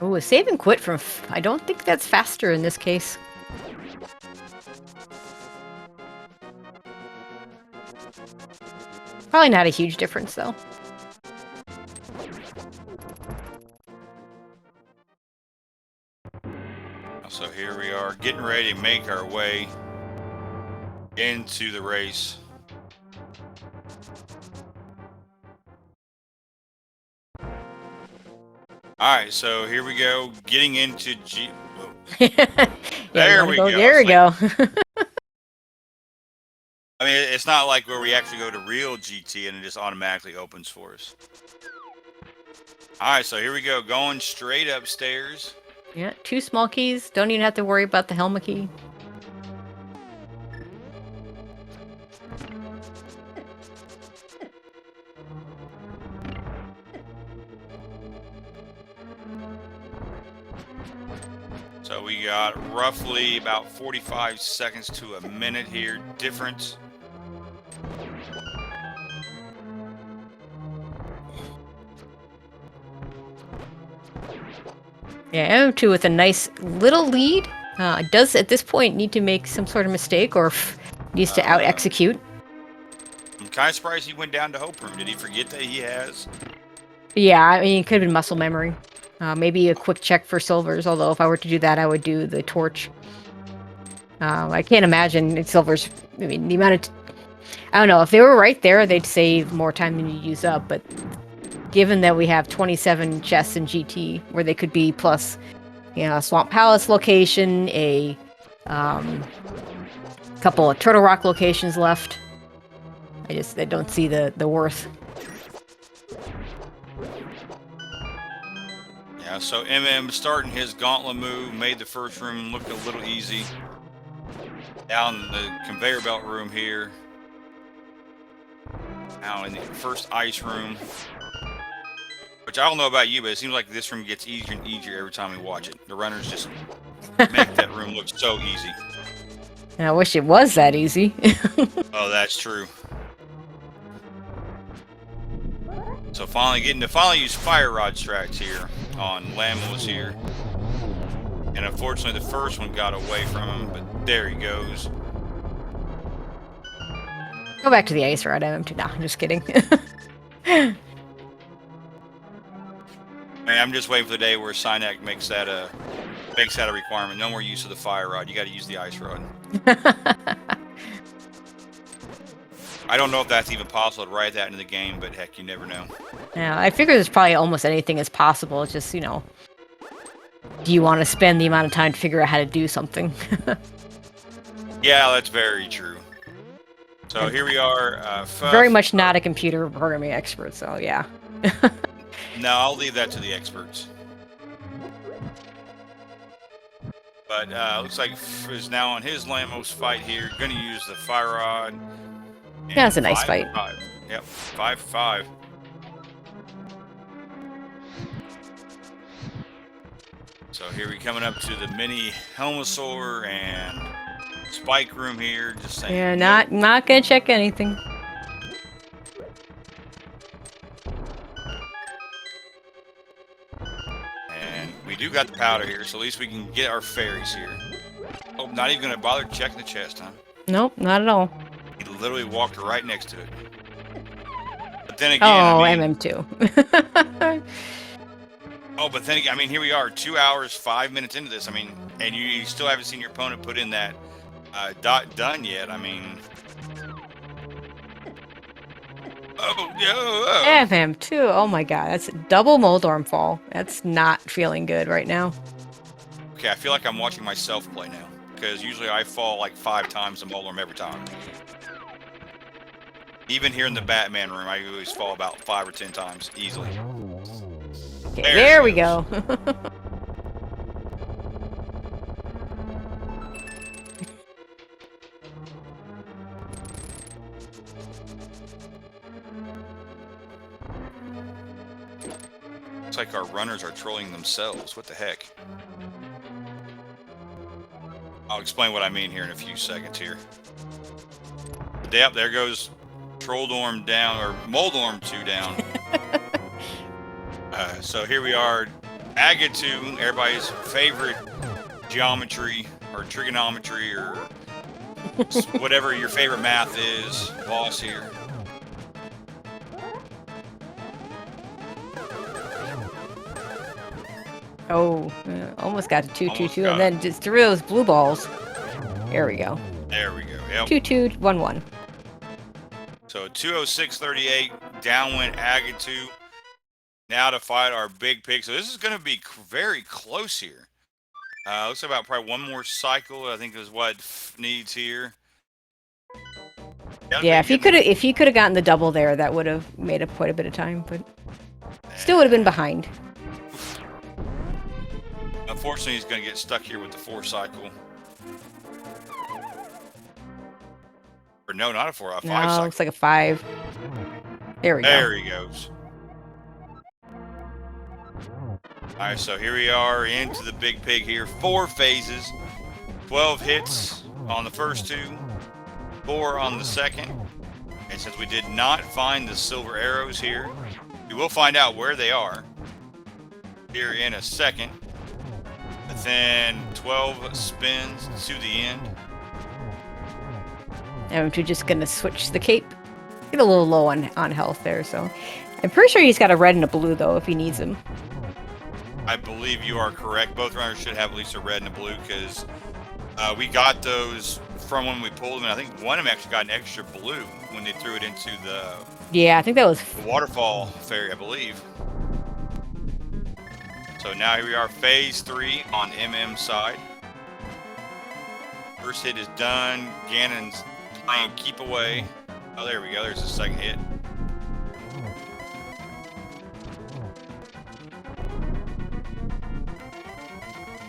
Oh, a save and quit from... I don't think that's faster in this case. Probably not a huge difference, though. So here we are, getting ready to make our way into the race. All right, so here we go, getting into G. Yeah, there we go. There we go. I mean, it's not like where we actually go to real GT and it just automatically opens for us. All right, so here we go, going straight upstairs. Yeah, 2 small keys. Don't even have to worry about the Helma key. So we got roughly about 45 seconds to a minute here difference. Yeah, M2 with a nice little lead. Does at this point need to make some sort of mistake or needs to out-execute. I'm kind of surprised he went down to Hope Room. Did he forget that he has? Yeah, I mean, it could have been muscle memory. Maybe a quick check for silvers, although if I were to do that, I would do the torch. I can't imagine silvers... I mean, the amount of... I don't know, if they were right there, they'd save more time than you use up, but given that we have 27 chests in GT, where they could be plus, you know, a Swamp Palace location, a couple of Turtle Rock locations left, I don't see the worth. Yeah, so MM starting his gauntlet move, made the first room look a little easy. Down the conveyor belt room here. Now in the first ice room. Which I don't know about you, but it seems like this room gets easier and easier every time we watch it. The runners just make that room look so easy. And I wish it was that easy. Oh, that's true. So finally getting to use fire rod strats here on Lamos here. And unfortunately, the first one got away from him, but there he goes. Go back to the ice rod, MM2. No, I'm just kidding. Man, I'm just waiting for the day where Synac makes that a requirement. No more use of the fire rod. You got to use the ice rod. I don't know if that's even possible to write that into the game, but heck, you never know. Yeah, I figure there's probably almost anything is possible. It's just, you know, do you want to spend the amount of time to figure out how to do something? Yeah, that's very true. So here we are. Very much not a computer programming expert, so yeah. No, I'll leave that to the experts. But looks like is now on his Lamos fight here. Going to use the fire rod. Yeah, it's a nice fight. 5 for 5. Yep, 5 for 5. So here we coming up to the mini Helmosaur and Spike room here. Just saying. Yeah, not gonna check anything. And we do got the powder here, so at least we can get our fairies here. Oh, not even gonna bother checking the chest, huh? Nope, not at all. He literally walked right next to it. But then again, Oh, I mean, MM2. oh, but then again, I mean, here we are, 2 hours, 5 minutes into this. I mean, and you still haven't seen your opponent put in that done yet. I mean, oh. MM2. Oh my god, that's double Moldorm fall. That's not feeling good right now. Okay, I feel like I'm watching myself play now, because usually I fall like 5 times a Moldorm every time. Even here in the Batman room, I always fall about 5 or 10 times easily. Okay, there we go. Looks like our runners are trolling themselves. What the heck? I'll explain what I mean here in a few seconds here. Yep, there goes Trolldorm down, or Moldorm 2 down. So here we are, Agatu, everybody's favorite geometry, or trigonometry, or whatever your favorite math is, boss here. Oh, almost got to 2-2-2, and then just threw those blue balls. There we go. There we go. Yep. 2-2-1-1. So 206.38, down went Agatu. Now to fight our big pig. So this is going to be very close here. Looks about probably one more cycle. I think is what needs here. Yeah, if he could have gotten the double there, that would have made up quite a bit of time, but still would have been behind. Unfortunately, he's going to get stuck here with the 4 cycle. Or no, not a 4, a 5 cycle. Looks like a 5. There we go. There he goes. Alright, so here we are into the big pig here. 4 phases. 12 hits on the first 2. 4 on the second. And since we did not find the silver arrows here, we will find out where they are here in a second. But then 12 spins to the end. And we're just gonna switch the cape. Get a little low on health there, so I'm pretty sure he's got a red and a blue though if he needs them. I believe you are correct. Both runners should have at least a red and a blue, because we got those from when we pulled them, and I think one of them actually got an extra blue when they threw it into the Yeah, I think that was the waterfall fairy, I believe. So now here we are, phase 3 on MM side. First hit is done. Ganon's playing keep away. Oh, there we go. There's the second hit.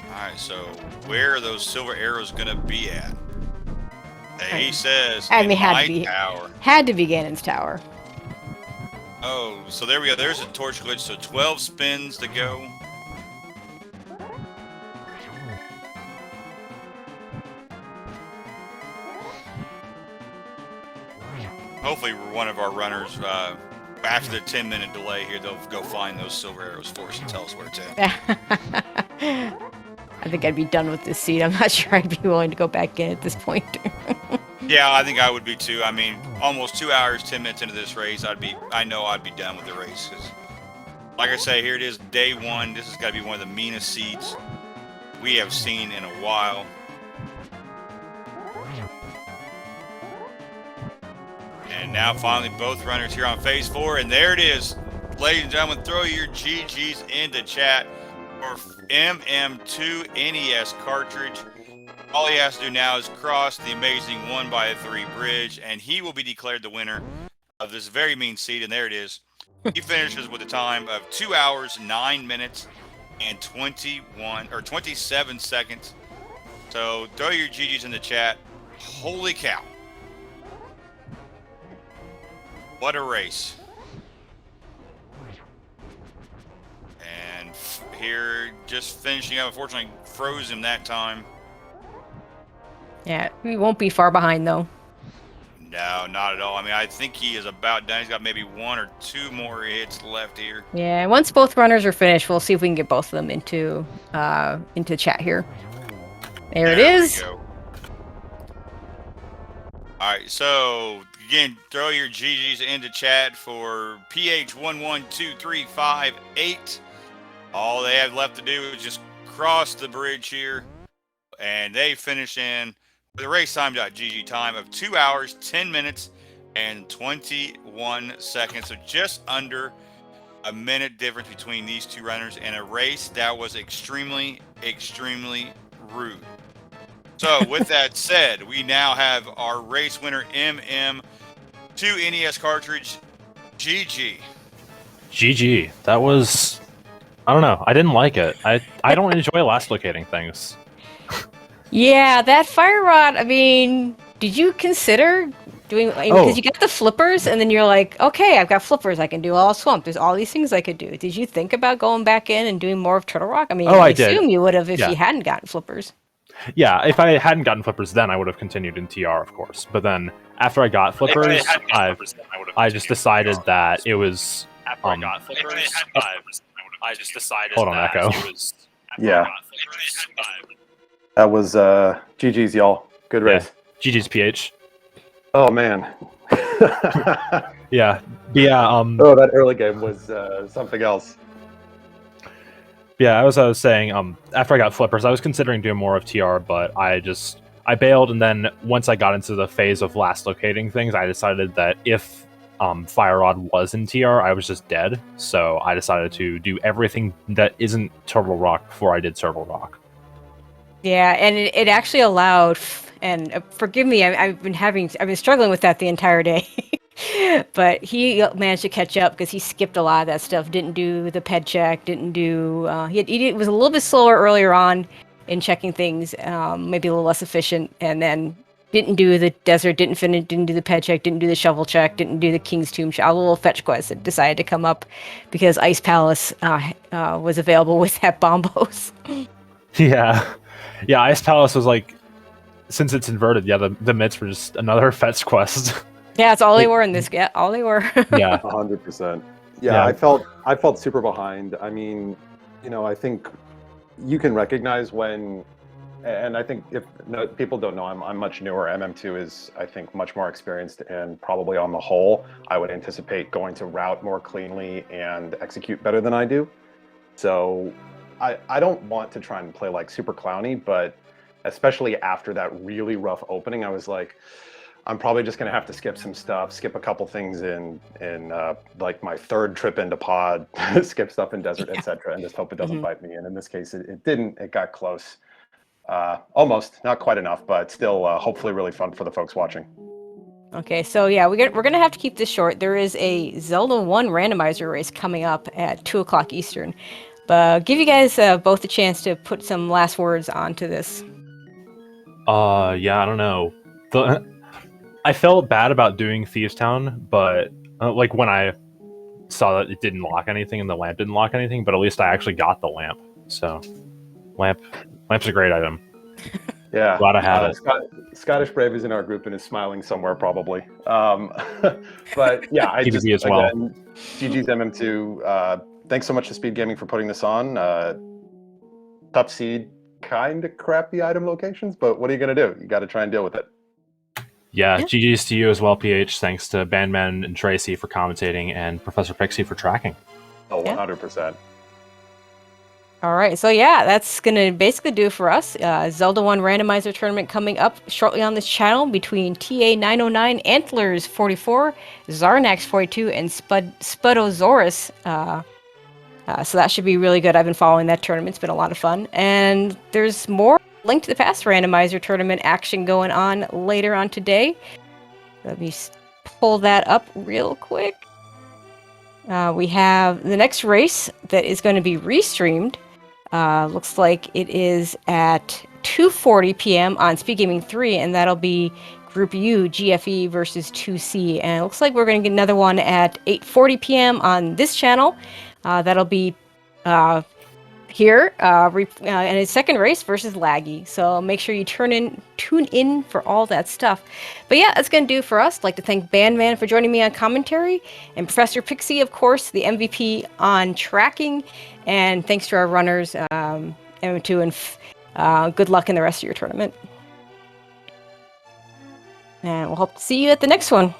Alright, so where are those silver arrows gonna be at? He says I mean, in my had tower. to be Ganon's tower. Oh, so there we go. There's a torch glitch. So 12 spins to go. Hopefully one of our runners, after the 10-minute delay here, they'll go find those silver arrows for us and tell us where it's at. I think I'd be done with this seat. I'm not sure I'd be willing to go back in at this point. Yeah, I think I would be too. I mean, almost 2 hours, 10 minutes into this race, I know I'd be done with the race. 'Cause like I say, here it is, day one. This has got to be one of the meanest seats we have seen in a while. And now finally both runners here on phase 4, and there it is. Ladies and gentlemen, throw your GGs into chat for mm2 cartridge. All he has to do now is cross the amazing 1x3 bridge, and he will be declared the winner of this very mean seat, and there it is. He finishes with a time of 2 hours, 9 minutes, and 27 seconds. So throw your GGs in the chat. Holy cow. What a race. And here, just finishing up, unfortunately, froze him that time. Yeah, we won't be far behind, though. No, not at all. I mean, I think he is about done. He's got maybe 1 or 2 more hits left here. Yeah, once both runners are finished, we'll see if we can get both of them into chat here. There it is. We go. All right, so again, throw your GGs into chat for ph112358. All they have left to do is just cross the bridge here, and they finish in with a racetime.gg time of 2 hours, 10 minutes, and 21 seconds. So just under a minute difference between these two runners in a race that was extremely, extremely rude. So with that said, we now have our race winner, mm2 cartridge. GG. GG. That was, I don't know. I didn't like it. I don't enjoy last locating things. Yeah, that fire rod, I mean, did you consider doing, because you got the flippers, and then you're like, okay, I've got flippers, I can do all swamp, there's all these things I could do. Did you think about going back in and doing more of Turtle Rock? I mean, I assume you would have if you hadn't gotten flippers. Yeah, if I hadn't gotten flippers then, I would have continued in TR, of course. But then, after I got flippers, I just decided that it was... I just decided hold on, Echo. Yeah. That was GG's, y'all. Good race. Yeah. GG's PH. Oh, man. Yeah. Oh, that early game was something else. Yeah, as I was saying, after I got flippers, I was considering doing more of TR, but I bailed, and then once I got into the phase of last locating things, I decided that if Fire Rod was in TR, I was just dead, so I decided to do everything that isn't Turtle Rock before I did Turtle Rock. Yeah, and it actually allowed, and forgive me, I've been struggling with that the entire day. But he managed to catch up because he skipped a lot of that stuff. Didn't do the ped check. Didn't do. He was a little bit slower earlier on in checking things. Maybe a little less efficient, and then didn't do the desert. Didn't finish. Didn't do the ped check. Didn't do the shovel check. Didn't do the King's Tomb. A little fetch quest that decided to come up because Ice Palace was available with that bombos. Yeah, Ice Palace was like, since it's inverted. Yeah, the mitts were just another fetch quest. Yeah, that's all they were in this. Yeah, all they were. Yeah, 100%. Yeah, I felt super behind. I mean, I think you can recognize when, and I think if people don't know, I'm much newer. MM2 is, I think, much more experienced, and probably on the whole, I would anticipate going to route more cleanly and execute better than I do. So I don't want to try and play like super clowny, but especially after that really rough opening, I was like, I'm probably just going to have to skip some stuff, skip a couple things in like my third trip into pod, skip stuff in desert, etc., and just hope it doesn't bite me. And in this case, it didn't. It got close. Almost, not quite enough, but still hopefully really fun for the folks watching. Okay, so yeah, we're gonna have to keep this short. There is a Zelda 1 randomizer race coming up at 2 o'clock Eastern. But give you guys both a chance to put some last words onto this. Yeah, I don't know. I felt bad about doing Thieves Town, but like when I saw that it didn't lock anything and the lamp didn't lock anything, but at least I actually got the lamp. So, lamp's a great item. Yeah, glad I had it. Scottish Brave is in our group and is smiling somewhere probably. But yeah, I just as well. Again, GG's MM2. Thanks so much to SpeedGaming for putting this on. Tough seed, kind of crappy item locations, but what are you going to do? You got to try and deal with it. Yeah, Yeah. GG's to you as well, PH. Thanks to Bandman and Tracy for commentating and Professor Pixie for tracking. Oh, Yeah. 100%. All right, so yeah, that's going to basically do it for us. Zelda 1 Randomizer Tournament coming up shortly on this channel between TA909, Antlers 44, Zarnax 42, and Spudosaurus. So that should be really good. I've been following that tournament. It's been a lot of fun. And there's more Link to the Past Randomizer Tournament action going on later on today. Let me pull that up real quick. We have the next race that is going to be restreamed. Looks like it is at 2:40 p.m. on SpeedGaming 3, and that'll be Group U, GFE versus 2C. And it looks like we're going to get another one at 8:40 p.m. on this channel. That'll be here, and his second race versus Laggy. So make sure you tune in for all that stuff. But yeah, that's going to do it for us. I'd like to thank Bandman for joining me on commentary, and Professor Pixie, of course, the MVP on tracking. And thanks to our runners, M2, and good luck in the rest of your tournament. And we'll hope to see you at the next one.